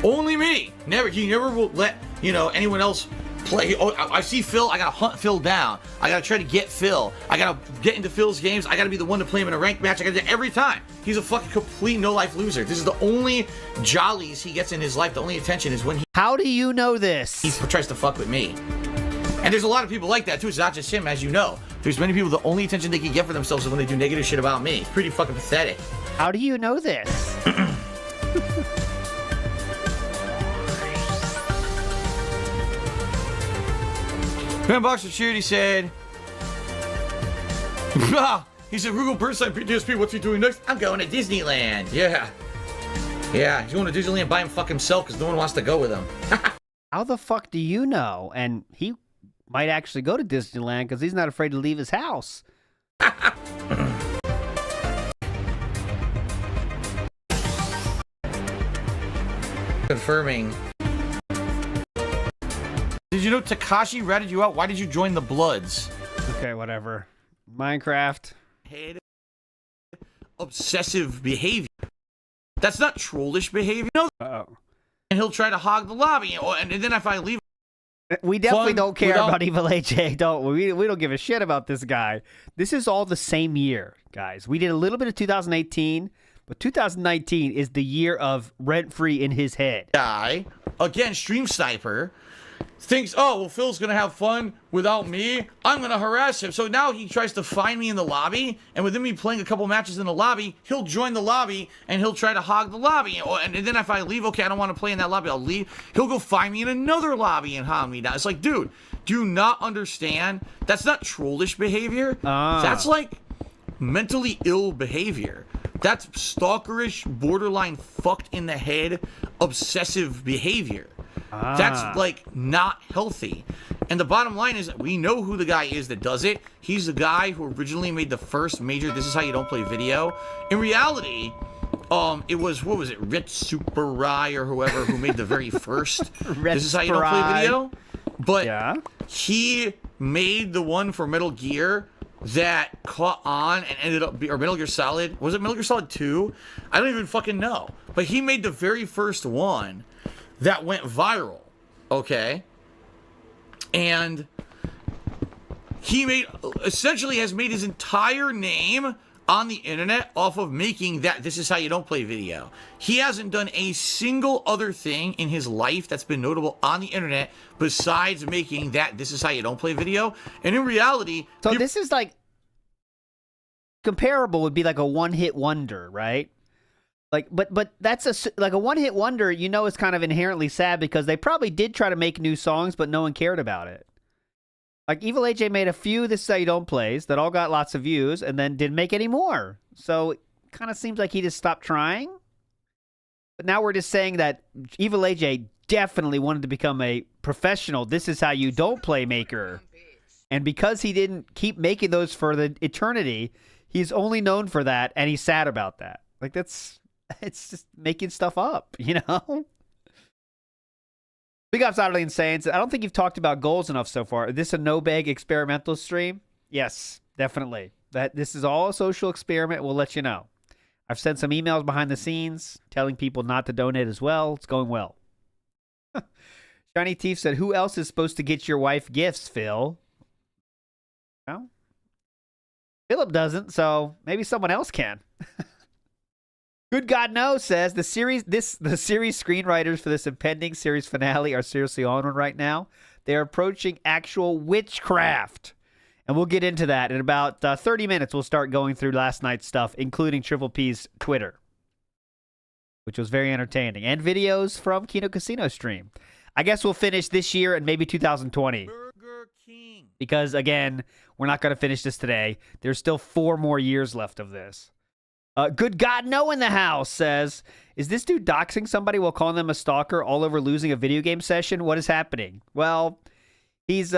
Only me. He never will let, anyone else play. I see Phil, I gotta hunt Phil down. I gotta try to get Phil. I gotta get into Phil's games. I gotta be the one to play him in a ranked match. I gotta do it every time. He's a fucking complete no-life loser. This is the only jollies he gets in his life. The only attention is when he... How do you know this? He tries to fuck with me. And there's a lot of people like that, too. It's not just him, as you know. There's many people, the only attention they can get for themselves is when they do negative shit about me. It's pretty fucking pathetic. How do you know this? Box of Charity said, he said, Rugal Birdside DSP, what's he doing next? I'm going to Disneyland. Yeah, he's going to Disneyland by himself because no one wants to go with him. How the fuck do you know? And he might actually go to Disneyland because he's not afraid to leave his house. Confirming. Did you know Takashi ratted you out? Why did you join the Bloods? Okay, whatever. Minecraft. Obsessive behavior. That's not trollish behavior. No. Uh-oh. And he'll try to hog the lobby. And then if I leave... We definitely don't care about Evil AJ, don't we? We don't give a shit about this guy. This is all the same year, guys. We did a little bit of 2018, but 2019 is the year of rent-free in his head. Guy, again, Stream Sniper, thinks, oh, well, Phil's going to have fun without me. I'm going to harass him. So now he tries to find me in the lobby, and with me playing a couple matches in the lobby, he'll join the lobby, and he'll try to hog the lobby. And then if I leave, okay, I don't want to play in that lobby, I'll leave. He'll go find me in another lobby and hog me down. It's like, dude, do you not understand? That's not trollish behavior. That's like mentally ill behavior. That's stalkerish, borderline fucked in the head, obsessive behavior. That's like not healthy. And the bottom line is, we know who the guy is that does it. He's the guy who originally made the first major This Is How You Don't Play video. In reality, it was, what was it, Rit Super Rye or whoever who made the very first This Is How You Don't Play video. But he made the one for Metal Gear that caught on and ended up, or Metal Gear Solid, was it Metal Gear Solid 2? I don't even fucking know. But he made the very first one that went viral, okay? And he essentially has made his entire name on the internet off of making that This Is How You Don't Play video. He hasn't done a single other thing in his life that's been notable on the internet besides making that This Is How You Don't Play video. And in reality... So this is like... Comparable would be like a one-hit wonder, right? Like, but that's like a one-hit wonder, you know, is kind of inherently sad because they probably did try to make new songs, but no one cared about it. Like, Evil AJ made a few This Is How You Don't Plays that all got lots of views and then didn't make any more. So it kind of seems like he just stopped trying. But now we're just saying that Evil AJ definitely wanted to become a professional This Is How You Don't Play maker. And because he didn't keep making those for the eternity, he's only known for that, and he's sad about that. Like, it's just making stuff up, you know? Big ups, Utterly Insane. I don't think you've talked about goals enough so far. Is this a no-bag experimental stream? Yes, definitely. This is all a social experiment. We'll let you know. I've sent some emails behind the scenes telling people not to donate as well. It's going well. Shiny Teeth said, who else is supposed to get your wife gifts, Phil? Well, Philip doesn't, so maybe someone else can. Good God knows says the series screenwriters for this impending series finale are seriously on one right now. They're approaching actual witchcraft. And we'll get into that in about 30 minutes. We'll start going through last night's stuff, including Triple P's Twitter, which was very entertaining, and videos from Kino Casino stream. I guess we'll finish this year and maybe 2020. Burger King. Because, again, we're not going to finish this today. There's still 4 more years left of this. Good God, no in the house says, is this dude doxing somebody while calling them a stalker all over losing a video game session? What is happening? Well, he's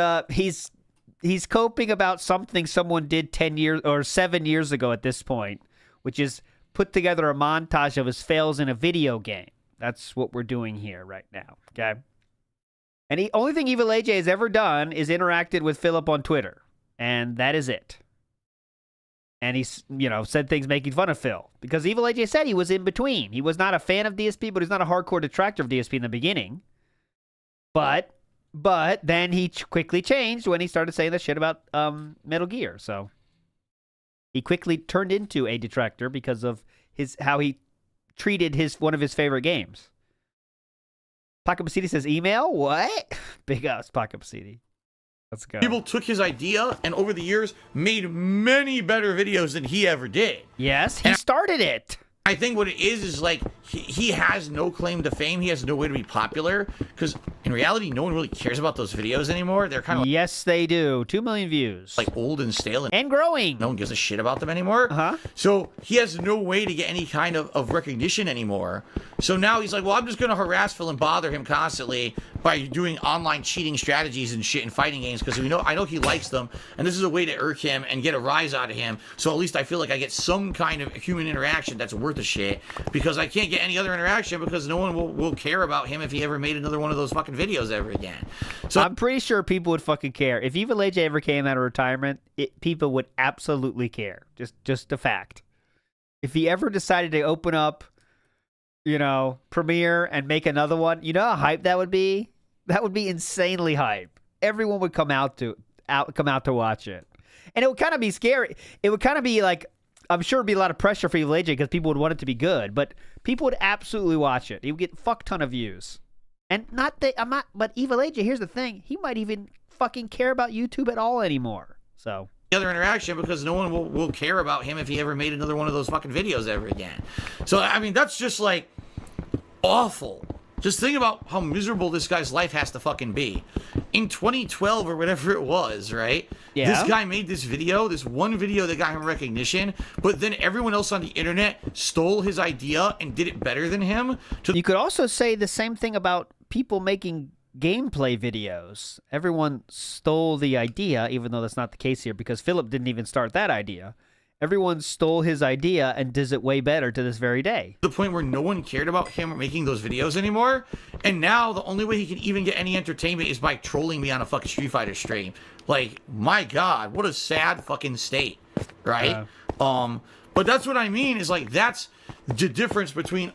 coping about something someone did 10 years or 7 years ago at this point, which is put together a montage of his fails in a video game. That's what we're doing here right now, okay? And the only thing Evil AJ has ever done is interacted with Philip on Twitter, and that is it. And he's, said things making fun of Phil. Because Evil AJ said he was in between. He was not a fan of DSP, but he's not a hardcore detractor of DSP in the beginning. But then he quickly changed when he started saying that shit about Metal Gear. So he quickly turned into a detractor because of how he treated one of his favorite games. Pocket Pasidi says, email? What? Big ups, Pocket Pasidi. Let's go. People took his idea and over the years made many better videos than he ever did. Yes, he started it. I think what it is like he has no claim to fame. He has no way to be popular because in reality, no one really cares about those videos anymore. They're kind of yes, they do. 2 million views. Like old and stale and growing. No one gives a shit about them anymore. So he has no way to get any kind of recognition anymore. So now he's like, well, I'm just going to harass Phil and bother him constantly by doing online cheating strategies and shit in fighting games because I know he likes them and this is a way to irk him and get a rise out of him. So at least I feel like I get some kind of human interaction that's worth a shit because I can't get any other interaction because no one will care about him if he ever made another one of those fucking videos ever again. So I'm pretty sure people would fucking care. If Evil AJ ever came out of retirement, people would absolutely care. Just a fact. If he ever decided to open up, Premiere and make another one, you know how hype that would be? That would be insanely hype. Everyone would come out to watch it. And it would kind of be scary. It would kind of be like, I'm sure it'd be a lot of pressure for Evil AJ because people would want it to be good, but people would absolutely watch it. He would get fuck ton of views. And but Evil AJ, here's the thing. He might even fucking care about YouTube at all anymore. So other interaction because no one will care about him if he ever made another one of those fucking videos ever again. So, I mean, that's just like awful. Just think about how miserable this guy's life has to fucking be. In 2012 or whatever it was, right? Yeah. This guy made this one video that got him recognition, but then everyone else on the internet stole his idea and did it better than him. You could also say the same thing about people making gameplay videos. Everyone stole the idea, even though that's not the case here, because Philip didn't even start that idea. Everyone stole his idea and does it way better to this very day. The point where no one cared about him making those videos anymore, and now the only way he can even get any entertainment is by trolling me on a fucking Street Fighter stream. Like, my God, what a sad fucking state, right? But that's what I mean is like that's the difference between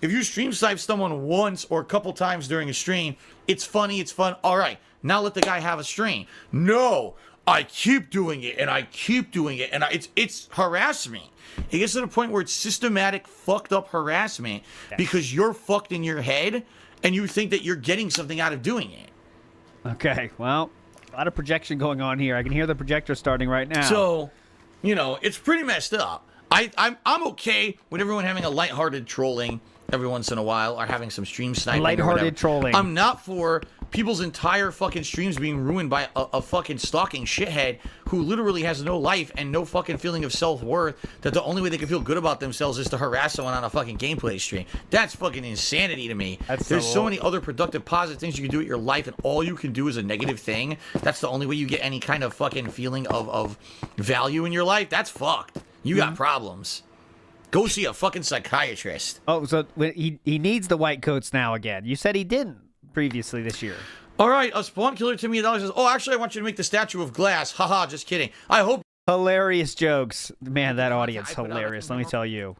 if you stream snipe someone once or a couple times during a stream, it's funny, it's fun. All right, now let the guy have a stream. No. I keep doing it, and I keep doing it, and it's harassment. It gets to the point where it's systematic, fucked up harassment because you're fucked in your head, and you think that you're getting something out of doing it. Okay, well, a lot of projection going on here. I can hear the projector starting right now. So, it's pretty messed up. I'm okay with everyone having a lighthearted trolling every once in a while, or having some stream sniping. Lighthearted trolling. I'm not for people's entire fucking streams being ruined by a fucking stalking shithead who literally has no life and no fucking feeling of self-worth, that the only way they can feel good about themselves is to harass someone on a fucking gameplay stream. That's fucking insanity to me. There's so many other productive, positive things you can do with your life, and all you can do is a negative thing. That's the only way you get any kind of fucking feeling of value in your life. That's fucked. You got problems. Go see a fucking psychiatrist. Oh, so he needs the white coats now again. You said he didn't previously this year. All right, a Spawn Killer to me says, actually, I want you to make the statue of glass. Haha, just kidding. I hope. Hilarious jokes. Man, that audience, hilarious. Let me tell you.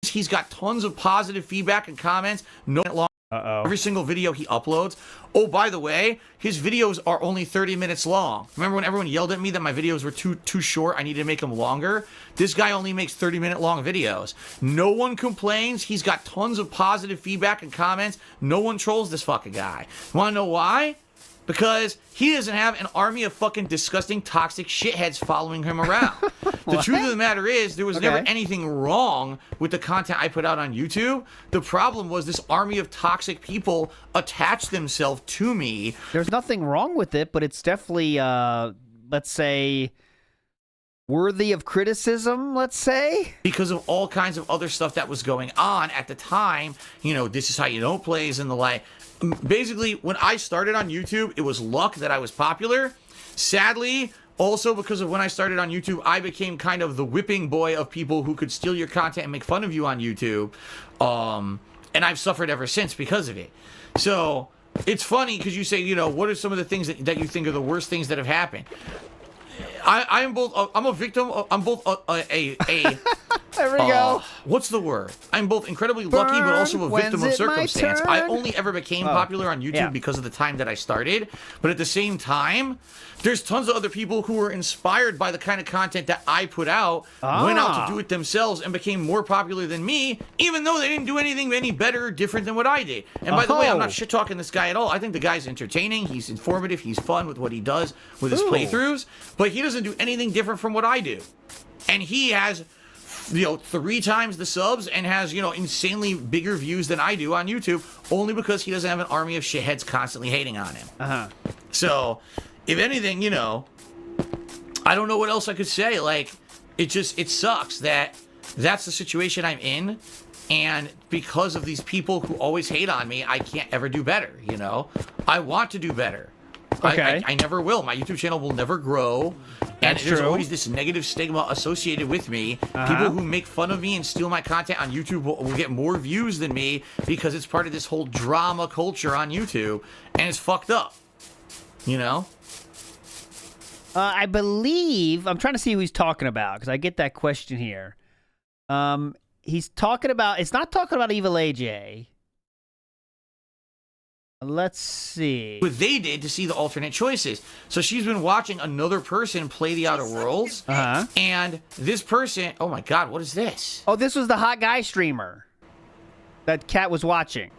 He's got tons of positive feedback and comments. No long. Every single video he uploads. Oh, by the way, his videos are only 30 minutes long. Remember when everyone yelled at me that my videos were too short? I needed to make them longer. This guy only makes 30-minute long videos. No one complains. He's got tons of positive feedback and comments. No one trolls this fucking guy. Want to know why? Because he doesn't have an army of fucking disgusting, toxic shitheads following him around. The truth of the matter is, there was never anything wrong with the content I put out on YouTube. The problem was this army of toxic people attached themselves to me. There's nothing wrong with it, but it's definitely, let's say, worthy of criticism, let's say? Because of all kinds of other stuff that was going on at the time. This is how you don't plays and the like. Basically, when I started on YouTube, it was luck that I was popular. Sadly, also because of when I started on YouTube, I became kind of the whipping boy of people who could steal your content and make fun of you on YouTube. And I've suffered ever since because of it. So, it's funny because you say, what are some of the things that you think are the worst things that have happened? I'm both. I'm a victim. I'm both There we go. What's the word? I'm both incredibly lucky, but also a victim of circumstance. I only ever became popular on YouTube because of the time that I started. But at the same time, there's tons of other people who were inspired by the kind of content that I put out, went out to do it themselves, and became more popular than me, even though they didn't do anything any better or different than what I did. And by the way, I'm not shit-talking this guy at all. I think the guy's entertaining. He's informative. He's fun with what he does with his playthroughs. But he doesn't do anything different from what I do. And he has 3 times the subs and has, insanely bigger views than I do on YouTube, only because he doesn't have an army of shitheads constantly hating on him. So, if anything, I don't know what else I could say. Like, it sucks that that's the situation I'm in, and because of these people who always hate on me, I can't ever do better, I want to do better. Okay. I never will. My YouTube channel will never grow. And there's always this negative stigma associated with me. People who make fun of me and steal my content on YouTube will get more views than me because it's part of this whole drama culture on YouTube. And it's fucked up. I believe, I'm trying to see who he's talking about, because I get that question here. He's talking about, it's not talking about Evil AJ. Let's see. What they did to see the alternate choices. So she's been watching another person play the Outer Worlds. And this person, oh my God, what is this? Oh, this was the hot guy streamer that Kat was watching.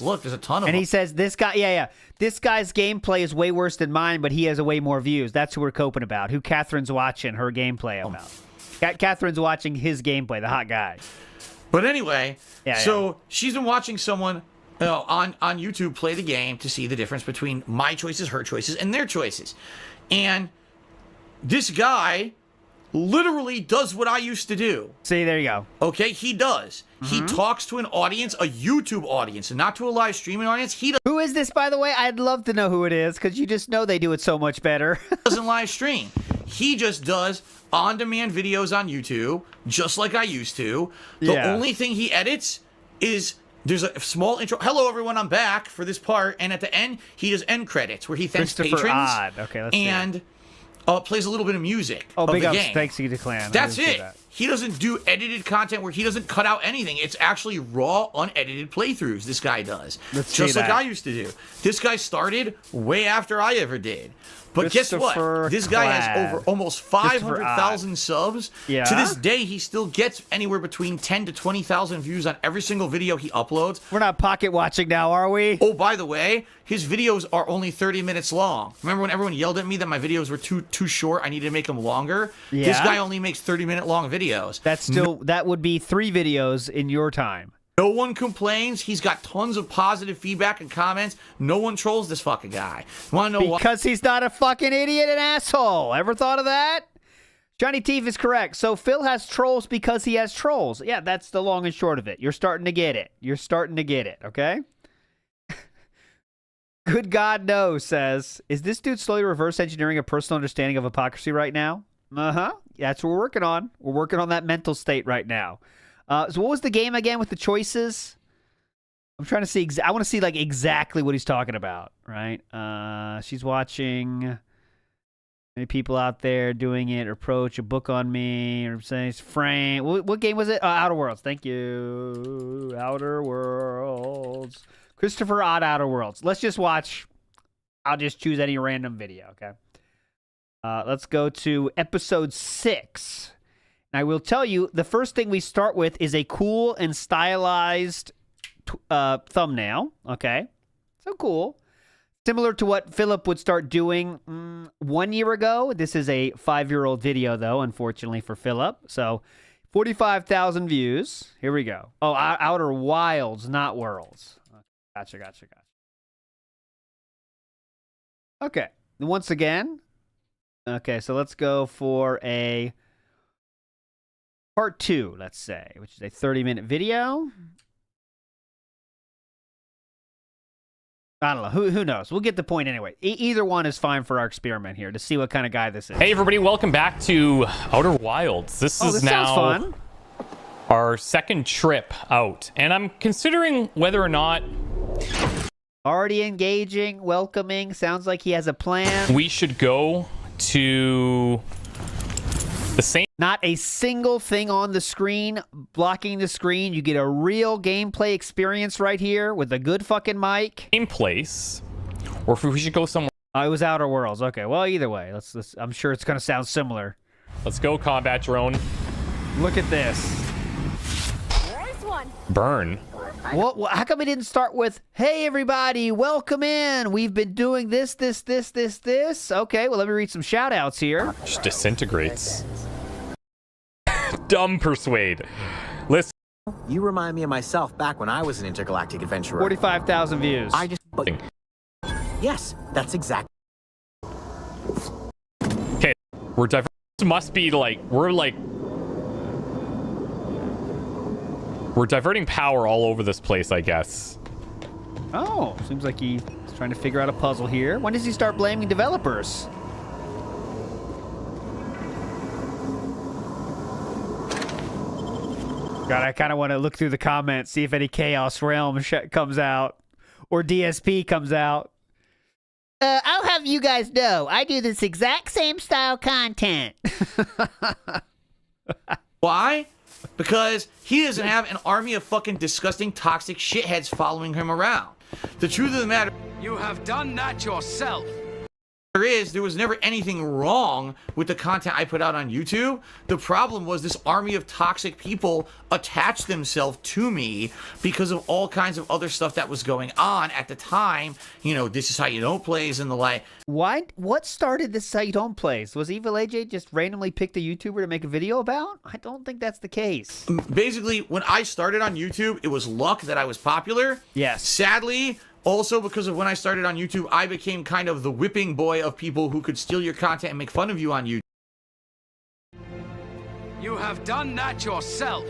Look, there's a ton of And them. he says, this guy, this guy's gameplay is way worse than mine, but he has a way more views. That's who we're coping about, who Catherine's watching her gameplay about. Catherine's watching his gameplay, the hot guy. But anyway, she's been watching someone on YouTube play the game to see the difference between my choices, her choices, and their choices. And this guy literally does what I used to do. See, there you go. Okay, he does. He talks to an audience, a YouTube audience, and not to a live streaming audience. He Who is this, by the way? I'd love to know who it is, because you just know they do it so much better. doesn't live stream. He just does on-demand videos on YouTube, just like I used to. The only thing he edits is there's a small intro. Hello, everyone. I'm back for this part. And at the end, he does end credits where he thanks patrons. Okay, let's and see. Plays a little bit of music. Oh, of big the ups. game. Thanks you to Clan. That's it. He doesn't do edited content where he doesn't cut out anything. It's actually raw, unedited playthroughs this guy does. Just like I used to do. This guy started way after I ever did. But guess what? This guy has over almost 500,000 subs. Yeah. To this day, he still gets anywhere between 10 to 20,000 views on every single video he uploads. We're not pocket watching now, are we? Oh, by the way, his videos are only 30 minutes long. Remember when everyone yelled at me that my videos were too short? I needed to make them longer. Yeah. This guy only makes 30-minute long videos. That would be 3 videos in your time. No one complains. He's got tons of positive feedback and comments. No one trolls this fucking guy. Want to know why? Because he's not a fucking idiot and asshole. Ever thought of that? Johnny Teef is correct. So Phil has trolls because he has trolls. Yeah, that's the long and short of it. You're starting to get it. You're starting to get it, okay? Good God, no, says, is this dude slowly reverse engineering a personal understanding of hypocrisy right now? Uh-huh. That's what we're working on. We're working on that mental state right now. So what was the game again with the choices? I'm trying to see. I want to see like exactly what he's talking about, right? She's watching. Many people out there doing it. Approach a book on me. Or saying frame. What game was it? Outer Worlds. Thank you. Outer Worlds. Christopher Odd Outer Worlds. Let's just watch. I'll just choose any random video. Okay. Let's go to episode 6. I will tell you, the first thing we start with is a cool and stylized thumbnail. Okay. So cool. Similar to what Philip would start doing 1 year ago. This is a 5-year-old video, though, unfortunately for Philip. So 45,000 views. Here we go. Oh, Outer Wilds, not Worlds. Gotcha. Okay. Once again. Okay, so let's go for a part 2, let's say, which is a 30-minute video. I don't know. Who knows? We'll get the point anyway. Either one is fine for our experiment here to see what kind of guy this is. Hey, everybody. Welcome back to Outer Wilds. This is now fun. Our second trip out. And I'm considering whether or not... Already engaging, welcoming. Sounds like he has a plan. We should go to the same... Not a single thing on the screen, blocking the screen. You get a real gameplay experience right here with a good fucking mic. Same place. Or if we should go somewhere... it was Outer Worlds. Okay, well, either way. Let's I'm sure it's going to sound similar. Let's go, combat drone. Look at this. There's one. Burn. What? How come we didn't start with, hey, everybody, welcome in. We've been doing this. Okay, well, let me read some shout-outs here. Just disintegrates. Dumb persuade. Listen. You remind me of myself back when I was an intergalactic adventurer. 45,000 views. Yes, that's exactly. Okay, we're diverting. This must be like, we're diverting power all over this place, I guess. Oh, seems like he's trying to figure out a puzzle here. When does he start blaming developers? God, I kind of want to look through the comments, see if any Chaos Realm comes out. Or DSP comes out. I'll have you guys know, I do this exact same style content. Why? Because he doesn't have an army of fucking disgusting, toxic shitheads following him around. The truth of the matter... You have done that yourself. There was never anything wrong with the content I put out on YouTube. The problem was this army of toxic people attached themselves to me because of all kinds of other stuff that was going on at the time. You know, This Is How You Don't Plays and the like. What started This Is How You Don't Plays? Was Evil AJ just randomly picked a YouTuber to make a video about? I don't think that's the case. Basically, when I started on YouTube, it was luck that I was popular. Yes. Sadly... Also, because of when I started on YouTube, I became kind of the whipping boy of people who could steal your content and make fun of you on YouTube. have done that yourself.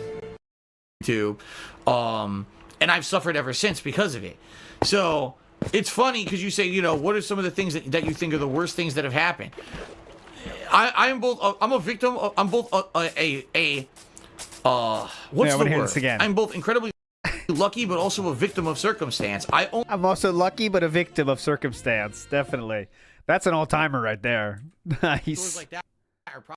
And I've suffered ever since because of it. So it's funny because you say, what are some of the things that you think are the worst things that have happened? I'm both. I'm a victim. I'm both what's the word? I'm both incredibly lucky, but also a victim of circumstance. I'm also lucky, but a victim of circumstance. Definitely, that's an all-timer right there. Nice. Stores like that are probably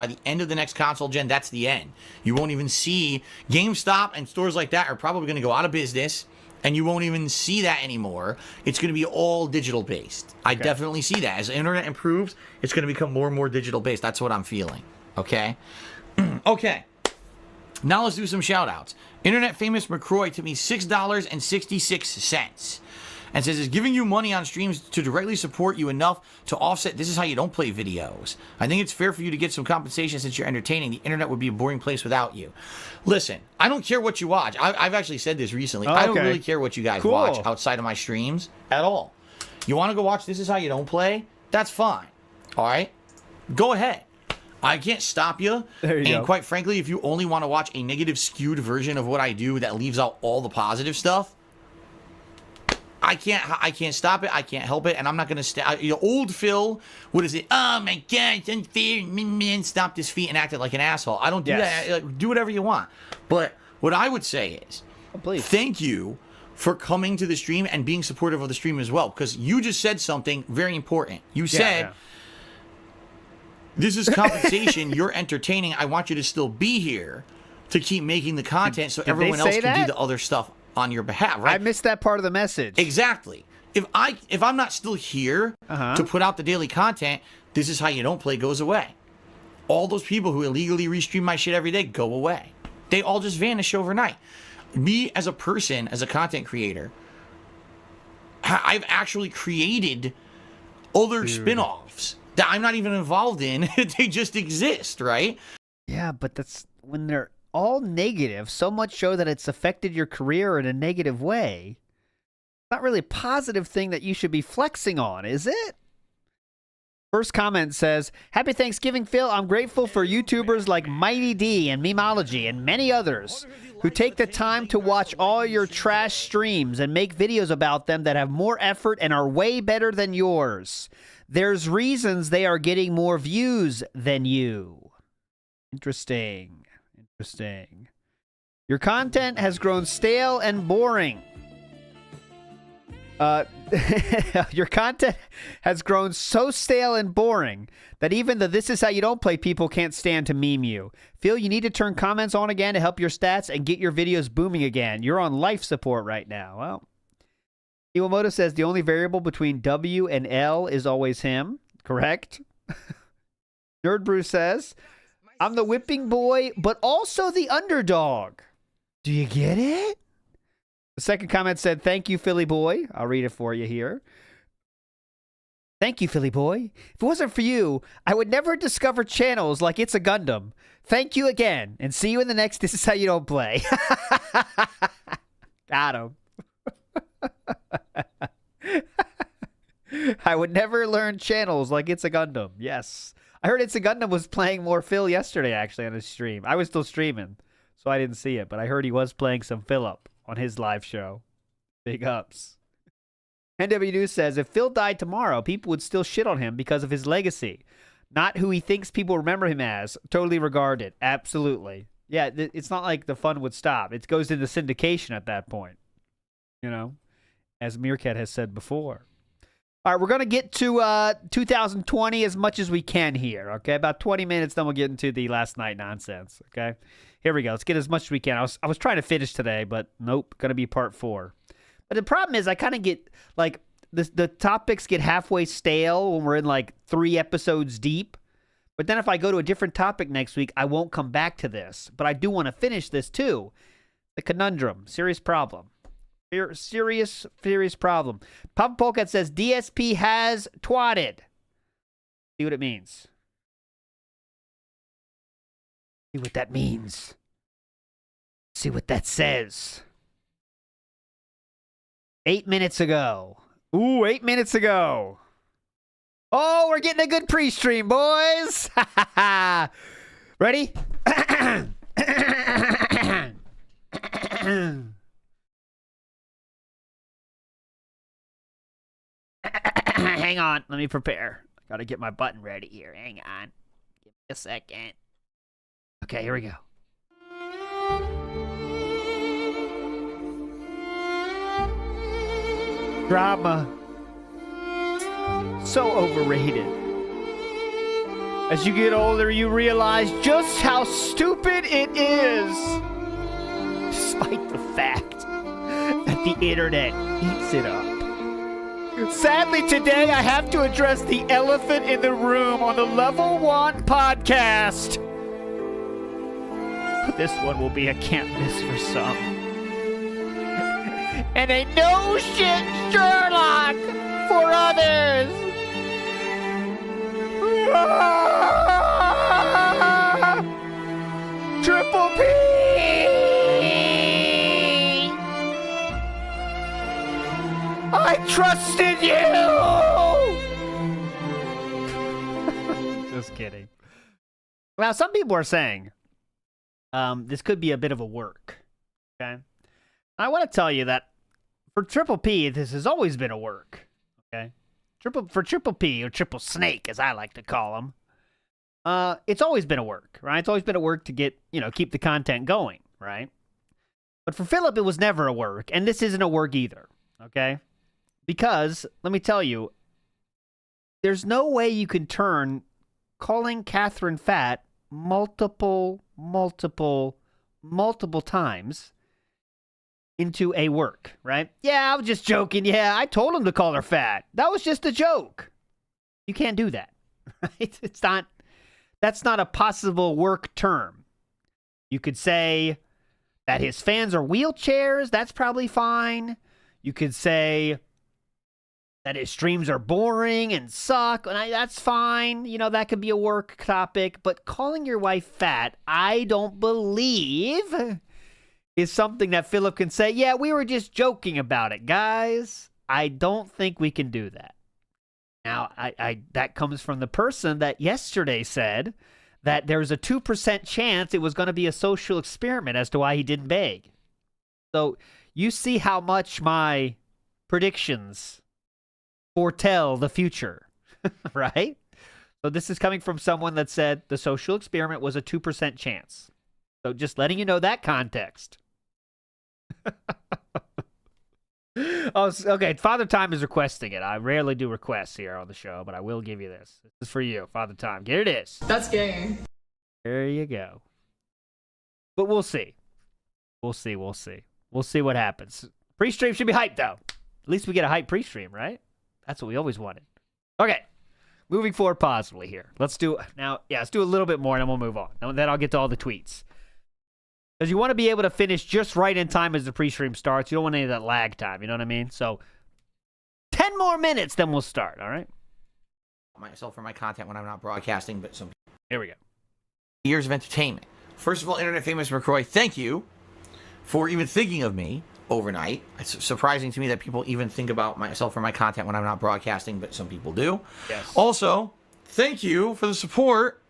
by the end of the next console gen. That's the end. You won't even see GameStop and stores like that are probably going to go out of business. And you won't even see that anymore. It's going to be all digital based. I definitely see that. As the internet improves, it's going to become more and more digital based. That's what I'm feeling. Okay? Okay. Now let's do some shout outs. Internet famous McCroy tipped me $6.66 and says, is giving you money on streams to directly support you enough to offset This Is How You Don't Play videos. I think it's fair for you to get some compensation since you're entertaining. The internet would be a boring place without you. Listen, I don't care what you watch. I've actually said this recently. I don't really care what you guys watch outside of my streams at all. You want to go watch This Is How You Don't Play? That's fine. All right? Go ahead. I can't stop you. There you go. Quite frankly, if you only want to watch a negative skewed version of what I do that leaves out all the positive stuff, I can't stop it. I can't help it, and I'm not gonna old Phil. What is it? Oh my God, it's unfair. Man, stomped his feet and acted like an asshole. I don't do that. Do whatever you want. But what I would say is, thank you for coming to the stream and being supportive of the stream as well, because you just said something very important. You said, this is compensation. You're entertaining. I want you to still be here to keep making the content so everyone else can do the other stuff on your behalf, right? I missed that part of the message. Exactly. If I'm not still here to put out the daily content, This Is How You Don't Play goes away. All those people who illegally restream my shit every day go away. They all just vanish overnight. Me as a person, as a content creator, I've actually created other spin-offs that I'm not even involved in. They just exist, right? Yeah, but that's when they're all negative, so much so that it's affected your career in a negative way. Not really a positive thing that you should be flexing on, is it? First comment says, Happy Thanksgiving, Phil. I'm grateful for YouTubers like Mighty D and Memology and many others who take the time to watch all your trash streams and make videos about them that have more effort and are way better than yours. There's reasons they are getting more views than you. Interesting. Interesting. Your content has grown stale and boring. Your content has grown so stale and boring that even the This Is How You Don't Play people can't stand to meme you. Phil, you need to turn comments on again to help your stats and get your videos booming again. You're on life support right now. Well, Iwamoto says the only variable between W and L is always him. Correct? Nerd Brew says, I'm the whipping boy, but also the underdog. Do you get it? The second comment said, thank you, Philly boy. I'll read it for you here. Thank you, Philly boy. If it wasn't for you, I would never discover channels like It's a Gundam. Thank you again, and see you in the next This Is How You Don't Play. Got him. I would never learn channels like It's a Gundam. Yes. I heard It's a Gundam was playing more Phil yesterday, actually, on his stream. I was still streaming, so I didn't see it, but I heard he was playing some Philip on his live show. Big ups. NW News says, if Phil died tomorrow, people would still shit on him because of his legacy, not who he thinks people remember him as. Totally regarded. Absolutely. Yeah, it's not like the fun would stop. It goes into syndication at that point, you know, as Meerkat has said before. All right, we're going to get to 2020 as much as we can here, okay? About 20 minutes, then we'll get into the last night nonsense, okay? Here we go. Let's get as much as we can. I was trying to finish today, but nope, going to be part 4. But the problem is I kind of get, like, the topics get halfway stale when we're in, like, 3 episodes deep. But then if I go to a different topic next week, I won't come back to this. But I do want to finish this, too. The conundrum. Serious problem. Serious problem. Papa Polkat says DSP has twatted. See what it means. See what that means. See what that says. 8 minutes ago. Ooh, 8 minutes ago. Oh, we're getting a good pre-stream, boys. Ready? Hang on, let me prepare. Gotta get my button ready here. Hang on. Give me a second. Okay, here we go. Drama. So overrated. As you get older, you realize just how stupid it is. Despite the fact that the internet eats it up. Sadly, today I have to address the elephant in the room on the Level 1 podcast. This one will be a can't miss for some. And a no shit Sherlock for others. Triple P! I trusted you! Just kidding. Now, some people are saying this could be a bit of a work. Okay? I want to tell you that for Triple P, this has always been a work. Okay? For Triple P, or Triple Snake, as I like to call him, it's always been a work, right? It's always been a work to get, keep the content going, right? But for Philip, it was never a work, and this isn't a work either, okay? Because, let me tell you, there's no way you can turn calling Catherine fat multiple times into a work, right? Yeah, I was just joking. Yeah, I told him to call her fat. That was just a joke. You can't do that, right? That's not a possible work term. You could say that his fans are wheelchairs. That's probably fine. You could say that his streams are boring and suck, and that's fine. That could be a work topic. But calling your wife fat, I don't believe is something that Philip can say, yeah, we were just joking about it, guys. I don't think we can do that. Now, I that comes from the person that yesterday said that there's a 2% chance it was going to be a social experiment as to why he didn't beg. So you see how much my predictions foretell the future, right? So this is coming from someone that said the social experiment was a 2% chance. So just letting you know that context. Oh, okay. Father Time is requesting it. I rarely do requests here on the show, but I will give you this. This is for you, Father Time. Here it is. That's gay. There you go. But we'll see. We'll see what happens. Pre-stream should be hyped, though. At least we get a hype pre-stream, right? That's what we always wanted. Okay. Moving forward positively here. Let's do a little bit more, and then we'll move on. And then I'll get to all the tweets. Because you want to be able to finish just right in time as the pre-stream starts. You don't want any of that lag time. You know what I mean? So 10 more minutes, then we'll start. All right? Myself for my content when I'm not broadcasting, but some here we go. Years of entertainment. First of all, Internet Famous McCroy, thank you for even thinking of me overnight. It's surprising to me that people even think about myself for my content when I'm not broadcasting, but some people do. Yes. Also, thank you for the support.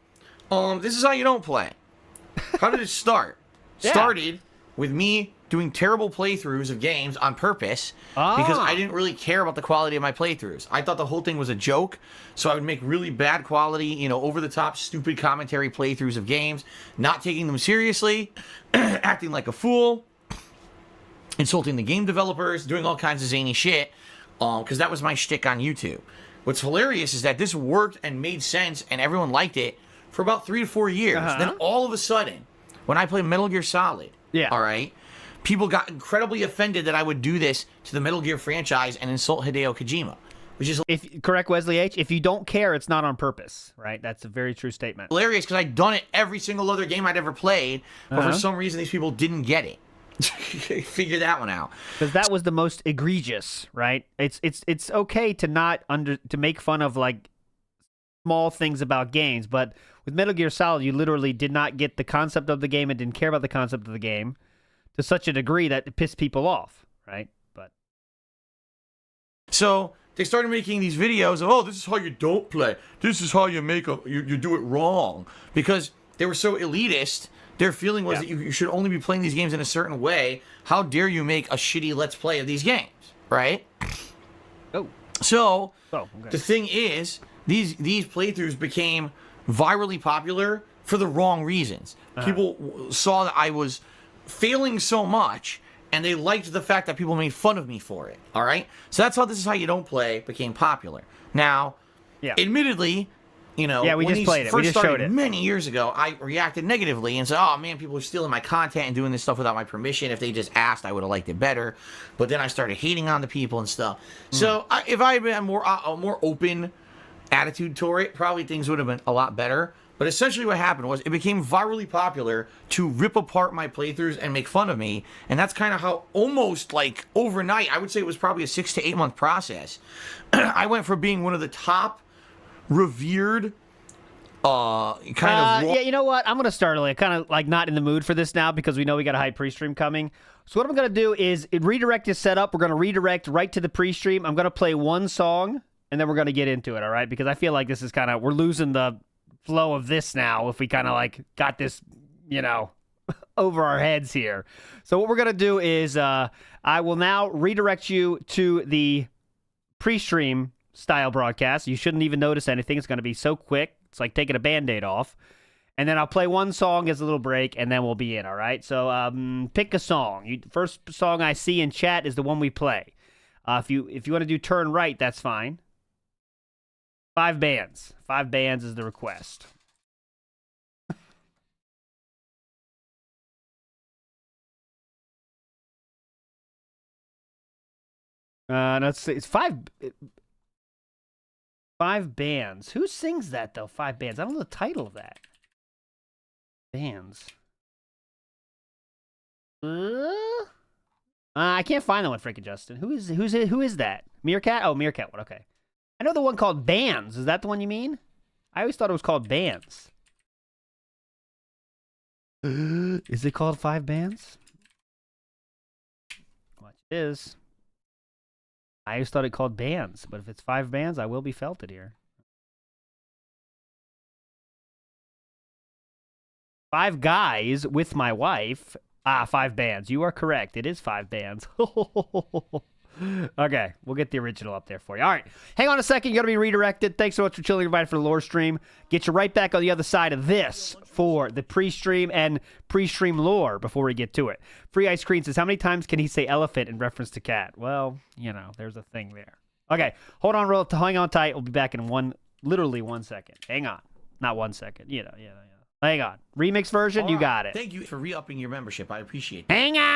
This is how you don't play. How did it start? Yeah. Started with me doing terrible playthroughs of games on purpose because I didn't really care about the quality of my playthroughs. I thought the whole thing was a joke, so I would make really bad quality, over-the-top, stupid commentary playthroughs of games, not taking them seriously, acting like a fool, insulting the game developers, doing all kinds of zany shit, because that was my shtick on YouTube. What's hilarious is that this worked and made sense, and everyone liked it for about 3 to 4 years. Then all of a sudden, when I played Metal Gear Solid, all right, people got incredibly offended that I would do this to the Metal Gear franchise and insult Hideo Kojima, which is correct, Wesley H. If you don't care, it's not on purpose, right? That's a very true statement. Hilarious because I'd done it every single other game I'd ever played, but for some reason these people didn't get it. Figure that one out. Because that was the most egregious, right? It's okay to not to make fun of like small things about games, but with Metal Gear Solid, you literally did not get the concept of the game and didn't care about the concept of the game to such a degree that it pissed people off, right? But so they started making these videos of, this is how you don't play. This is how you make you do it wrong, because they were so elitist Their feeling was that you should only be playing these games in a certain way. How dare you make a shitty Let's Play of these games, right? So, the thing is, these playthroughs became virally popular for the wrong reasons. People saw that I was failing so much, and they liked the fact that people made fun of me for it, all right? So that's how This Is How You Don't Play became popular. Now, admittedly, you know, we when just played it. We just started showed it many years ago, I reacted negatively and said, oh man, people are stealing my content and doing this stuff without my permission. If they just asked, I would have liked it better. But then I started hating on the people and stuff. So if I had been a more open attitude toward it, probably things would have been a lot better. But essentially what happened was it became virally popular to rip apart my playthroughs and make fun of me. And that's kind of how, almost like overnight, I would say it was probably a 6 to 8 month process. I went from being one of the top revered yeah, you know what? I'm gonna start kind of like not in the mood for this now because we know we got a high pre-stream coming. So what I'm gonna do is redirect is set up. We're gonna redirect right to the pre-stream. I'm gonna play one song and then we're gonna get into it. All right? Because I feel like this is kind of, we're losing the flow of this now if we kind of like got this, you know, over our heads here. So what we're gonna do is I will now redirect you to the pre-stream style broadcast. You shouldn't even notice anything. It's going to be so quick. It's like taking a Band-Aid off. And then I'll play one song as a little break, and then we'll be in, all right? So pick a song. First song I see in chat is the one we play. If you want to do Turn Right, that's fine. 5 bands. 5 bands is the request. Let's see. It's 5 bands. Who sings that, though? 5 bands. I don't know the title of that. Bands. I can't find that one, freaking Justin. Who is that? Meerkat? Oh, Meerkat one. Okay. I know the one called Bands. Is that the one you mean? I always thought it was called Bands. Is it called 5 bands? Watch it is. I always thought it called Bands, but if it's 5 bands, I will be felted here. 5 guys with my wife. 5 bands. You are correct. It is 5 bands. Okay, we'll get the original up there for you. All right, hang on a second. You're going to be redirected. Thanks so much for chilling invited for the lore stream. Get you right back on the other side of this for the pre-stream and pre-stream lore before we get to it. Free Ice Cream says, how many times can he say elephant in reference to cat? Well, you know, there's a thing there. Okay, hold on, hang on tight. We'll be back in literally 1 second. Hang on. Not 1 second. You know. Hang on. Remix version, you got it. Thank you for re-upping your membership. I appreciate it. Hang on.